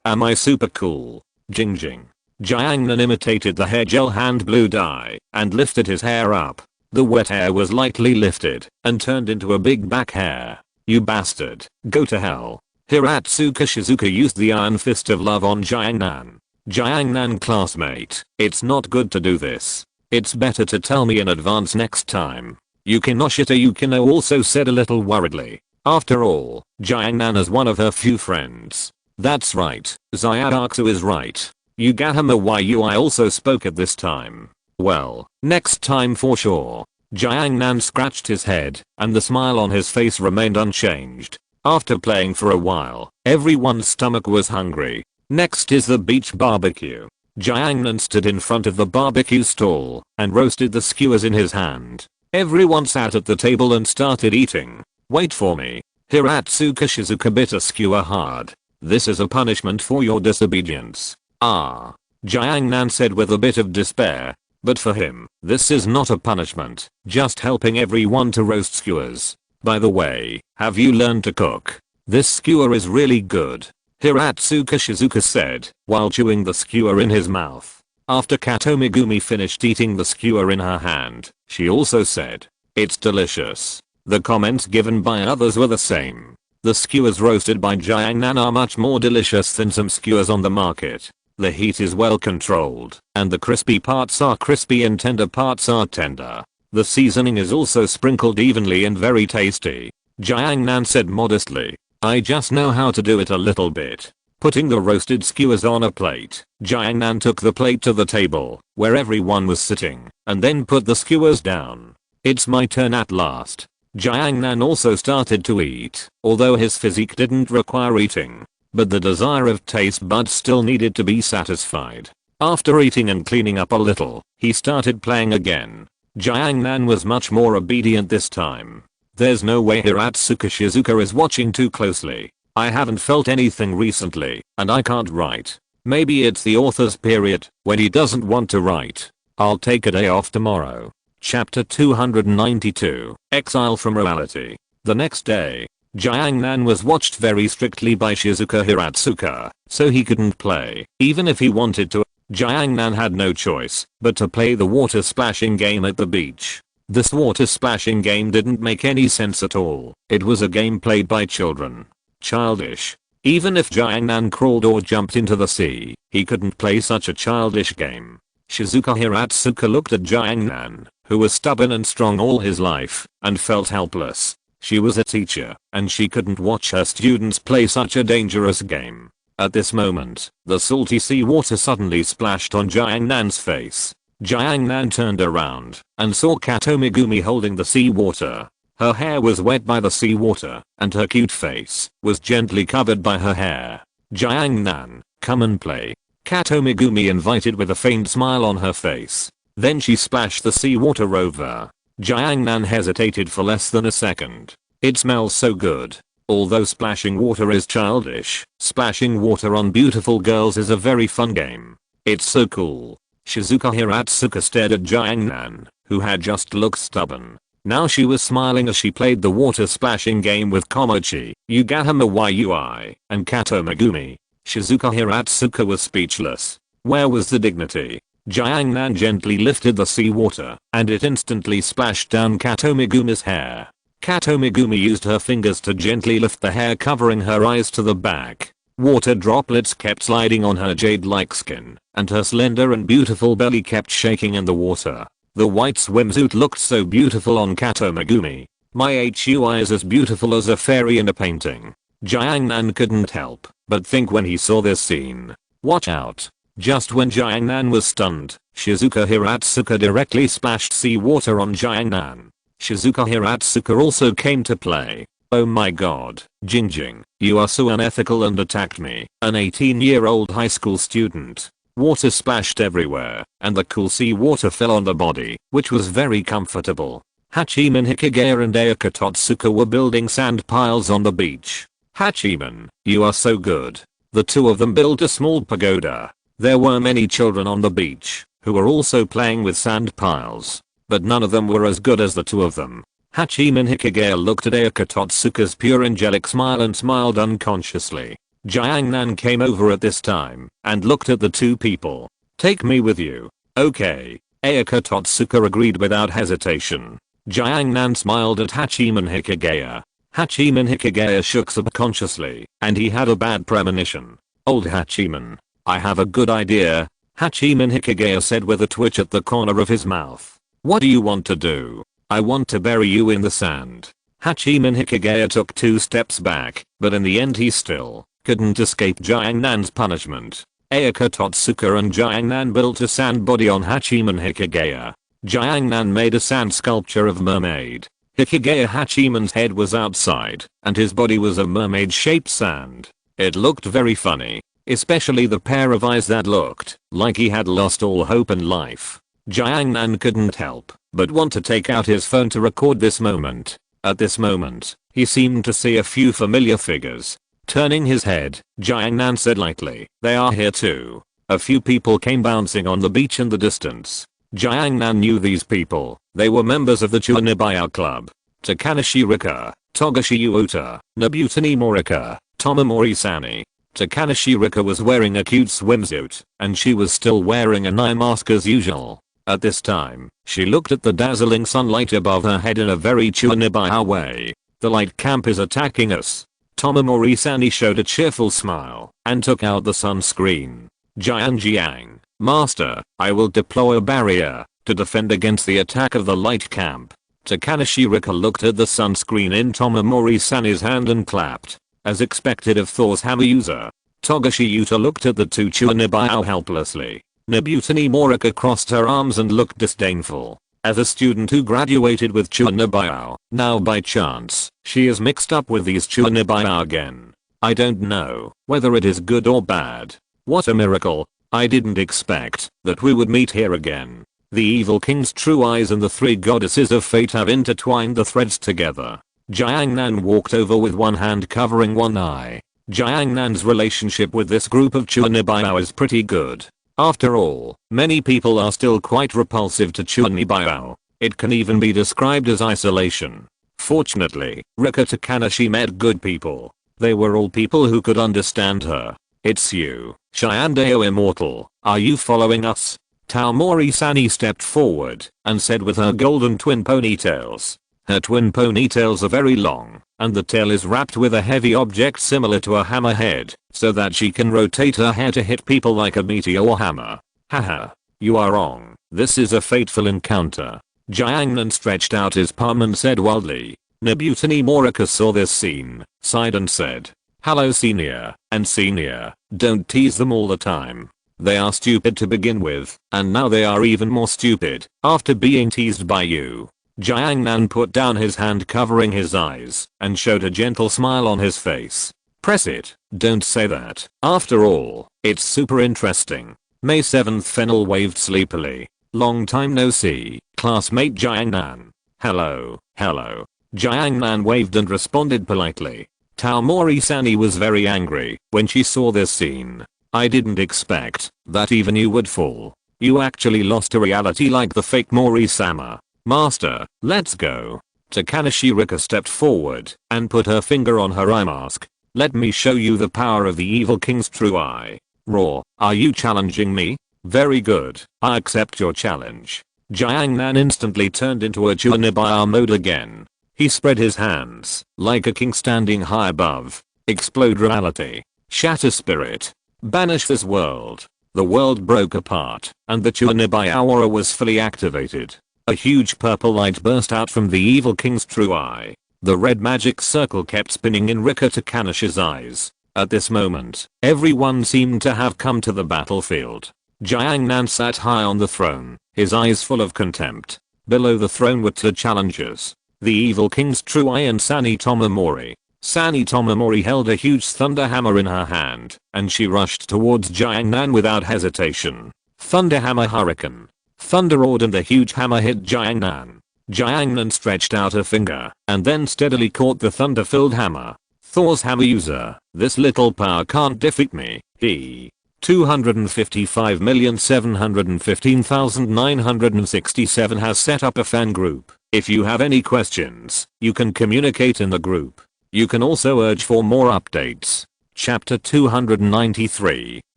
Am I super cool? Jing jing. Jiangnan imitated the hair gel hand blue dye and lifted his hair up. The wet hair was lightly lifted and turned into a big back hair. You bastard, go to hell. Hiratsuka Shizuka used the iron fist of love on Jiangnan. Jiangnan classmate, it's not good to do this. It's better to tell me in advance next time. Yukinoshita Yukino also said a little worriedly. After all, Jiangnan is one of her few friends. That's right, Zyadaxu is right. Yugahama Yui also spoke at this time. Well, next time for sure. Jiangnan scratched his head, and the smile on his face remained unchanged. After playing for a while, everyone's stomach was hungry. Next is the beach barbecue. Jiangnan stood in front of the barbecue stall and roasted the skewers in his hand. Everyone sat at the table and started eating. Wait for me. Hiratsuka Shizuka bit a skewer hard. This is a punishment for your disobedience. Ah. Jiangnan said with a bit of despair. But for him, this is not a punishment, just helping everyone to roast skewers. By the way, have you learned to cook? This skewer is really good. Hiratsuka Shizuka said, while chewing the skewer in his mouth. After Kato Megumi finished eating the skewer in her hand, she also said, it's delicious. The comments given by others were the same. The skewers roasted by Jiangnan are much more delicious than some skewers on the market. The heat is well controlled, and the crispy parts are crispy and tender parts are tender. The seasoning is also sprinkled evenly and very tasty. Jiangnan said modestly, I just know how to do it a little bit. Putting the roasted skewers on a plate, Jiangnan took the plate to the table, where everyone was sitting, and then put the skewers down. It's my turn at last. Jiangnan also started to eat, although his physique didn't require eating. But the desire of taste buds still needed to be satisfied. After eating and cleaning up a little, he started playing again. Jiangnan was much more obedient this time. There's no way Hiratsuka Shizuka is watching too closely. I haven't felt anything recently, and I can't write. Maybe it's the author's period, when he doesn't want to write. I'll take a day off tomorrow. Chapter 292, Exile from Reality. The next day, Jiangnan was watched very strictly by Shizuka Hiratsuka, so he couldn't play, even if he wanted to. Jiangnan had no choice but to play the water splashing game at the beach. This water splashing game didn't make any sense at all. It was a game played by children. Childish. Even if Jiangnan crawled or jumped into the sea, he couldn't play such a childish game. Shizuka Hiratsuka looked at Jiangnan, who was stubborn and strong all his life, and felt helpless. She was a teacher, and she couldn't watch her students play such a dangerous game. At this moment, the salty sea water suddenly splashed on Jiangnan's face. Jiangnan turned around and saw Kato Megumi holding the sea water. Her hair was wet by the sea water, and her cute face was gently covered by her hair. Jiangnan, come and play. Kato Megumi invited with a faint smile on her face. Then she splashed the sea water over. Jiangnan hesitated for less than a second. It smells so good. Although splashing water is childish, splashing water on beautiful girls is a very fun game. It's so cool. Shizuka Hiratsuka stared at Jiangnan, who had just looked stubborn. Now she was smiling as she played the water splashing game with Komochi, Yugahama Yui, and Kato Megumi. Shizuka Hiratsuka was speechless. Where was the dignity? Jiangnan gently lifted the sea water, and it instantly splashed down Kato Megumi's hair. Kato Megumi used her fingers to gently lift the hair covering her eyes to the back. Water droplets kept sliding on her jade-like skin, and her slender and beautiful belly kept shaking in the water. The white swimsuit looked so beautiful on Kato Megumi. My HUI is as beautiful as a fairy in a painting. Jiangnan couldn't help but think when he saw this scene. Watch out. Just when Jiangnan was stunned, Shizuka Hiratsuka directly splashed seawater on Jiangnan. Shizuka Hiratsuka also came to play. Oh my god, Jingjing, you are so unethical and attacked me, an 18-year-old high school student. Water splashed everywhere, and the cool seawater fell on the body, which was very comfortable. Hachiman Hikigaya and Ayaka Totsuka were building sand piles on the beach. Hachiman, you are so good. The two of them built a small pagoda. There were many children on the beach, who were also playing with sand piles. But none of them were as good as the two of them. Hachiman Hikigaya looked at Ayaka Totsuka's pure angelic smile and smiled unconsciously. Jiangnan came over at this time, and looked at the two people. Take me with you. Okay. Ayaka Totsuka agreed without hesitation. Jiangnan smiled at Hachiman Hikigaya. Hachiman Hikigaya shook subconsciously, and he had a bad premonition. Old Hachiman. I have a good idea. Hachiman Hikigaya said with a twitch at the corner of his mouth. What do you want to do? I want to bury you in the sand. Hachiman Hikigaya took 2 steps back, but in the end he still couldn't escape Jiangnan's punishment. Ayaka Totsuka and Jiangnan built a sand body on Hachiman Hikigaya. Jiangnan made a sand sculpture of mermaid. Hikigaya Hachiman's head was outside, and his body was of mermaid-shaped sand. It looked very funny, especially the pair of eyes that looked like he had lost all hope in life. Jiangnan couldn't help but want to take out his phone to record this moment. At this moment, he seemed to see a few familiar figures. Turning his head, Jiangnan said lightly, "They are here too." A few people came bouncing on the beach in the distance. Jiangnan knew these people. They were members of the Chuanibaya Club. Takanashi Rika, Togashi Yuota, Nobutani Morika, Tomomori Sani. Takanashi Rika was wearing a cute swimsuit, and she was still wearing an eye mask as usual. At this time, she looked at the dazzling sunlight above her head in a very Chuanibaya way. The light camp is attacking us. Tomomori Sani showed a cheerful smile and took out the sunscreen. Jiang, Master, I will deploy a barrier to defend against the attack of the light camp. Takanashi Rika looked at the sunscreen in Tomomori Sani's hand and clapped. As expected of Thor's hammer user. Togashi Yuta looked at the two Chuanibaya helplessly. Nobutani Morika crossed her arms and looked disdainful. As a student who graduated with Chuanibaya, now by chance, she is mixed up with these Chuanibaya again. I don't know whether it is good or bad. What a miracle. I didn't expect that we would meet here again. The evil king's true eyes and the 3 goddesses of fate have intertwined the threads together. Jiangnan walked over with one hand covering one eye. Jiangnan's relationship with this group of Chuanibaya is pretty good. After all, many people are still quite repulsive to Chuanibaya. It can even be described as isolation. Fortunately, Rika Takanashi met good people. They were all people who could understand her. It's you, Shiandeo Immortal. Are you following us? Taomori Sani stepped forward and said with her golden twin ponytails. Her twin ponytails are very long, and the tail is wrapped with a heavy object similar to a hammerhead, so that she can rotate her hair to hit people like a meteor or hammer. Haha. You are wrong. This is a fateful encounter. Jiangnan stretched out his palm and said wildly. Nobutani Morika saw this scene, sighed and said. Hello senior, and senior, don't tease them all the time. They are stupid to begin with, and now they are even more stupid after being teased by you. Jiangnan put down his hand covering his eyes and showed a gentle smile on his face. Press it, don't say that. After all, it's super interesting. May 7th Fennel waved sleepily. Long time no see, classmate Jiangnan. Hello, hello. Jiangnan waved and responded politely. Taomori Sani was very angry when she saw this scene. I didn't expect that even you would fall. You actually lost to reality like the fake Mori-sama. Master, let's go. Takanashi Rika stepped forward and put her finger on her eye mask. Let me show you the power of the evil king's true eye. Raw, are you challenging me? Very good, I accept your challenge. Jiangnan instantly turned into a Chuanibaya mode again. He spread his hands, like a king standing high above. Explode reality. Shatter spirit. Banish this world. The world broke apart, and the Chunibai aura was fully activated. A huge purple light burst out from the evil king's true eye. The red magic circle kept spinning in Rika Takanoshi's eyes. At this moment, everyone seemed to have come to the battlefield. Jiangnan sat high on the throne, his eyes full of contempt. Below the throne were two challengers. The evil king's true eye and Sani Tomomori. Sani Tomomori held a huge thunder hammer in her hand, and she rushed towards Jiangnan without hesitation. Thunder hammer hurricane. Thunder roared and the huge hammer hit Jiangnan. Jiangnan stretched out a finger, and then steadily caught the thunder-filled hammer. Thor's hammer user, this little power can't defeat me. He. 255,715,967 has set up a fan group. If you have any questions, you can communicate in the group. You can also urge for more updates. Chapter 293,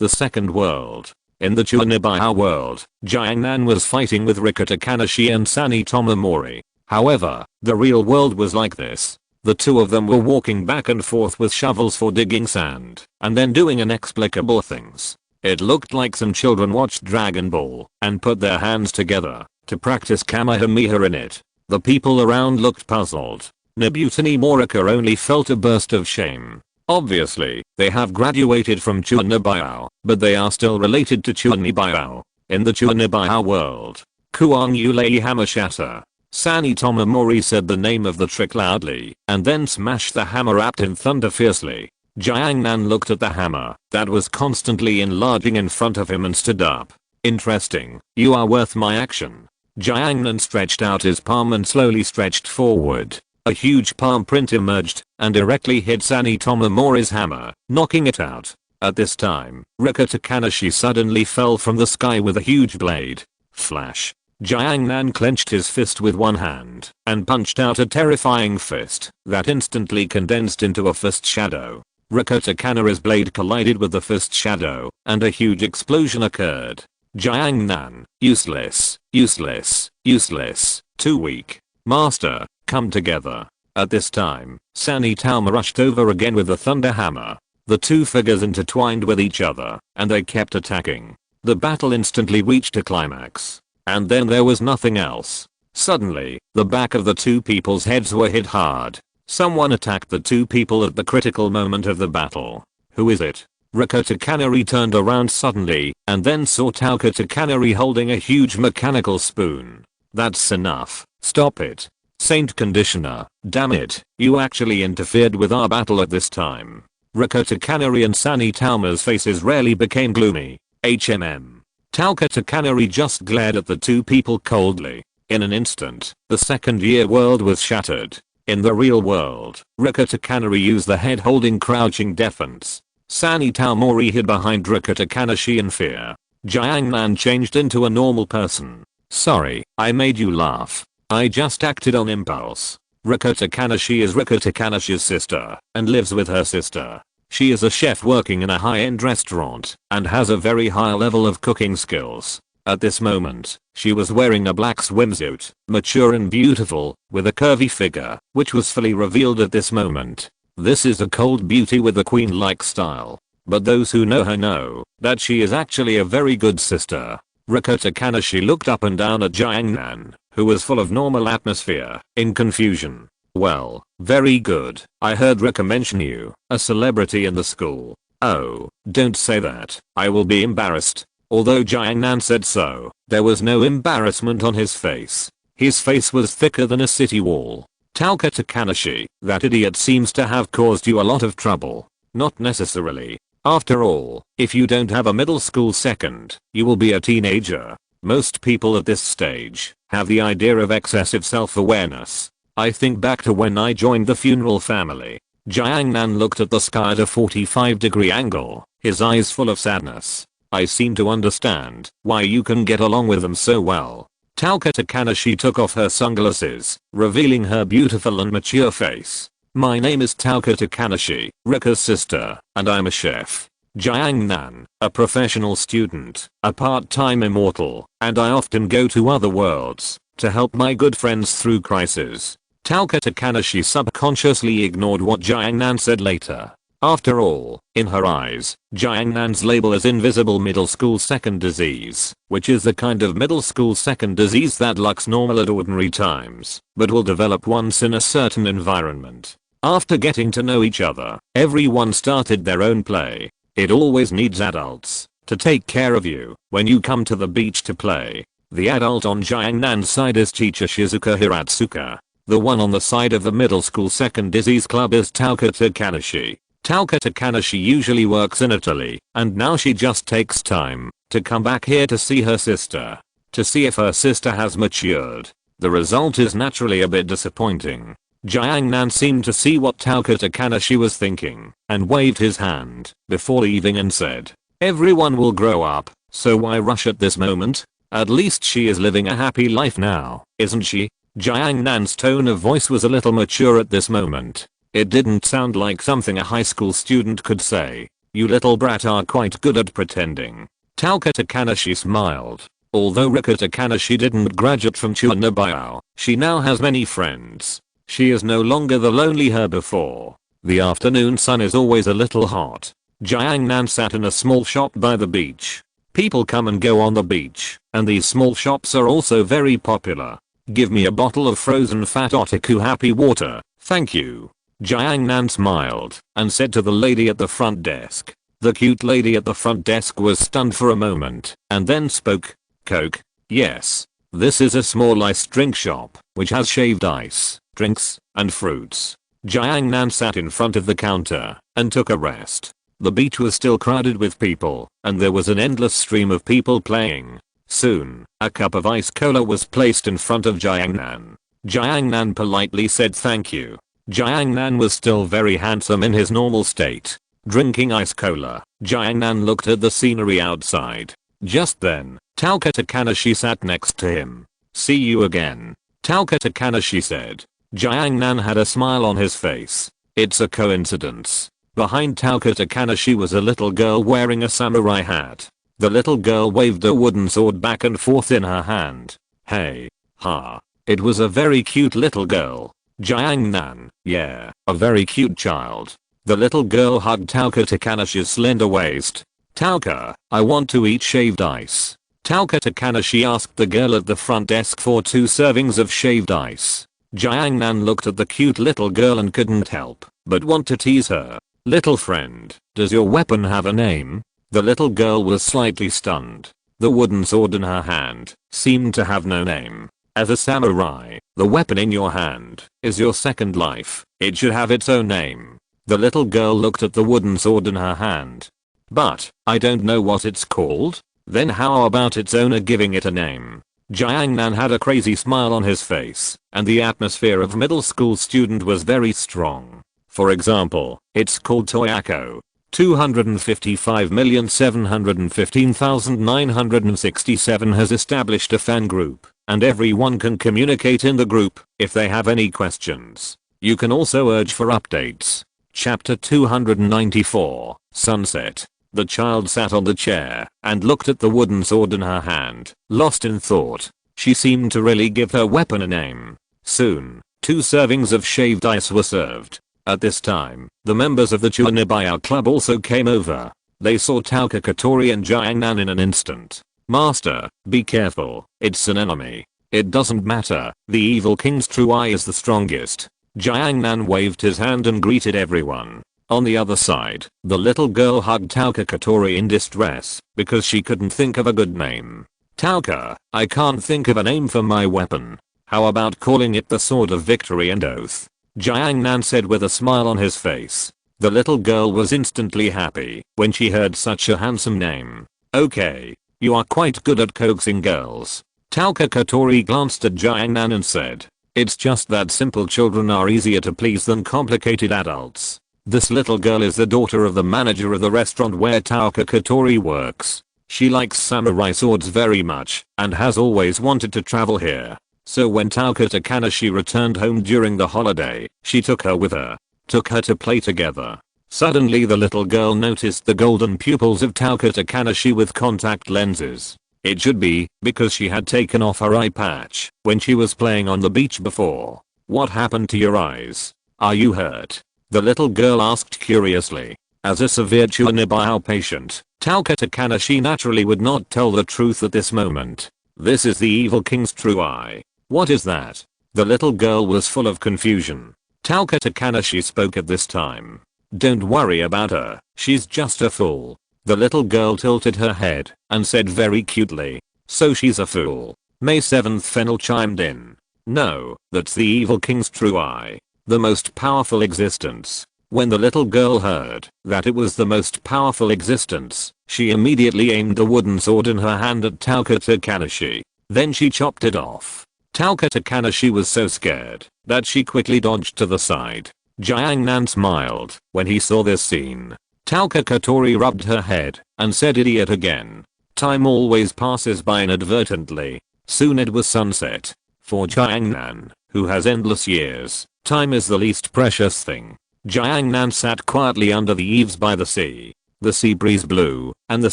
The Second World. In the Chunibai world, Jiangnan was fighting with Rika Takanoshi and Sani Tomomori. However, the real world was like this. The two of them were walking back and forth with shovels for digging sand, and then doing inexplicable things. It looked like some children watched Dragon Ball and put their hands together to practice Kamehameha in it. The people around looked puzzled. Nobutani Morika only felt a burst of shame. Obviously, they have graduated from Chunibai, but they are still related to Chunibai. In the Chunibai world, Kuang Yulei Hammer Shatter. Sani Tomomori said the name of the trick loudly, and then smashed the hammer wrapped in thunder fiercely. Jiangnan looked at the hammer that was constantly enlarging in front of him and stood up. Interesting, you are worth my action. Jiangnan stretched out his palm and slowly stretched forward. A huge palm print emerged and directly hit Sani Tomomori's hammer, knocking it out. At this time, Rika Takanoshi suddenly fell from the sky with a huge blade. Flash. Jiangnan clenched his fist with one hand and punched out a terrifying fist that instantly condensed into a fist shadow. Rika Takanori's blade collided with the fist shadow and a huge explosion occurred. Jiangnan, useless, useless, useless, too weak. Master, come together. At this time, Sani Tama rushed over again with the thunder hammer. The two figures intertwined with each other, and they kept attacking. The battle instantly reached a climax. And then there was nothing else. Suddenly, the back of the two people's heads were hit hard. Someone attacked the two people at the critical moment of the battle. Who is it? Rika Takanori turned around suddenly, and then saw Tauka Takanori holding a huge mechanical spoon. That's enough. Stop it. Saint Conditioner, damn it, you actually interfered with our battle at this time. Rika Takanori and Sani Tauma's faces rarely became gloomy. HMM. Tauka Takanori just glared at the two people coldly. In an instant, the second-year world was shattered. In the real world, Rika Takanori used the head-holding crouching defense. Sani Tomomori hid behind Rika Takanoshi in fear. Jiangnan changed into a normal person. Sorry, I made you laugh. I just acted on impulse. Rika Takanoshi is Rika Takanoshi's sister and lives with her sister. She is a chef working in a high-end restaurant and has a very high level of cooking skills. At this moment, she was wearing a black swimsuit, mature and beautiful, with a curvy figure, which was fully revealed at this moment. This is a cold beauty with a queen-like style. But those who know her know that she is actually a very good sister. Rika Takanoshi looked up and down at Jiangnan, who was full of normal atmosphere, in confusion. Well, very good. I heard Rika mention you, a celebrity in the school. Oh, don't say that. I will be embarrassed. Although Jiangnan said so, there was no embarrassment on his face. His face was thicker than a city wall. Tauka Takanoshi, that idiot seems to have caused you a lot of trouble. Not necessarily. After all, if you don't have a middle school second, you will be a teenager. Most people at this stage have the idea of excessive self-awareness. I think back to when I joined the funeral family. Jiangnan looked at the sky at a 45-degree angle, his eyes full of sadness. I seem to understand why you can get along with them so well. Tauka Takanoshi took off her sunglasses, revealing her beautiful and mature face. My name is Tauka Takanoshi, Rika's sister, and I'm a chef. Jiangnan, a professional student, a part-time immortal, and I often go to other worlds to help my good friends through crises. Tauka Takanashi subconsciously ignored what Jiangnan said later. After all, in her eyes, Jiangnan's label is invisible middle school second disease, which is the kind of middle school second disease that looks normal at ordinary times, but will develop once in a certain environment. After getting to know each other, everyone started their own play. It always needs adults to take care of you when you come to the beach to play. The adult on Jiangnan's side is teacher Shizuka Hiratsuka. The one on the side of the middle school second disease club is Tauka Takanashi. Tauka Takanashi usually works in Italy, and now she just takes time to come back here to see her sister, to see if her sister has matured. The result is naturally a bit disappointing. Jiangnan seemed to see what Tauka Takanashi was thinking, and waved his hand before leaving and said, "Everyone will grow up, so why rush at this moment? At least she is living a happy life now, isn't she?" Jiangnan's tone of voice was a little mature at this moment. It didn't sound like something a high school student could say. "You little brat are quite good at pretending." Tauka Takanashi smiled. Although Rika Takanashi didn't graduate from Chuanabao, she now has many friends. She is no longer the lonely her before. The afternoon sun is always a little hot. Jiangnan sat in a small shop by the beach. People come and go on the beach, and these small shops are also very popular. "Give me a bottle of frozen fat otaku happy water, thank you." Jiangnan smiled and said to the lady at the front desk. The cute lady at the front desk was stunned for a moment and then spoke. "Coke? Yes. This is a small ice drink shop which has shaved ice, drinks, and fruits." Jiangnan sat in front of the counter and took a rest. The beach was still crowded with people and there was an endless stream of people playing. Soon, a cup of ice cola was placed in front of Jiangnan. Jiangnan politely said thank you. Jiangnan was still very handsome in his normal state. Drinking ice cola, Jiangnan looked at the scenery outside. Just then, Tauka Takanashi sat next to him. "See you again," Tauka Takanashi said. Jiangnan had a smile on his face. It's a coincidence. Behind Tauka Takanashi was a little girl wearing a samurai hat. The little girl waved a wooden sword back and forth in her hand. "Hey. Ha." It was a very cute little girl. Jiangnan, yeah, a very cute child. The little girl hugged Tauka Takanashi's slender waist. "Tauka, I want to eat shaved ice." Tauka Takanashi asked the girl at the front desk for 2 servings of shaved ice. Jiangnan looked at the cute little girl and couldn't help but want to tease her. "Little friend, does your weapon have a name?" The little girl was slightly stunned. The wooden sword in her hand seemed to have no name. As a samurai, the weapon in your hand is your second life. It should have its own name. The little girl looked at the wooden sword in her hand. "But, I don't know what it's called." "Then how about its owner giving it a name?" Jiangnan had a crazy smile on his face, and the atmosphere of middle school student was very strong. "For example, it's called Toyako. 255,715,967 has established a fan group, and everyone can communicate in the group if they have any questions. You can also urge for updates." Chapter 294, Sunset. The child sat on the chair and looked at the wooden sword in her hand, lost in thought. She seemed to really give her weapon a name. Soon, 2 servings of shaved ice were served. At this time, the members of the Chuanabao club also came over. They saw Tauka Katori and Jiangnan in an instant. "Master, be careful, it's an enemy." "It doesn't matter, the evil king's true eye is the strongest." Jiangnan waved his hand and greeted everyone. On the other side, the little girl hugged Tauka Katori in distress because she couldn't think of a good name. "Tauka, I can't think of a name for my weapon. How about calling it the Sword of Victory and Oath?" Jiangnan said with a smile on his face. The little girl was instantly happy when she heard such a handsome name. "Okay, you are quite good at coaxing girls." Tauka Katori glanced at Jiangnan and said, "It's just that simple children are easier to please than complicated adults. This little girl is the daughter of the manager of the restaurant where Tauka Katori works. She likes samurai swords very much and has always wanted to travel here. So when Tauka Takanashi returned home during the holiday, she took her with her. Took her to play together." Suddenly the little girl noticed the golden pupils of Tauka Takanashi with contact lenses. It should be because she had taken off her eye patch when she was playing on the beach before. What happened to your eyes? Are you hurt? The little girl asked curiously. As a severe Chuanibao patient, Tauka Takanashi naturally would not tell the truth at this moment. This is the evil king's true eye. What is that? The little girl was full of confusion. Tauka Takanashi spoke at this time. Don't worry about her, she's just a fool. The little girl tilted her head and said very cutely. So she's a fool. May 7th Fennel chimed in. No, that's the evil king's true eye. The most powerful existence. When the little girl heard that it was the most powerful existence, she immediately aimed the wooden sword in her hand at Tauka Takanashi. Then she chopped it off. Tauka Takanashi was so scared that she quickly dodged to the side. Jiangnan smiled when he saw this scene. Tauka Katori rubbed her head and said idiot again. Time always passes by inadvertently. Soon it was sunset. For Jiangnan, who has endless years, time is the least precious thing. Jiangnan sat quietly under the eaves by the sea. The sea breeze blew, and the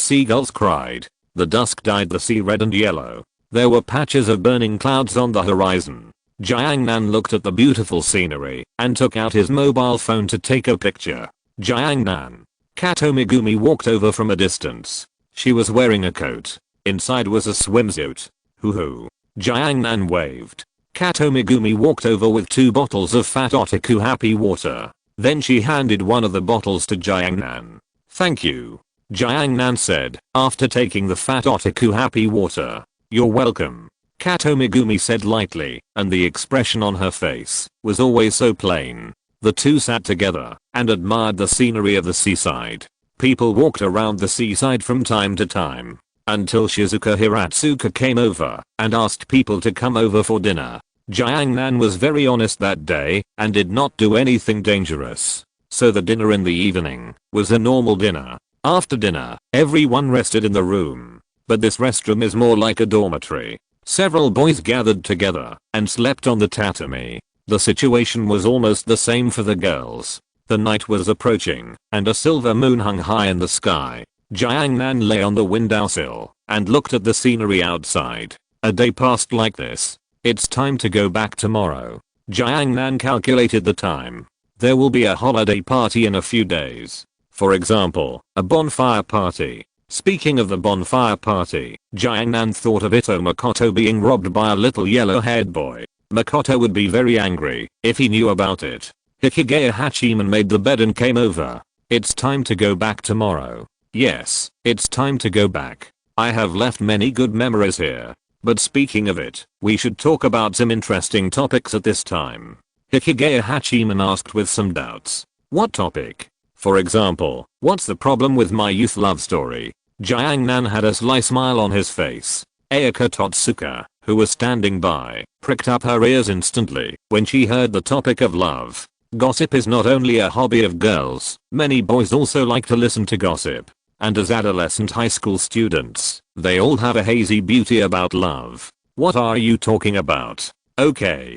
seagulls cried. The dusk dyed the sea red and yellow. There were patches of burning clouds on the horizon. Jiangnan looked at the beautiful scenery and took out his mobile phone to take a picture. Jiangnan. Kato Megumi walked over from a distance. She was wearing a coat. Inside was a swimsuit. Hoo-hoo. Jiangnan waved. Kato Megumi walked over with 2 bottles of fat otaku happy water. Then she handed one of the bottles to Jiangnan. Thank you. Jiangnan said after taking the fat otaku happy water. You're welcome. Kato Megumi said lightly, and the expression on her face was always so plain. The two sat together and admired the scenery of the seaside. People walked around the seaside from time to time until Shizuka Hiratsuka came over and asked people to come over for dinner. Jiangnan was very honest that day and did not do anything dangerous. So the dinner in the evening was a normal dinner. After dinner, everyone rested in the room. But this restroom is more like a dormitory. Several boys gathered together and slept on the tatami. The situation was almost the same for the girls. The night was approaching and a silver moon hung high in the sky. Jiangnan lay on the windowsill and looked at the scenery outside. A day passed like this. It's time to go back tomorrow. Jiangnan calculated the time. There will be a holiday party in a few days. For example, a bonfire party. Speaking of the bonfire party, Jiangnan thought of Ito Makoto being robbed by a little yellow-haired boy. Makoto would be very angry if he knew about it. Hikigaya Hachiman made the bed and came over. It's time to go back tomorrow. Yes, it's time to go back. I have left many good memories here. But speaking of it, we should talk about some interesting topics at this time. Hikigaya Hachiman asked with some doubts. What topic? For example, what's the problem with my youth love story? Jiangnan had a sly smile on his face. Ayaka Totsuka, who was standing by, pricked up her ears instantly when she heard the topic of love. Gossip is not only a hobby of girls, many boys also like to listen to gossip. And as adolescent high school students, they all have a hazy beauty about love. What are you talking about? Okay.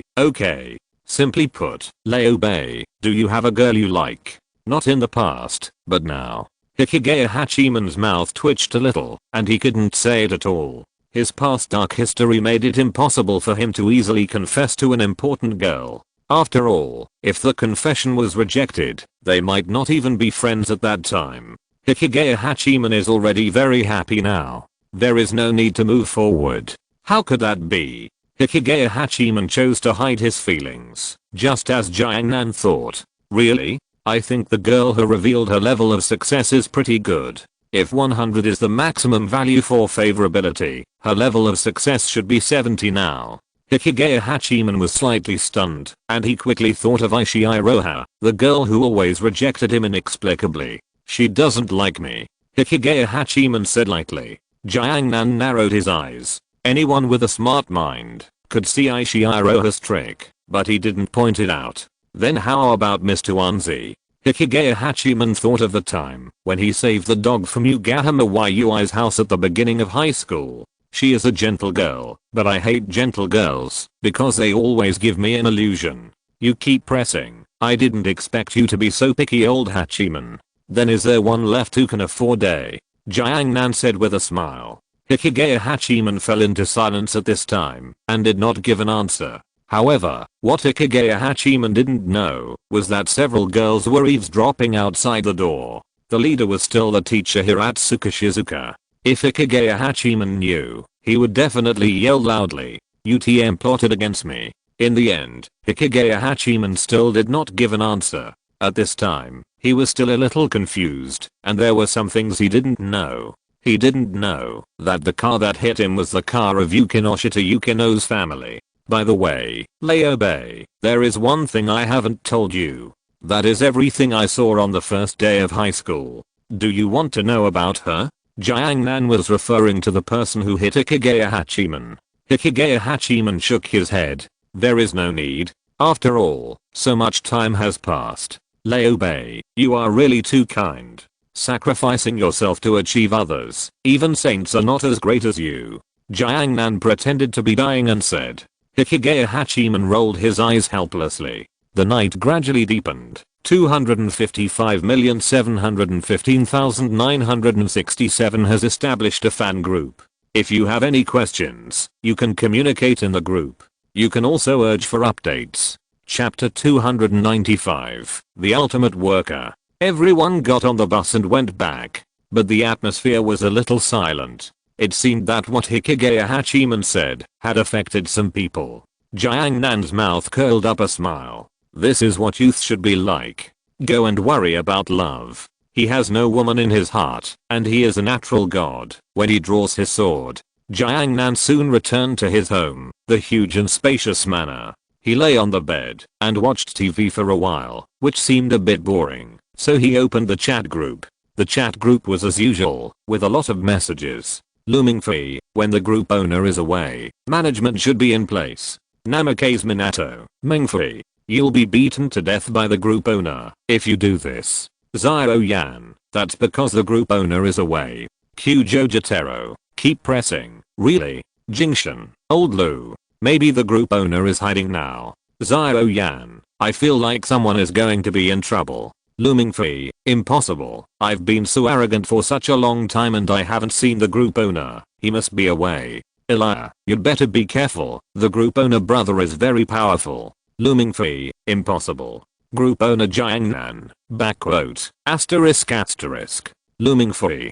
Simply put, Leo Bay, do you have a girl you like? Not in the past, but now. Hikigaya Hachiman's mouth twitched a little, and he couldn't say it at all. His past dark history made it impossible for him to easily confess to an important girl. After all, if the confession was rejected, they might not even be friends at that time. Hikigaya Hachiman is already very happy now. There is no need to move forward. How could that be? Hikigaya Hachiman chose to hide his feelings, just as Jiangnan thought. Really? I think the girl who revealed her level of success is pretty good. If 100 is the maximum value for favorability, her level of success should be 70 now. Hikigaya Hachiman was slightly stunned, and he quickly thought of Ishii Iroha, the girl who always rejected him inexplicably. She doesn't like me. Hikigaya Hachiman said lightly. Jiangnan narrowed his eyes. Anyone with a smart mind could see Ishii Iroha's trick, but he didn't point it out. Then how about Miss Tuanzi? Hikigaya Hachiman thought of the time when he saved the dog from Yugahama Yui's house at the beginning of high school. She is a gentle girl, but I hate gentle girls because they always give me an illusion. You keep pressing. I didn't expect you to be so picky, old Hachiman. Then is there one left who can afford a? Jiangnan said with a smile. Hikigaya Hachiman fell into silence at this time and did not give an answer. However, what Hikigaya Hachiman didn't know was that several girls were eavesdropping outside the door. The leader was still the teacher Hiratsuka Shizuka. If Hikigaya Hachiman knew, he would definitely yell loudly, "UTM plotted against me." In the end, Hikigaya Hachiman still did not give an answer. At this time, he was still a little confused, and there were some things he didn't know. He didn't know that the car that hit him was the car of Yukinoshita Yukino's family. By the way, Leobe, there is one thing I haven't told you. That is everything I saw on the first day of high school. Do you want to know about her? Jiangnan was referring to the person who hit Hikigaya Hachiman. Hikigaya Hachiman shook his head. There is no need. After all, so much time has passed. Leobe, you are really too kind. Sacrificing yourself to achieve others. Even saints are not as great as you. Jiangnan pretended to be dying and said. Hikigaya Hachiman rolled his eyes helplessly. The night gradually deepened. 255,715,967 has established a fan group. If you have any questions, you can communicate in the group. You can also urge for updates. Chapter 295, The Ultimate Worker. Everyone got on the bus and went back. But the atmosphere was a little silent. It seemed that what Hikigaya Hachiman said had affected some people. Jiangnan's mouth curled up a smile. This is what youth should be like. Go and worry about love. He has no woman in his heart, and he is a natural god when he draws his sword. Jiangnan soon returned to his home, the huge and spacious manor. He lay on the bed and watched TV for a while, which seemed a bit boring, so he opened the chat group. The chat group was as usual, with a lot of messages. Mingfei, when the group owner is away, management should be in place. Namikaze Minato, Mingfei, you'll be beaten to death by the group owner if you do this. Xiao Yan, that's because the group owner is away. Kyujo Jotaro, keep pressing. Really? Jingshan, old Lu, maybe the group owner is hiding now. Xiao Yan, I feel like someone is going to be in trouble. Mingfei, impossible. I've been so arrogant for such a long time and I haven't seen the group owner. He must be away. Elia, you'd better be careful. The group owner brother is very powerful. Mingfei, impossible. Group owner Jiangnan, backquote, asterisk asterisk. Mingfei,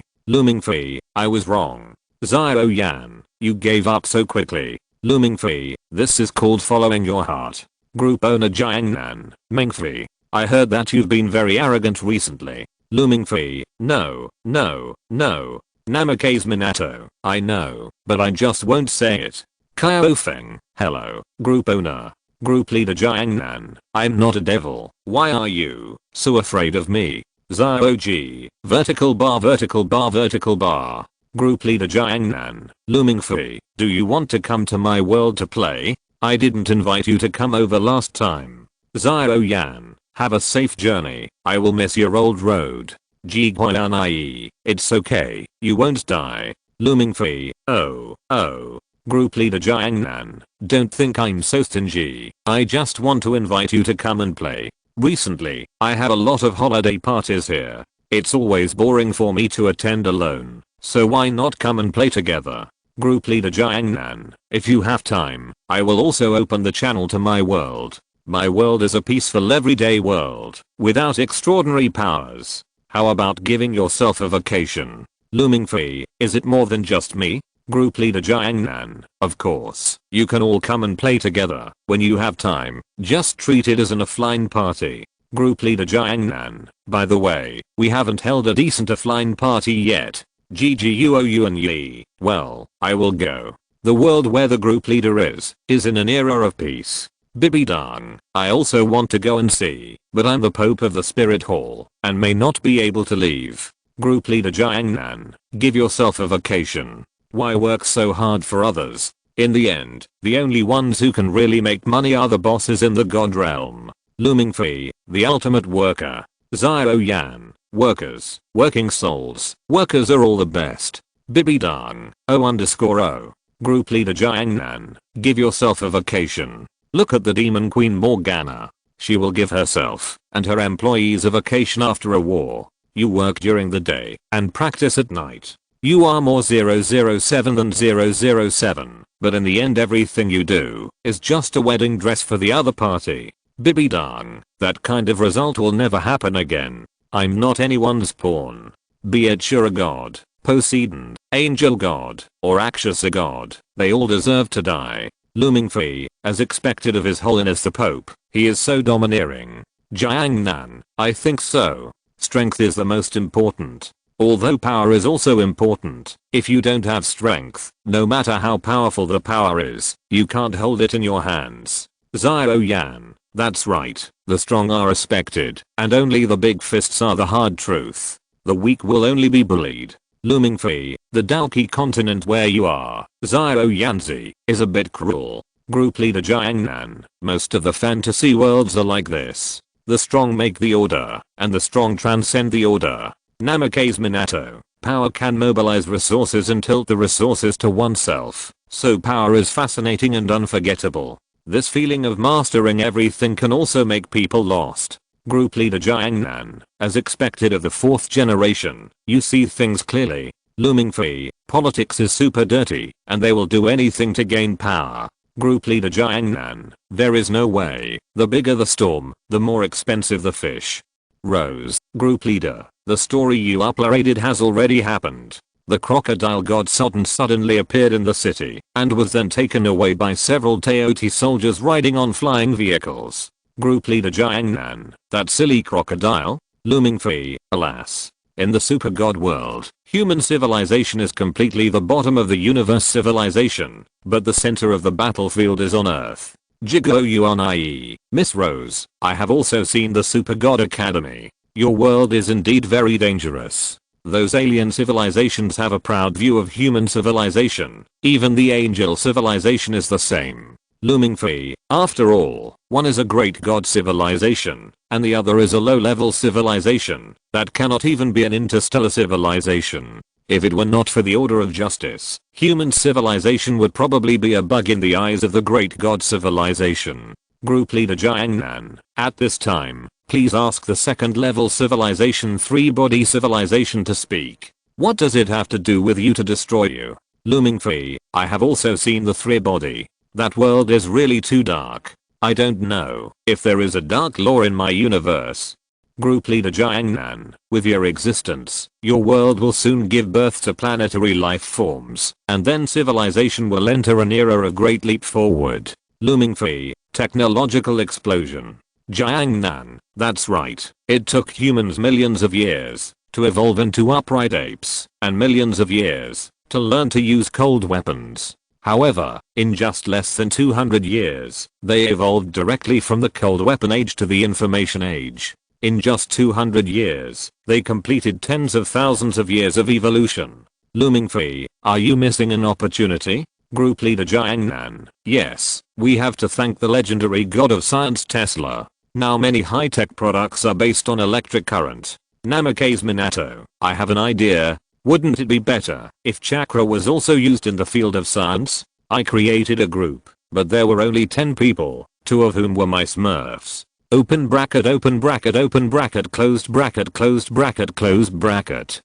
I was wrong. Xiao Yan, you gave up so quickly. Mingfei, this is called following your heart. Group owner Jiangnan, Mingfei, I heard that you've been very arrogant recently. Mingfei, no. Namikaze Minato, I know, but I just won't say it. Kaiofeng, hello, group owner. Group leader Jiangnan, I'm not a devil. Why are you so afraid of me? Xiaoji, vertical bar vertical bar vertical bar. Group leader Jiangnan, Mingfei, do you want to come to my world to play? I didn't invite you to come over last time. Xiao Yan, have a safe journey. I will miss your old road. Jiguanai, it's okay, you won't die. Mingfei, oh. Group leader Jiangnan, don't think I'm so stingy. I just want to invite you to come and play. Recently, I had a lot of holiday parties here. It's always boring for me to attend alone, so why not come and play together? Group leader Jiangnan, if you have time, I will also open the channel to my world. My world is a peaceful everyday world, without extraordinary powers. How about giving yourself a vacation? Mingfei, is it more than just me? Group leader Jiangnan, of course, you can all come and play together when you have time. Just treat it as an offline party. Group leader Jiangnan, by the way, we haven't held a decent offline party yet. GGUOU and Yi, well, I will go. The world where the group leader is in an era of peace. Bibidang, I also want to go and see, but I'm the Pope of the Spirit Hall and may not be able to leave. Group leader Jiangnan, give yourself a vacation. Why work so hard for others? In the end, the only ones who can really make money are the bosses in the god realm. Mingfei, the ultimate worker. Xiao Yan, workers, working souls, workers are all the best. Bibidang, O_O. Group leader Jiangnan, give yourself a vacation. Look at the demon queen Morgana. She will give herself and her employees a vacation after a war. You work during the day and practice at night. You are more 007 than 007, but in the end everything you do is just a wedding dress for the other party. Bibi dang, that kind of result will never happen again. I'm not anyone's pawn. Be it Shura God, Poseidon, Angel God, or Akshasa God, they all deserve to die. Mingfei, as expected of His Holiness the Pope, he is so domineering. Jiang Nan, I think so. Strength is the most important. Although power is also important, if you don't have strength, no matter how powerful the power is, you can't hold it in your hands. Xiao Yan, that's right, the strong are respected, and only the big fists are the hard truth. The weak will only be bullied. Mingfei, the Dalki continent where you are, Xiao Yanzi, is a bit cruel. Group leader Jiang Nan, most of the fantasy worlds are like this. The strong make the order, and the strong transcend the order. Namikaze Minato, power can mobilize resources and tilt the resources to oneself, so power is fascinating and unforgettable. This feeling of mastering everything can also make people lost. Group leader Jiang Nan, as expected of the 4th generation, you see things clearly. Mingfei, politics is super dirty, and they will do anything to gain power. Group leader Jiang Nan, there is no way. The bigger the storm, the more expensive the fish. Rose, group leader, the story you uploaded has already happened. The crocodile god suddenly appeared in the city, and was then taken away by several Teoti soldiers riding on flying vehicles. Group leader Jiang Nan, that silly crocodile? Mingfei, alas. In the super god world, human civilization is completely the bottom of the universe civilization, but the center of the battlefield is on Earth. Jigo Yuan Miss Rose, I have also seen the Super God Academy. Your world is indeed very dangerous. Those alien civilizations have a proud view of human civilization. Even the angel civilization is the same. Mingfei, after all, one is a great god civilization, and the other is a low-level civilization that cannot even be an interstellar civilization. If it were not for the order of justice, human civilization would probably be a bug in the eyes of the great god civilization. Group leader Jiang Nan, at this time, please ask the 2nd level civilization 3-body civilization to speak. What does it have to do with you to destroy you? Mingfei, I have also seen the 3-body. That world is really too dark. I don't know if there is a dark lore in my universe. Group leader Jiang Nan, with your existence, your world will soon give birth to planetary life forms, and then civilization will enter an era of great leap forward. Mingfei, technological explosion. Jiang Nan, that's right, it took humans millions of years to evolve into upright apes, and millions of years to learn to use cold weapons. However, in just less than 200 years, they evolved directly from the cold weapon age to the information age. In just 200 years, they completed tens of thousands of years of evolution. Mingfei, are you missing an opportunity? Group leader Jiang Nan, yes, we have to thank the legendary god of science Tesla. Now many high-tech products are based on electric current. Namikaze Minato, I have an idea. Wouldn't it be better if chakra was also used in the field of science? I created a group, but there were only 10 people, 2 of whom were my smurfs. Open bracket, closed bracket, closed bracket, closed bracket.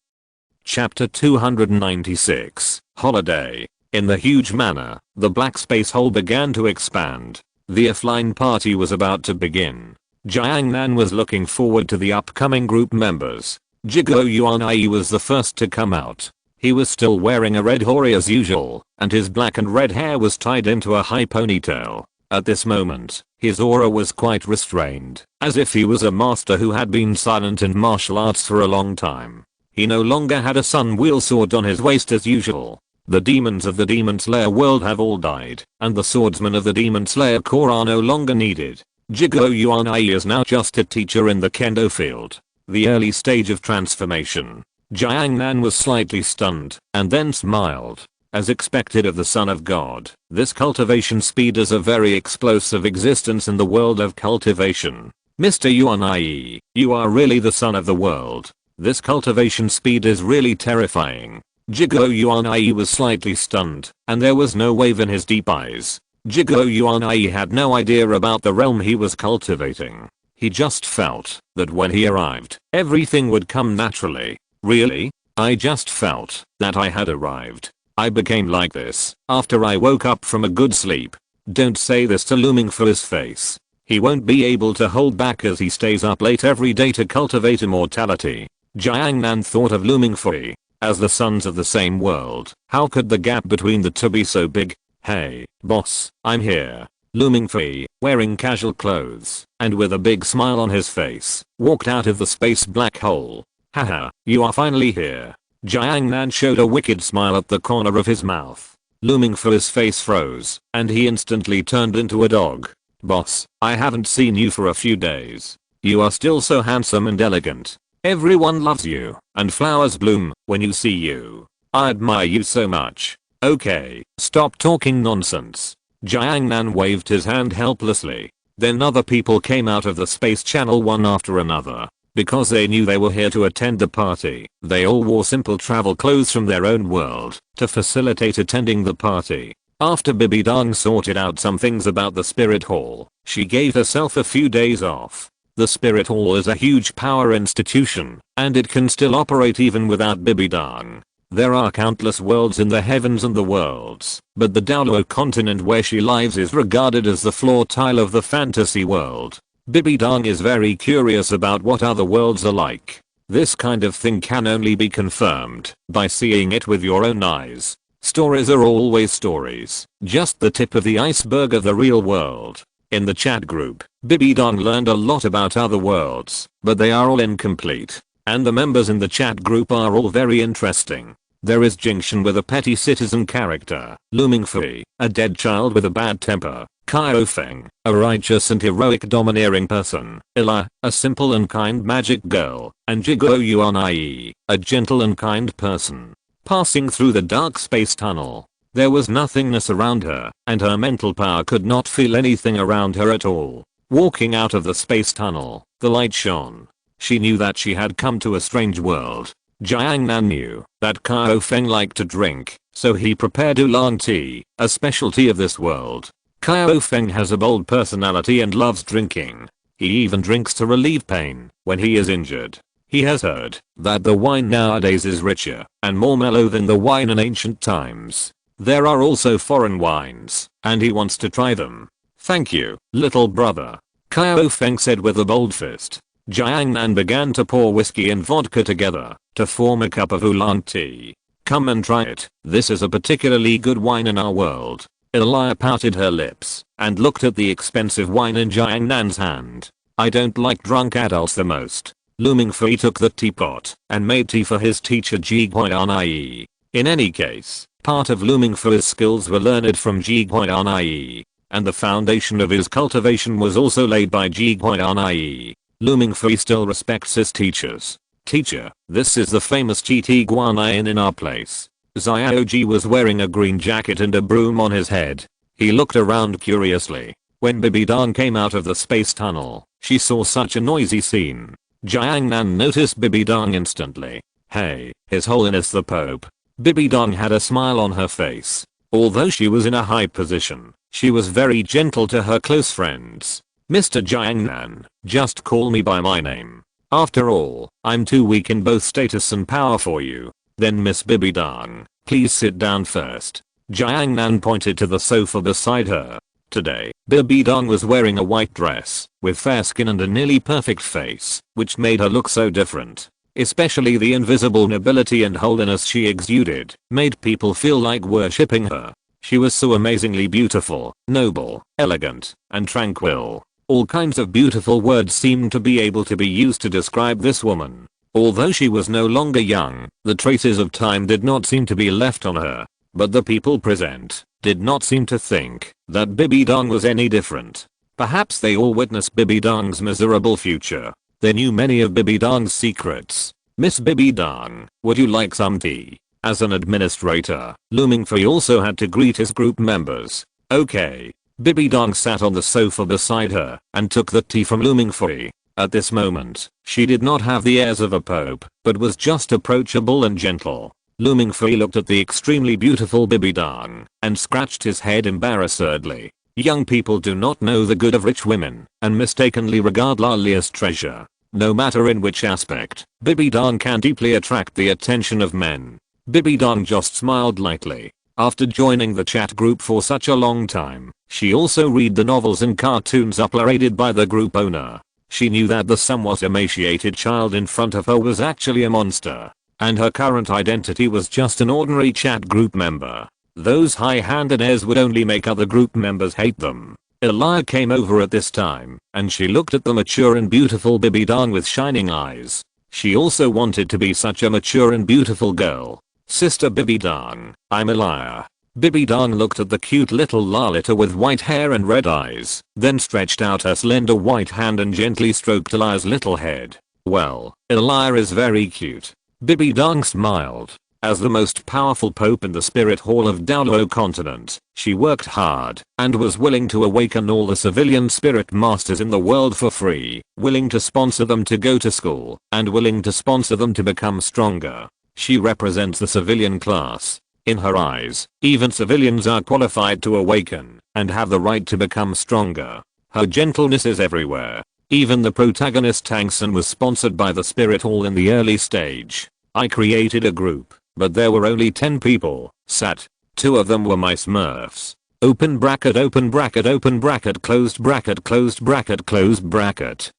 Chapter 296, Holiday. In the huge manor, the black space hole began to expand. The offline party was about to begin. Jiang Nan was looking forward to the upcoming group members. Jigo Yuan was the first to come out. He was still wearing a red hori as usual, and his black and red hair was tied into a high ponytail. At this moment, his aura was quite restrained, as if he was a master who had been silent in martial arts for a long time. He no longer had a sun wheel sword on his waist as usual. The demons of the Demon Slayer world have all died, and the swordsmen of the Demon Slayer core are no longer needed. Jigo Yuan is now just a teacher in the kendo field. The early stage of transformation. Jiang Nan was slightly stunned, and then smiled. As expected of the son of God, this cultivation speed is a very explosive existence in the world of cultivation. Mr. Yuan, you are really the son of the world. This cultivation speed is really terrifying. Jigo Yuan was slightly stunned, and there was no wave in his deep eyes. Jigo Yuan had no idea about the realm he was cultivating. He just felt that when he arrived, everything would come naturally. Really? I just felt that I had arrived. I became like this after I woke up from a good sleep. Don't say this to looming for his face. He won't be able to hold back as he stays up late every day to cultivate immortality. Jiangnan thought of looming Fei as the sons of the same world. How could the gap between the two be so big? Hey, boss, I'm here. Looming Fei, wearing casual clothes and with a big smile on his face, walked out of the space black hole. Haha, you are finally here. Jiangnan showed a wicked smile at the corner of his mouth. Looming Fei's face froze and he instantly turned into a dog. Boss, I haven't seen you for a few days. You are still so handsome and elegant. Everyone loves you, and flowers bloom when you see you. I admire you so much. Okay, stop talking nonsense. Jiangnan waved his hand helplessly. Then other people came out of the space channel one after another. Because they knew they were here to attend the party, they all wore simple travel clothes from their own world to facilitate attending the party. After Bibi Dong sorted out some things about the spirit hall, she gave herself a few days off. The spirit hall is a huge power institution, and it can still operate even without Bibi Dong. There are countless worlds in the heavens and the worlds, but the Daoluo continent where she lives is regarded as the floor tile of the fantasy world. Bibi Dong is very curious about what other worlds are like. This kind of thing can only be confirmed by seeing it with your own eyes. Stories are always stories, just the tip of the iceberg of the real world. In the chat group, Bibi Dong learned a lot about other worlds, but they are all incomplete. And the members in the chat group are all very interesting. There is Jingshan with a petty citizen character, Looming Fei, a dead child with a bad temper, Xiao Feng, a righteous and heroic domineering person, Illa, a simple and kind magic girl, and Jiguo Yuanai, a gentle and kind person. Passing through the dark space tunnel, there was nothingness around her, and her mental power could not feel anything around her at all. Walking out of the space tunnel, the light shone. She knew that she had come to a strange world. Jiangnan knew that Xiao Feng liked to drink, so he prepared oolong tea, a specialty of this world. Xiao Feng has a bold personality and loves drinking. He even drinks to relieve pain when he is injured. He has heard that the wine nowadays is richer and more mellow than the wine in ancient times. There are also foreign wines, and he wants to try them. Thank you, little brother. Xiao Feng said with a bold fist. Jiangnan began to pour whiskey and vodka together to form a cup of oolong tea. Come and try it. This is a particularly good wine in our world. Elia pouted her lips and looked at the expensive wine in Jiangnan's hand. I don't like drunk adults the most. Looming Fei took the teapot and made tea for his teacher Jiguoyanai. In any case, part of Looming Fei's skills were learned from Jiguoyanai, and the foundation of his cultivation was also laid by Jiguoyanai. Looming Fei still respects his teachers. Teacher, this is the famous GT Guanayan in our place. Xiaoji was wearing a green jacket and a broom on his head. He looked around curiously. When Bibi Dong came out of the space tunnel, she saw such a noisy scene. Jiangnan noticed Bibi Dong instantly. Hey, His Holiness the Pope. Bibi Dong had a smile on her face. Although she was in a high position, she was very gentle to her close friends. Mr. Jiangnan, just call me by my name. After all, I'm too weak in both status and power for you. Then Miss Bibi Dong, please sit down first. Jiangnan pointed to the sofa beside her. Today, Bibi Dong was wearing a white dress, with fair skin and a nearly perfect face, which made her look so different. Especially the invisible nobility and holiness she exuded, made people feel like worshipping her. She was so amazingly beautiful, noble, elegant, and tranquil. All kinds of beautiful words seemed to be able to be used to describe this woman. Although she was no longer young, the traces of time did not seem to be left on her. But the people present did not seem to think that Bibi Dong was any different. Perhaps they all witnessed Bibi Dong's miserable future. They knew many of Bibi Dong's secrets. Miss Bibi Dong, would you like some tea? As an administrator, Looming Fei also had to greet his group members. Okay. Bibi Dong sat on the sofa beside her and took the tea from Looming Fei. At this moment, she did not have the airs of a pope, but was just approachable and gentle. Looming Fei looked at the extremely beautiful Bibi Dong and scratched his head embarrassedly. Young people do not know the good of rich women and mistakenly regard lolly as treasure. No matter in which aspect, Bibi Dong can deeply attract the attention of men. Bibi Dong just smiled lightly. After joining the chat group for such a long time, she also read the novels and cartoons uploaded by the group owner. She knew that the somewhat emaciated child in front of her was actually a monster, and her current identity was just an ordinary chat group member. Those high-handed airs would only make other group members hate them. Elia came over at this time, and she looked at the mature and beautiful Bibi Dong with shining eyes. She also wanted to be such a mature and beautiful girl. Sister Bibi Dong, I'm Elia. Bibi Dong looked at the cute little Lalita with white hair and red eyes, then stretched out her slender white hand and gently stroked Elia's little head. Well, Elia is very cute. Bibi Dong smiled. As the most powerful pope in the spirit hall of Daolo continent, she worked hard and was willing to awaken all the civilian spirit masters in the world for free, willing to sponsor them to go to school, and willing to sponsor them to become stronger. She represents the civilian class. In her eyes, even civilians are qualified to awaken and have the right to become stronger. Her gentleness is everywhere. Even the protagonist Tangsen was sponsored by the spirit hall in the early stage. I created a group, but there were only 10 people. Sat. 2 of them were my smurfs. Open bracket open bracket open bracket closed bracket closed bracket closed bracket.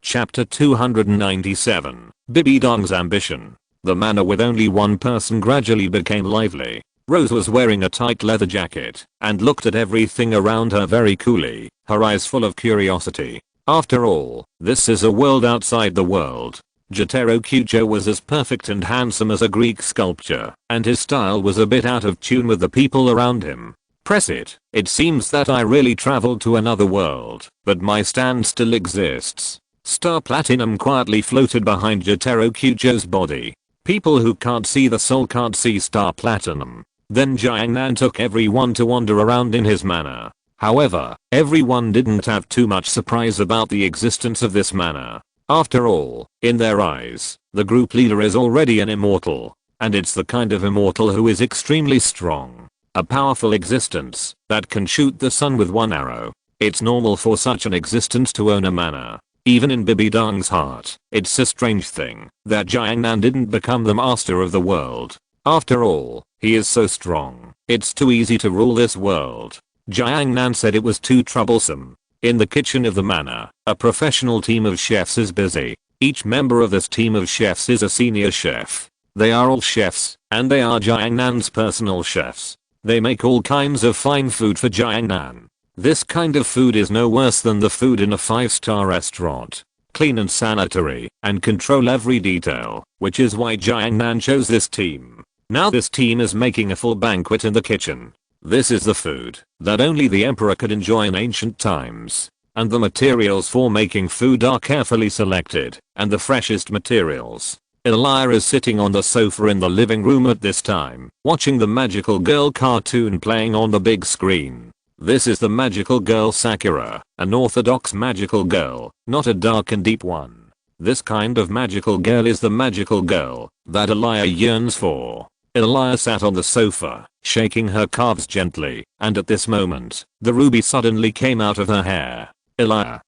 Chapter 297. Bibi Dong's ambition. The manor with only one person gradually became lively. Rose was wearing a tight leather jacket and looked at everything around her very coolly, her eyes full of curiosity. After all, this is a world outside the world. Jotaro Kujo was as perfect and handsome as a Greek sculpture, and his style was a bit out of tune with the people around him. Press it. It seems that I really traveled to another world, but my stand still exists. Star Platinum quietly floated behind Jotaro Kujo's body. People who can't see the soul can't see Star Platinum. Then Jiangnan took everyone to wander around in his manor. However, everyone didn't have too much surprise about the existence of this manor. After all, in their eyes, the group leader is already an immortal. And it's the kind of immortal who is extremely strong. A powerful existence that can shoot the sun with one arrow. It's normal for such an existence to own a manor. Even in Bibi Dong's heart, it's a strange thing that Jiangnan didn't become the master of the world. After all, he is so strong. It's too easy to rule this world. Jiangnan said it was too troublesome. In the kitchen of the manor, a professional team of chefs is busy. Each member of this team of chefs is a senior chef. They are all chefs, and they are Jiangnan's personal chefs. They make all kinds of fine food for Jiangnan. This kind of food is no worse than the food in a 5-star restaurant. Clean and sanitary, and control every detail, which is why Jiangnan chose this team. Now this team is making a full banquet in the kitchen. This is the food that only the emperor could enjoy in ancient times. And the materials for making food are carefully selected, and the freshest materials. Elia is sitting on the sofa in the living room at this time, watching the Magical Girl cartoon playing on the big screen. This is the Magical Girl Sakura, an orthodox magical girl, not a dark and deep one. This kind of magical girl is the magical girl that Elia yearns for. Elia sat on the sofa, shaking her calves gently, and at this moment, the ruby suddenly came out of her hair. Elia,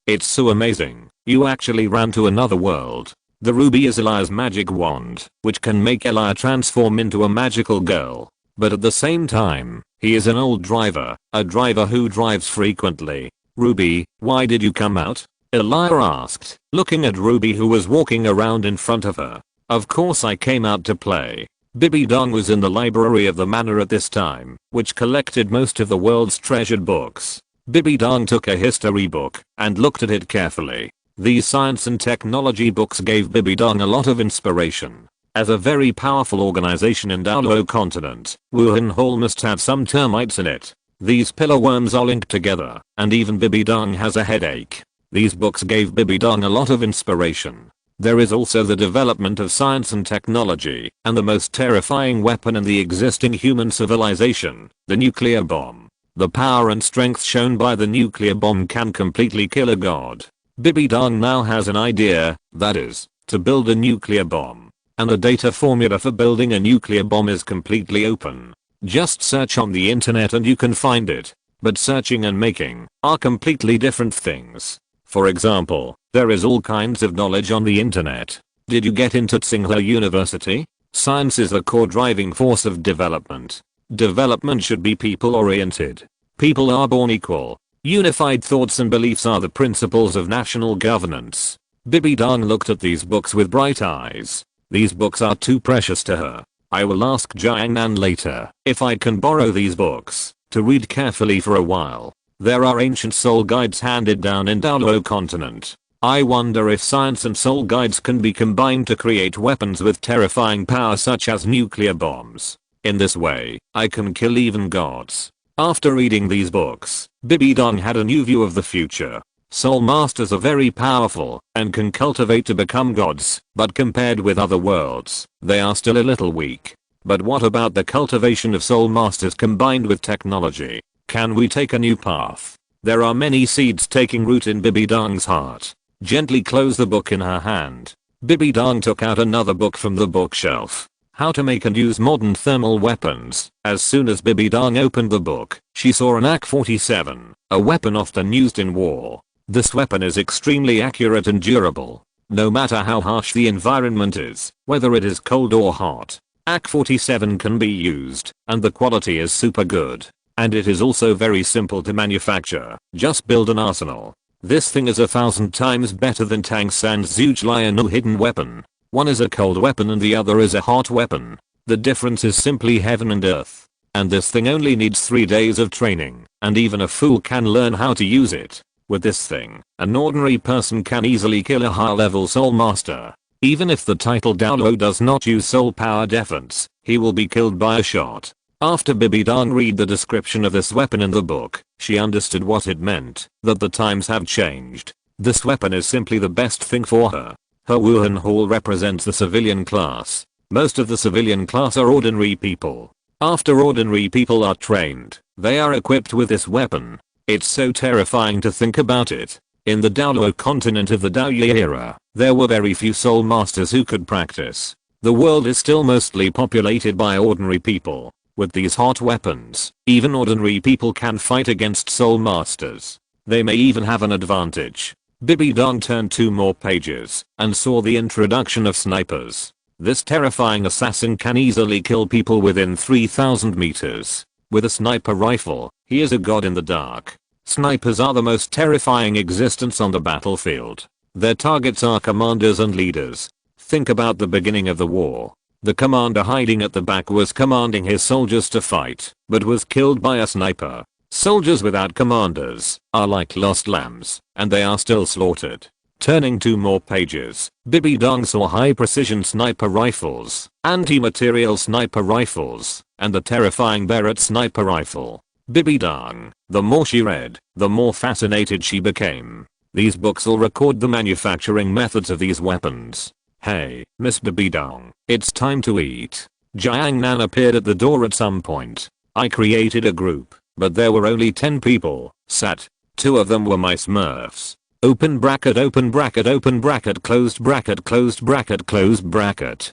it's so amazing. You actually ran to another world. The ruby is Elia's magic wand, which can make Elia transform into a magical girl. But at the same time, he is an old driver, a driver who drives frequently. Ruby, why did you come out? Elia asked, looking at Ruby who was walking around in front of her. Of course I came out to play. Bibi Dong was in the library of the manor at this time, which collected most of the world's treasured books. Bibi Dong took a history book and looked at it carefully. These science and technology books gave Bibi Dong a lot of inspiration. As a very powerful organization in Daolo continent, Wuhan Hall must have some termites in it. These pillar worms are linked together, and even Bibi Dong has a headache. These books gave Bibi Dong a lot of inspiration. There is also the development of science and technology, and the most terrifying weapon in the existing human civilization, the nuclear bomb. The power and strength shown by the nuclear bomb can completely kill a god. Bibi Dong now has an idea, that is, to build a nuclear bomb. And the data formula for building a nuclear bomb is completely open. Just search on the internet and you can find it. But searching and making are completely different things. For example, there is all kinds of knowledge on the internet. Did you get into Tsinghua University? Science is the core driving force of development. Development should be people oriented. People are born equal. Unified thoughts and beliefs are the principles of national governance. Bibi Dong looked at these books with bright eyes. These books are too precious to her. I will ask Jiangnan later if I can borrow these books to read carefully for a while. There are ancient soul guides handed down in Daolo continent. I wonder if science and soul guides can be combined to create weapons with terrifying power such as nuclear bombs. In this way, I can kill even gods. After reading these books, Bibi Dong had a new view of the future. Soul masters are very powerful and can cultivate to become gods, but compared with other worlds, they are still a little weak. But what about the cultivation of soul masters combined with technology? Can we take a new path? There are many seeds taking root in Bibi Dong's heart. Gently close the book in her hand. Bibi Dong took out another book from the bookshelf. How to make and use modern thermal weapons. As soon as Bibi Dong opened the book, she saw an AK-47, a weapon often used in war. This weapon is extremely accurate and durable. No matter how harsh the environment is, whether it is cold or hot, AK-47 can be used, and the quality is super good. And it is also very simple to manufacture. Just build an arsenal. This thing is 1,000 times better than Tang San's Zhuge no hidden weapon. One is a cold weapon and the other is a hot weapon. The difference is simply heaven and earth. And this thing only needs 3 days of training, and even a fool can learn how to use it. With this thing, an ordinary person can easily kill a high-level soul master. Even if the title Daolo does not use soul power defense, he will be killed by a shot. After Bibi Dong read the description of this weapon in the book, she understood what it meant, that the times have changed. This weapon is simply the best thing for her. Her Wuhan Hall represents the civilian class. Most of the civilian class are ordinary people. After ordinary people are trained, they are equipped with this weapon. It's so terrifying to think about it. In the Daolo continent of the Daoye era, there were very few soul masters who could practice. The world is still mostly populated by ordinary people. With these hot weapons, even ordinary people can fight against soul masters. They may even have an advantage. Bibi Dong turned 2 more pages and saw the introduction of snipers. This terrifying assassin can easily kill people within 3,000 meters. With a sniper rifle, he is a god in the dark. Snipers are the most terrifying existence on the battlefield. Their targets are commanders and leaders. Think about the beginning of the war. The commander hiding at the back was commanding his soldiers to fight, but was killed by a sniper. Soldiers without commanders are like lost lambs, and they are still slaughtered. Turning 2 more pages, Bibi Dong saw high-precision sniper rifles, anti-material sniper rifles, and the terrifying Barrett sniper rifle. Bibi Dong, the more she read, the more fascinated she became. These books all record the manufacturing methods of these weapons. Hey, Miss Bibi Dong, it's time to eat. Jiangnan appeared at the door at some point. I created a group, but there were only 10 people. Sat. 2 of them were my smurfs. Open bracket, open bracket, open bracket, closed bracket, closed bracket, closed bracket.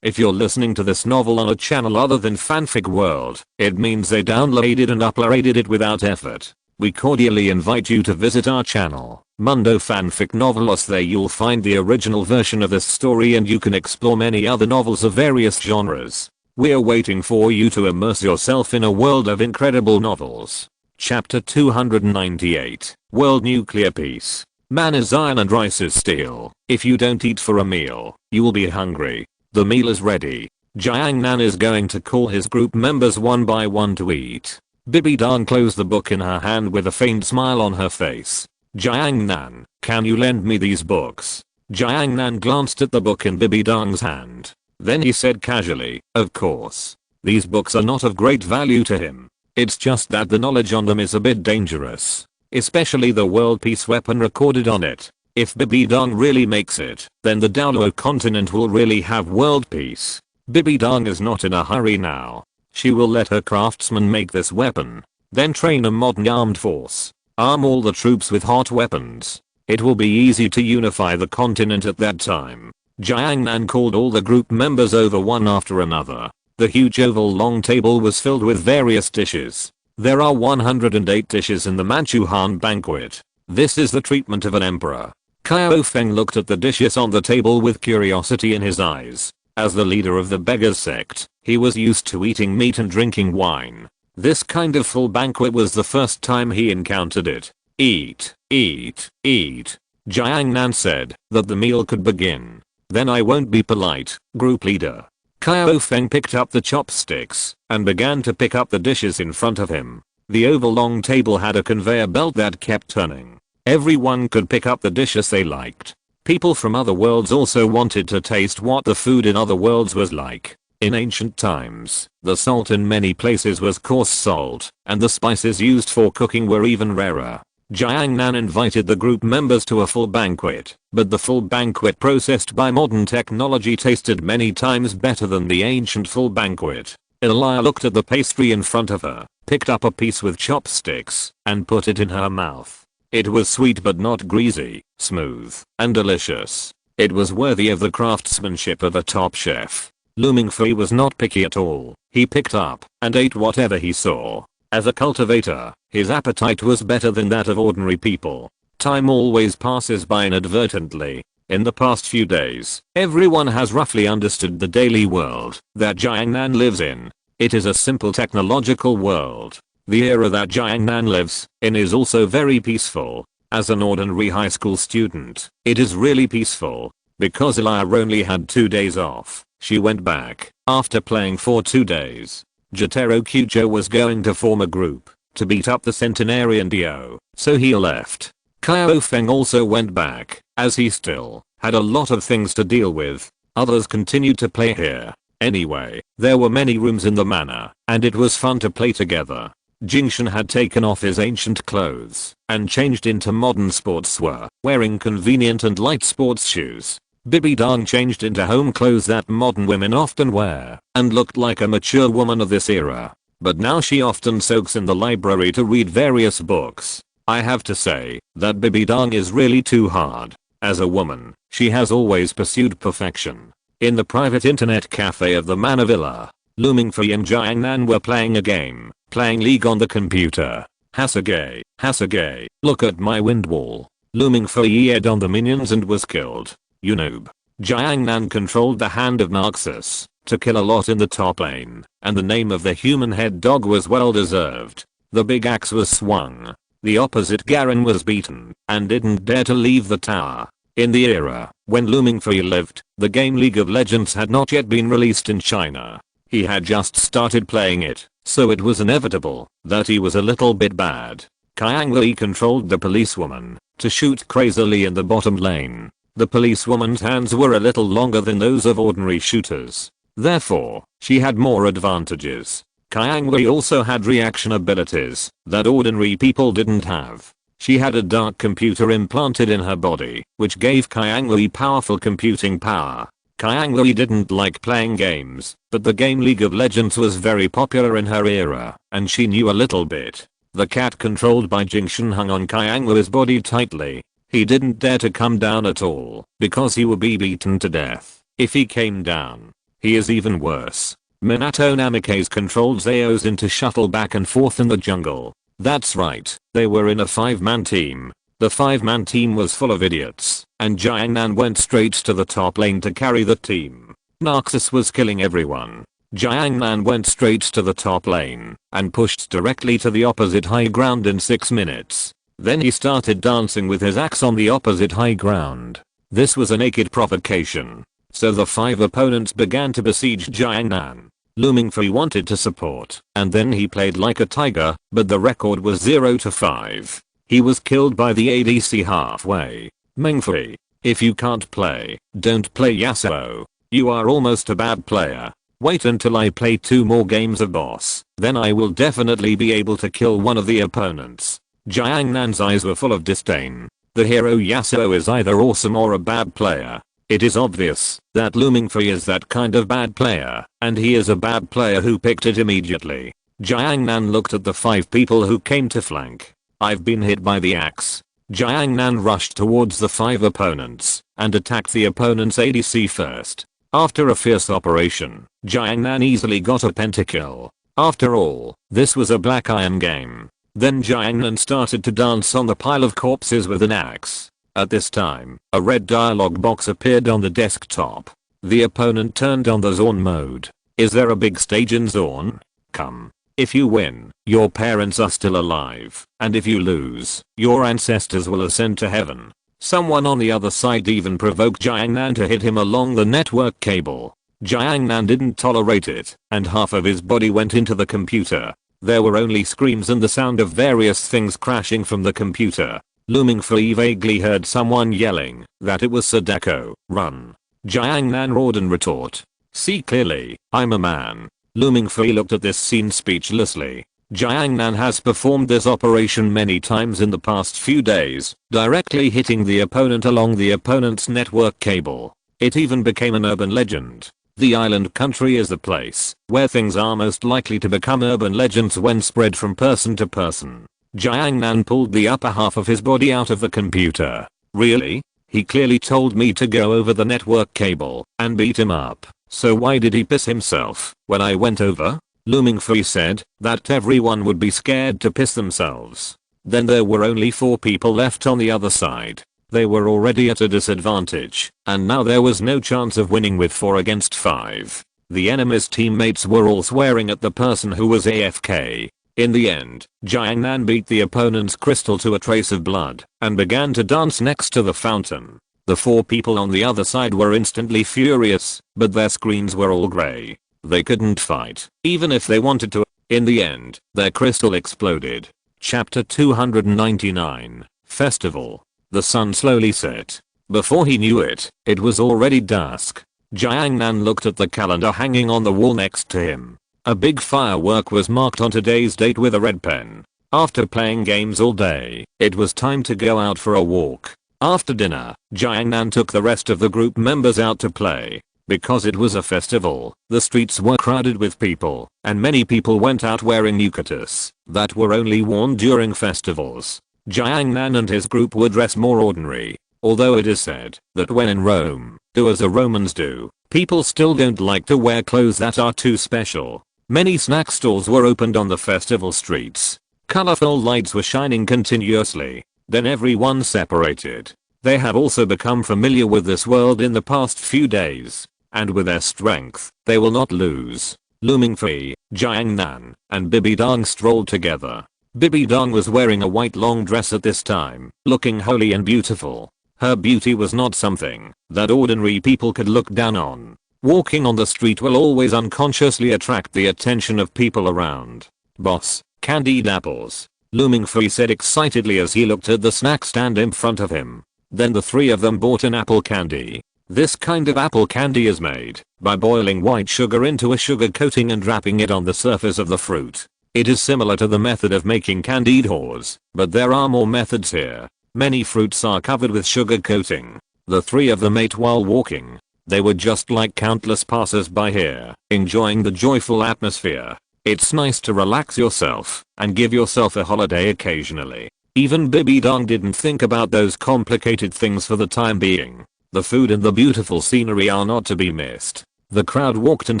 If you're listening to this novel on a channel other than Fanfic World, it means they downloaded and uploaded it without effort. We cordially invite you to visit our channel, Mundo Fanfic Novelos. There you'll find the original version of this story and you can explore many other novels of various genres. We're waiting for you to immerse yourself in a world of incredible novels. Chapter 298, World Nuclear Peace. Man is iron and rice is steel. If you don't eat for a meal, you will be hungry. The meal is ready. Jiangnan is going to call his group members one by one to eat. Bibi Dong closed the book in her hand with a faint smile on her face. Jiangnan, can you lend me these books? Jiangnan glanced at the book in Bibi Dong's hand. Then he said casually, of course. These books are not of great value to him. It's just that the knowledge on them is a bit dangerous. Especially the world peace weapon recorded on it. If Bibi Dong really makes it, then the Daolo continent will really have world peace. Bibi Dong is not in a hurry now. She will let her craftsmen make this weapon. Then train a modern armed force. Arm all the troops with hot weapons. It will be easy to unify the continent at that time. Jiangnan called all the group members over one after another. The huge oval long table was filled with various dishes. There are 108 dishes in the Manchu Han banquet. This is the treatment of an emperor. Xiao Feng looked at the dishes on the table with curiosity in his eyes. As the leader of the beggars sect, he was used to eating meat and drinking wine. This kind of full banquet was the first time he encountered it. Eat, eat, eat. Jiang Nan said that the meal could begin. Then I won't be polite, group leader. Xiao Feng picked up the chopsticks and began to pick up the dishes in front of him. The oval long table had a conveyor belt that kept turning. Everyone could pick up the dishes they liked. People from other worlds also wanted to taste what the food in other worlds was like. In ancient times, the salt in many places was coarse salt, and the spices used for cooking were even rarer. Jiang Nan invited the group members to a full banquet, but the full banquet processed by modern technology tasted many times better than the ancient full banquet. Elia looked at the pastry in front of her, picked up a piece with chopsticks, and put it in her mouth. It was sweet but not greasy, smooth, and delicious. It was worthy of the craftsmanship of a top chef. Mingfei was not picky at all. He picked up and ate whatever he saw. As a cultivator, his appetite was better than that of ordinary people. Time always passes by inadvertently. In the past few days, everyone has roughly understood the daily world that Jiang Nan lives in. It is a simple technological world. The era that Jiang Nan lives in is also very peaceful. As an ordinary high school student, it is really peaceful. Because Elia only had 2 days off, she went back after playing for 2 days. Jotaro Kujo was going to form a group to beat up the centenarian Dio, so he left. Xiao Feng also went back, as he still had a lot of things to deal with. Others continued to play here. Anyway, there were many rooms in the manor, and it was fun to play together. Jingshan had taken off his ancient clothes and changed into modern sportswear, wearing convenient and light sports shoes. Bibi Dong changed into home clothes that modern women often wear and looked like a mature woman of this era. But now she often soaks in the library to read various books. I have to say that Bibi Dong is really too hard. As a woman, she has always pursued perfection. In the private internet cafe of the Manor Villa, Mingfei and Jiang Nan were playing a game, playing League on the computer. Hasage, look at my wind wall. Mingfei aired on the minions and was killed. You noob. Jiang Nan controlled the hand of Narcissus to kill a lot in the top lane, and the name of the human head dog was well deserved. The big axe was swung. The opposite Garen was beaten and didn't dare to leave the tower. In the era when Mingfei lived, the game League of Legends had not yet been released in China. He had just started playing it, so it was inevitable that he was a little bit bad. Qianglui controlled the policewoman to shoot crazily in the bottom lane. The policewoman's hands were a little longer than those of ordinary shooters. Therefore, she had more advantages. Qianglui also had reaction abilities that ordinary people didn't have. She had a dark computer implanted in her body, which gave Qianglui powerful computing power. Qianglui didn't like playing games, but the game League of Legends was very popular in her era, and she knew a little bit. The cat controlled by Jingshan hung on Qianglui's body tightly. He didn't dare to come down at all, because he would be beaten to death if he came down. He is even worse. Minato Namikaze controlled Zeos into shuttle back and forth in the jungle. That's right, they were in a 5-man team. The 5-man team was full of idiots, and Jiang Nan went straight to the top lane to carry the team. Narcissus was killing everyone. Jiang Nan went straight to the top lane and pushed directly to the opposite high ground in 6 minutes. Then he started dancing with his axe on the opposite high ground. This was a naked provocation. So the 5 opponents began to besiege Jiang Nan. Mingfei wanted to support, and then he played like a tiger, but the record was 0-5. He was killed by the ADC halfway. Mingfei, if you can't play, don't play Yasuo. You are almost a bad player. Wait until I play 2 more games of boss, then I will definitely be able to kill one of the opponents. Jiang Nan's eyes were full of disdain. The hero Yasuo is either awesome or a bad player. It is obvious that Mingfei is that kind of bad player, and he is a bad player who picked it immediately. Jiang Nan looked at the 5 people who came to flank. I've been hit by the axe. Jiang Nan rushed towards the 5 opponents and attacked the opponent's ADC first. After a fierce operation, Jiang Nan easily got a pentakill. After all, this was a black iron game. Then Jiangnan started to dance on the pile of corpses with an axe. At this time, a red dialog box appeared on the desktop. The opponent turned on the Zorn mode. Is there a big stage in Zorn? Come. If you win, your parents are still alive, and if you lose, your ancestors will ascend to heaven. Someone on the other side even provoked Jiangnan to hit him along the network cable. Jiangnan didn't tolerate it, and half of his body went into the computer. There were only screams and the sound of various things crashing from the computer. Mingfei vaguely heard someone yelling that it was Sadako, run. Jiangnan roared in retort. See clearly, I'm a man. Mingfei looked at this scene speechlessly. Jiangnan has performed this operation many times in the past few days, directly hitting the opponent along the opponent's network cable. It even became an urban legend. The island country is the place where things are most likely to become urban legends when spread from person to person. Jiangnan pulled the upper half of his body out of the computer. Really? He clearly told me to go over the network cable and beat him up. So why did he piss himself when I went over? Mingfei said that everyone would be scared to piss themselves. Then there were only 4 people left on the other side. They were already at a disadvantage, and now there was no chance of winning with 4 against 5. The enemy's teammates were all swearing at the person who was AFK. In the end, Jiangnan beat the opponent's crystal to a trace of blood and began to dance next to the fountain. The 4 people on the other side were instantly furious, but their screens were all grey. They couldn't fight, even if they wanted to. In the end, their crystal exploded. Chapter 299, Festival. The sun slowly set. Before he knew it, it was already dusk. Jiangnan looked at the calendar hanging on the wall next to him. A big firework was marked on today's date with a red pen. After playing games all day, it was time to go out for a walk. After dinner, Jiangnan took the rest of the group members out to play. Because it was a festival, the streets were crowded with people, and many people went out wearing yukatas that were only worn during festivals. Jiangnan and his group were dressed more ordinary, although it is said that when in Rome, do as the Romans do. People still don't like to wear clothes that are too special. Many snack stalls were opened on the festival streets. Colorful lights were shining continuously. Then everyone separated. They have also become familiar with this world in the past few days, and with their strength, they will not lose. Mingfei, Jiangnan, and Bibidong strolled together. Bibidong was wearing a white long dress at this time, looking holy and beautiful. Her beauty was not something that ordinary people could look down on. Walking on the street will always unconsciously attract the attention of people around. Boss, candied apples. Mingfei said excitedly as he looked at the snack stand in front of him. Then the 3 of them bought an apple candy. This kind of apple candy is made by boiling white sugar into a sugar coating and wrapping it on the surface of the fruit. It is similar to the method of making candied haws, but there are more methods here. Many fruits are covered with sugar coating. The 3 of them ate while walking. They were just like countless passers-by here, enjoying the joyful atmosphere. It's nice to relax yourself and give yourself a holiday occasionally. Even Bibidong didn't think about those complicated things for the time being. The food and the beautiful scenery are not to be missed. The crowd walked and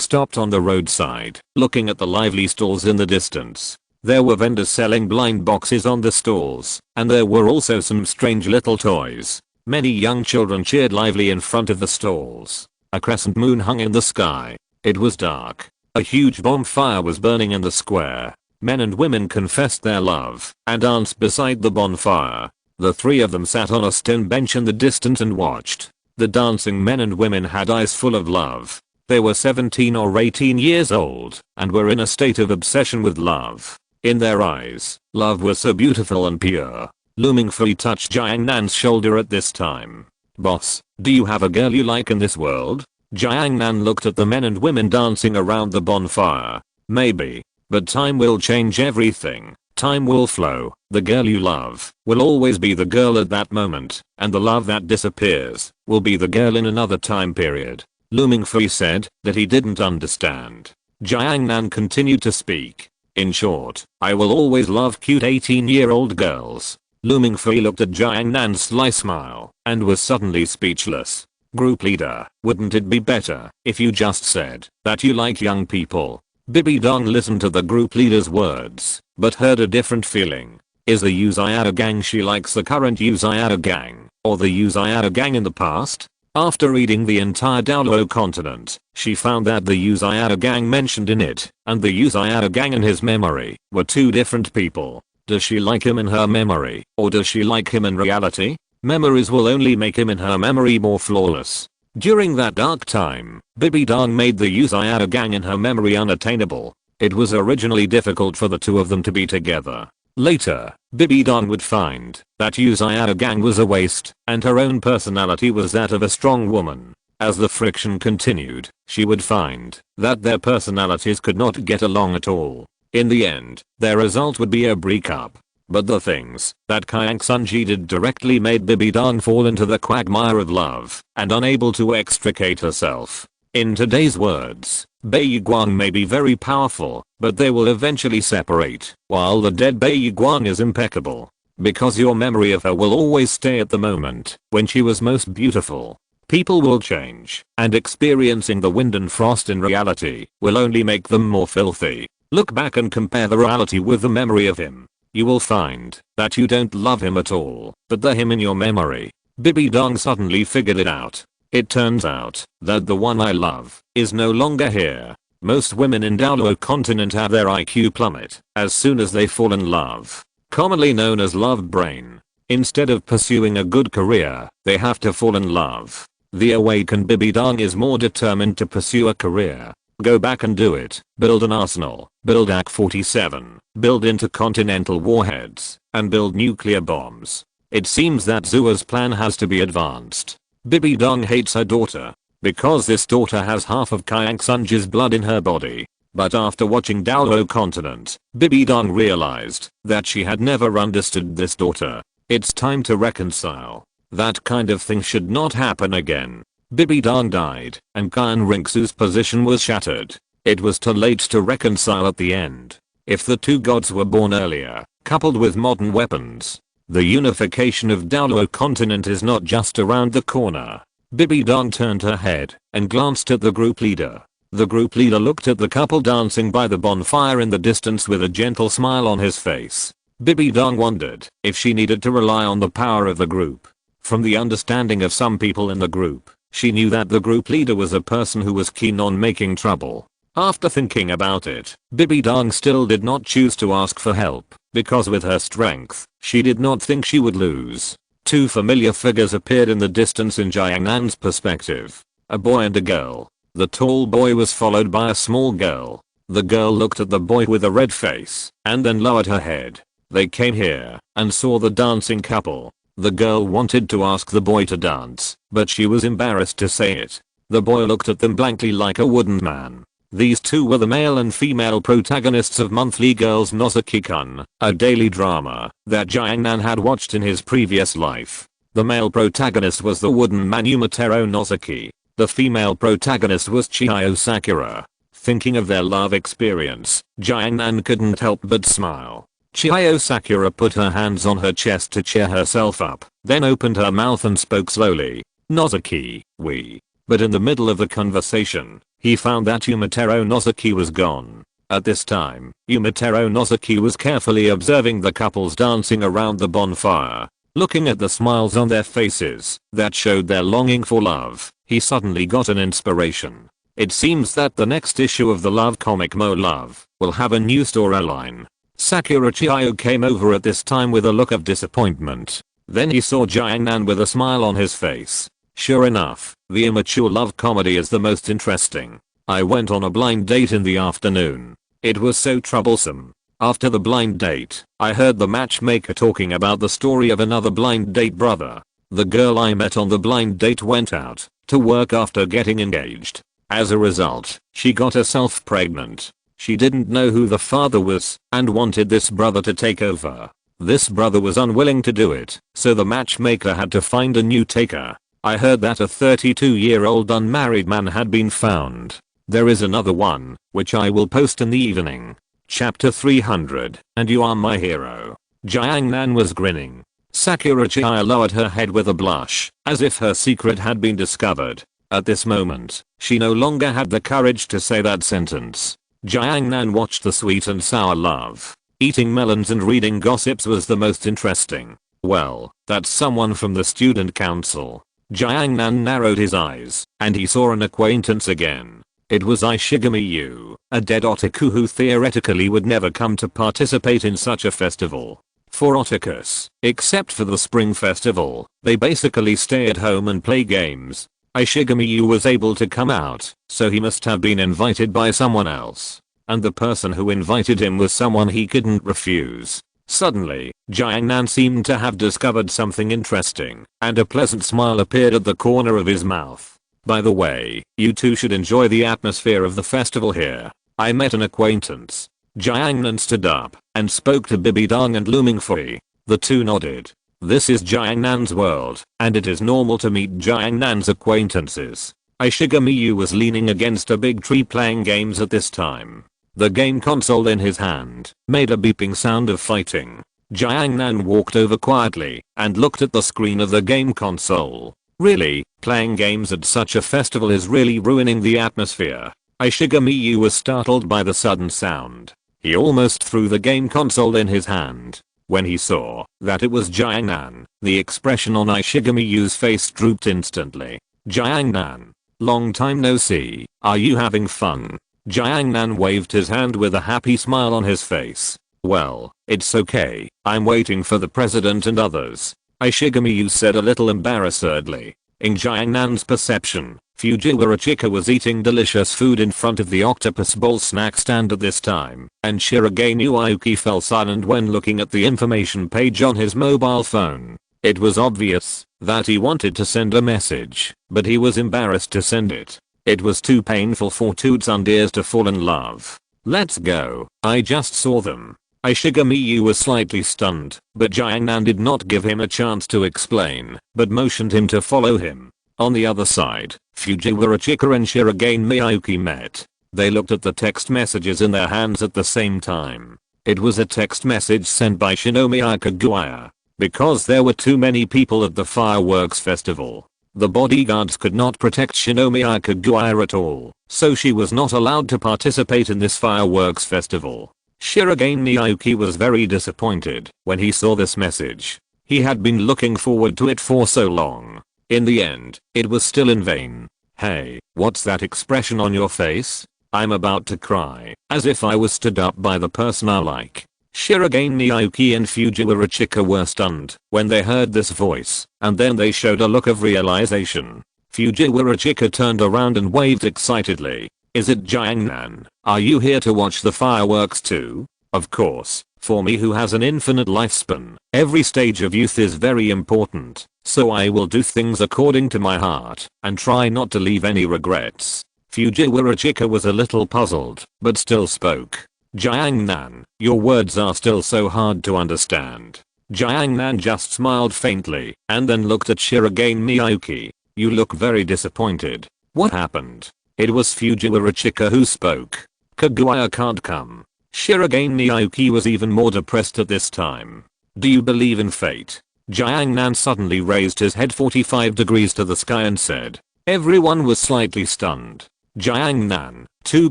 stopped on the roadside, looking at the lively stalls in the distance. There were vendors selling blind boxes on the stalls, and there were also some strange little toys. Many young children cheered lively in front of the stalls. A crescent moon hung in the sky. It was dark. A huge bonfire was burning in the square. Men and women confessed their love and danced beside the bonfire. The 3 of them sat on a stone bench in the distance and watched. The dancing men and women had eyes full of love. They were 17 or 18 years old and were in a state of obsession with love. In their eyes, love was so beautiful and pure. Mingfei touched Jiangnan's shoulder at this time. Boss, do you have a girl you like in this world? Jiangnan looked at the men and women dancing around the bonfire. Maybe. But time will change everything. Time will flow. The girl you love will always be the girl at that moment, and the love that disappears will be the girl in another time period. Mingfei said that he didn't understand. Jiangnan continued to speak. In short, I will always love cute 18-year-old girls. Mingfei looked at Jiangnan's sly smile and was suddenly speechless. Group leader, wouldn't it be better if you just said that you like young people? Bibi Dong listened to the group leader's words, but heard a different feeling. Is the Uzayata gang she likes the current Uzayata gang, or the Uzayata gang in the past? After reading the entire Downlow continent, she found that the Uzayata gang mentioned in it, and the Uzayata gang in his memory, were two different people. Does she like him in her memory, or does she like him in reality? Memories will only make him in her memory more flawless. During that dark time, Bibi Dong made the Uzayata gang in her memory unattainable. It was originally difficult for the two of them to be together. Later, Bibi Dong would find that Uzayata gang was a waste, and her own personality was that of a strong woman. As the friction continued, she would find that their personalities could not get along at all. In the end, their result would be a breakup. But the things that Kayang Sunji did directly made Bibi Dong fall into the quagmire of love, and unable to extricate herself. In today's words, Bai Guang may be very powerful, but they will eventually separate, while the dead Bai Guang is impeccable. Because your memory of her will always stay at the moment when she was most beautiful. People will change, and experiencing the wind and frost in reality will only make them more filthy. Look back and compare the reality with the memory of him. You will find that you don't love him at all, but the him in your memory. Bibi Dong suddenly figured it out. It turns out that the one I love is no longer here. Most women in Downlow continent have their IQ plummet as soon as they fall in love. Commonly known as love brain. Instead of pursuing a good career, they have to fall in love. The awakened Bibi Dong is more determined to pursue a career. Go back and do it. Build an arsenal, build AK-47, build intercontinental warheads, and build nuclear bombs. It seems that Zua's plan has to be advanced. Bibi Dong hates her daughter, because this daughter has half of Kayang Sunji's blood in her body. But after watching Downlow continent, Bibi Dong realized that she had never understood this daughter. It's time to reconcile. That kind of thing should not happen again. Bibi Dong died, and Kyan Rinxu's position was shattered. It was too late to reconcile at the end. If the two gods were born earlier, coupled with modern weapons, the unification of Downlow continent is not just around the corner. Bibi Dong turned her head and glanced at the group leader. The group leader looked at the couple dancing by the bonfire in the distance with a gentle smile on his face. Bibi Dong wondered if she needed to rely on the power of the group. From the understanding of some people in the group, she knew that the group leader was a person who was keen on making trouble. After thinking about it, Bibi Dong still did not choose to ask for help, because with her strength, she did not think she would lose. Two familiar figures appeared in the distance in Jiangnan's perspective. A boy and a girl. The tall boy was followed by a small girl. The girl looked at the boy with a red face, and then lowered her head. They came here, and saw the dancing couple. The girl wanted to ask the boy to dance, but she was embarrassed to say it. The boy looked at them blankly like a wooden man. These two were the male and female protagonists of Monthly Girls Nozoki-kun, a daily drama that Jiangnan had watched in his previous life. The male protagonist was the wooden man Umatero Nozoki. The female protagonist was Chiyo Sakura. Thinking of their love experience, Jiangnan couldn't help but smile. Chiyo Sakura put her hands on her chest to cheer herself up, then opened her mouth and spoke slowly. Nozoki, we. But in the middle of the conversation, he found that Umatero Nozoki was gone. At this time, Umatero Nozoki was carefully observing the couples dancing around the bonfire. Looking at the smiles on their faces that showed their longing for love, he suddenly got an inspiration. It seems that the next issue of the love comic Mo Love will have a new storyline. Sakura Chiyo came over at this time with a look of disappointment. Then he saw Jiangnan with a smile on his face. Sure enough, the immature love comedy is the most interesting. I went on a blind date in the afternoon. It was so troublesome. After the blind date, I heard the matchmaker talking about the story of another blind date brother. The girl I met on the blind date went out to work after getting engaged. As a result, she got herself pregnant. She didn't know who the father was and wanted this brother to take over. This brother was unwilling to do it, so the matchmaker had to find a new taker. I heard that a 32-year-old unmarried man had been found. There is another one, which I will post in the evening. Chapter 300, and you are my hero. Jiangnan was grinning. Sakura Chiyo lowered her head with a blush, as if her secret had been discovered. At this moment, she no longer had the courage to say that sentence. Jiangnan watched the sweet and sour love. Eating melons and reading gossips was the most interesting. Well, that's someone from the student council. Jiangnan narrowed his eyes, and he saw an acquaintance again. It was Ishigami Yu, a dead otaku who theoretically would never come to participate in such a festival. For otakus, except for the spring festival, they basically stay at home and play games. Ishigami Yu was able to come out, so he must have been invited by someone else. And the person who invited him was someone he couldn't refuse. Suddenly, Jiangnan seemed to have discovered something interesting, and a pleasant smile appeared at the corner of his mouth. By the way, you two should enjoy the atmosphere of the festival here. I met an acquaintance. Jiangnan stood up and spoke to Bibidang and Mingfei. The two nodded. This is Jiangnan's world, and it is normal to meet Jiangnan's acquaintances. Ishigami Yu was leaning against a big tree playing games at this time. The game console in his hand made a beeping sound of fighting. Jiangnan walked over quietly and looked at the screen of the game console. Really, playing games at such a festival is really ruining the atmosphere. Ishigami Yu was startled by the sudden sound. He almost threw the game console in his hand. When he saw that it was Jiangnan, the expression on Ishigami Yu's face drooped instantly. Jiangnan, long time no see, are you having fun? Jiangnan waved his hand with a happy smile on his face. Well, it's okay, I'm waiting for the president and others. Ishigami Yu said a little embarrassedly. In Jiangnan's perception, Fujiwara Chika was eating delicious food in front of the octopus bowl snack stand at this time, and Shirogane Uayuki fell silent when looking at the information page on his mobile phone. It was obvious that he wanted to send a message, but he was embarrassed to send it. It was too painful for two tsunderes to fall in love. Let's go, I just saw them. Ishigami Yu was slightly stunned, but Jiangnan did not give him a chance to explain, but motioned him to follow him. On the other side, Fujiwara Chika and Shirogane Miyuki met. They looked at the text messages in their hands at the same time. It was a text message sent by Shinomiya Kaguya. Because there were too many people at the fireworks festival, the bodyguards could not protect Shinomiya Kaguya at all, so she was not allowed to participate in this fireworks festival. Shirogane Miyuki was very disappointed when he saw this message. He had been looking forward to it for so long. In the end, it was still in vain. Hey, what's that expression on your face? I'm about to cry, as if I was stood up by the person I like. Shirogane Miyuki and Fujiwara Chika were stunned when they heard this voice, and then they showed a look of realization. Fujiwara Chika turned around and waved excitedly. Is it Jiangnan? Are you here to watch the fireworks too? Of course, for me who has an infinite lifespan, every stage of youth is very important, so I will do things according to my heart, and try not to leave any regrets. Fujiwara Chika was a little puzzled, but still spoke. Jiangnan, your words are still so hard to understand. Jiangnan just smiled faintly, and then looked at Shirogane Miyuki. You look very disappointed. What happened? It was Fujiwara Chika who spoke. Kaguya can't come. Shirogane Miyuki was even more depressed at this time. Do you believe in fate? Jiangnan suddenly raised his head 45 degrees to the sky and said. Everyone was slightly stunned. Jiangnan, two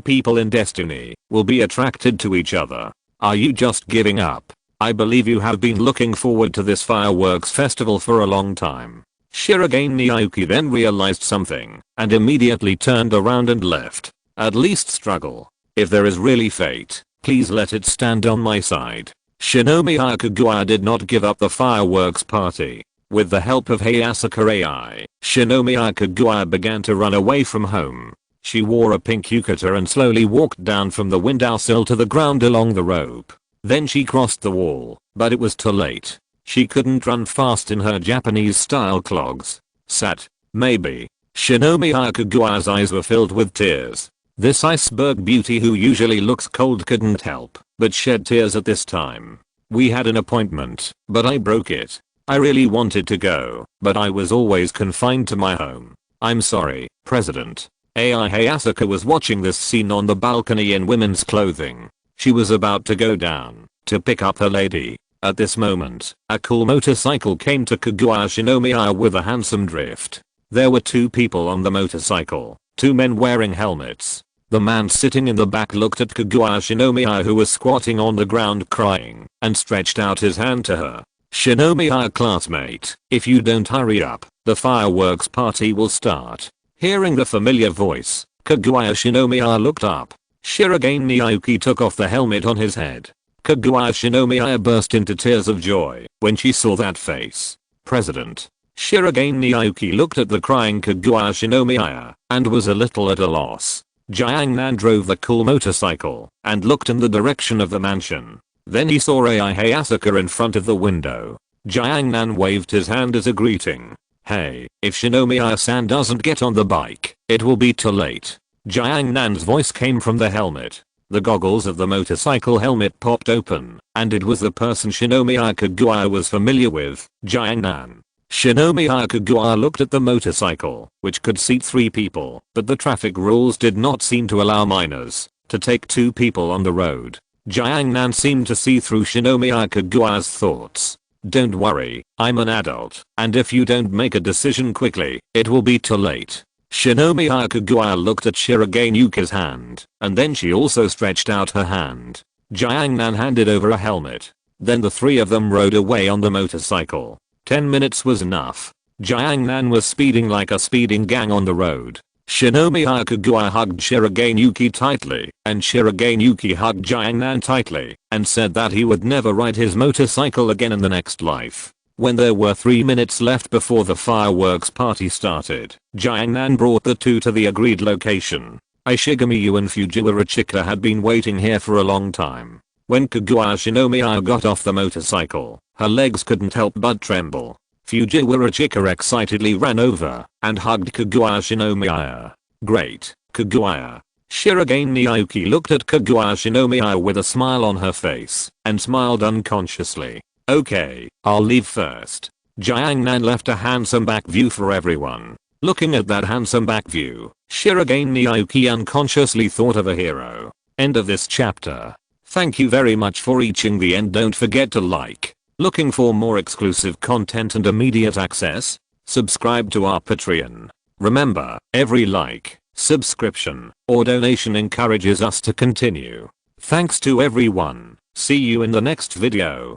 people in destiny will be attracted to each other. Are you just giving up? I believe you have been looking forward to this fireworks festival for a long time. Shirogane Miyuki then realized something and immediately turned around and left. At least struggle. If there is really fate, please let it stand on my side. Shinomiya Kaguya did not give up the fireworks party. With the help of Hayasaka AI, Shinomiya Kaguya began to run away from home. She wore a pink yukata and slowly walked down from the windowsill to the ground along the rope. Then she crossed the wall, but it was too late. She couldn't run fast in her Japanese-style clogs. Sat. Maybe. Shinomiya Kaguya's eyes were filled with tears. This iceberg beauty who usually looks cold couldn't help but shed tears at this time. We had an appointment, but I broke it. I really wanted to go, but I was always confined to my home. I'm sorry, President. AI Hayasaka was watching this scene on the balcony in women's clothing. She was about to go down to pick up her lady. At this moment, a cool motorcycle came to Kaguya Shinomiya with a handsome drift. There were two people on the motorcycle, two men wearing helmets. The man sitting in the back looked at Kaguya Shinomiya, who was squatting on the ground crying, and stretched out his hand to her. "Shinomiya classmate, if you don't hurry up, the fireworks party will start." Hearing the familiar voice, Kaguya Shinomiya looked up. Shirogane Naoki took off the helmet on his head. Kaguya Shinomiya burst into tears of joy when she saw that face. President. Shirogane Naoki looked at the crying Kaguya Shinomiya and was a little at a loss. Jiangnan drove the cool motorcycle and looked in the direction of the mansion. Then he saw Ai Hayasaka in front of the window. Jiangnan waved his hand as a greeting. "Hey, if Shinomiya-san doesn't get on the bike, it will be too late." Jiangnan's voice came from the helmet. The goggles of the motorcycle helmet popped open, and it was the person Shinomiya Kaguya was familiar with, Jiangnan. Shinomiya Kaguya looked at the motorcycle, which could seat 3 people, but the traffic rules did not seem to allow minors to take 2 people on the road. Jiangnan seemed to see through Shinomiya Kaguya's thoughts. "Don't worry, I'm an adult, and if you don't make a decision quickly, it will be too late." Shinomiya Kaguya looked at Shirogane Yuki's hand, and then she also stretched out her hand. Jiangnan handed over a helmet. Then the 3 of them rode away on the motorcycle. 10 minutes was enough. Jiangnan was speeding like a speeding gang on the road. Shinomiya Kaguya hugged Shirogane Yuki tightly, and Shirogane Yuki hugged Jiangnan tightly, and said that he would never ride his motorcycle again in the next life. When there were 3 minutes left before the fireworks party started, Jiangnan brought the 2 to the agreed location. Ishigami and Fujiwara Chika had been waiting here for a long time. When Kaguya Shinomiya got off the motorcycle, her legs couldn't help but tremble. Fujiwara Chika excitedly ran over and hugged Kaguya Shinomiya. "Great, Kaguya." Shirogane Naoki looked at Kaguya Shinomiya with a smile on her face and smiled unconsciously. "Okay, I'll leave first." Jiangnan left a handsome back view for everyone. Looking at that handsome back view, Shirogane Naoki unconsciously thought of a hero. End of this chapter. Thank you very much for reaching the end. Don't forget to like. Looking for more exclusive content and immediate access? Subscribe to our Patreon. Remember, every like, subscription, or donation encourages us to continue. Thanks to everyone. See you in the next video.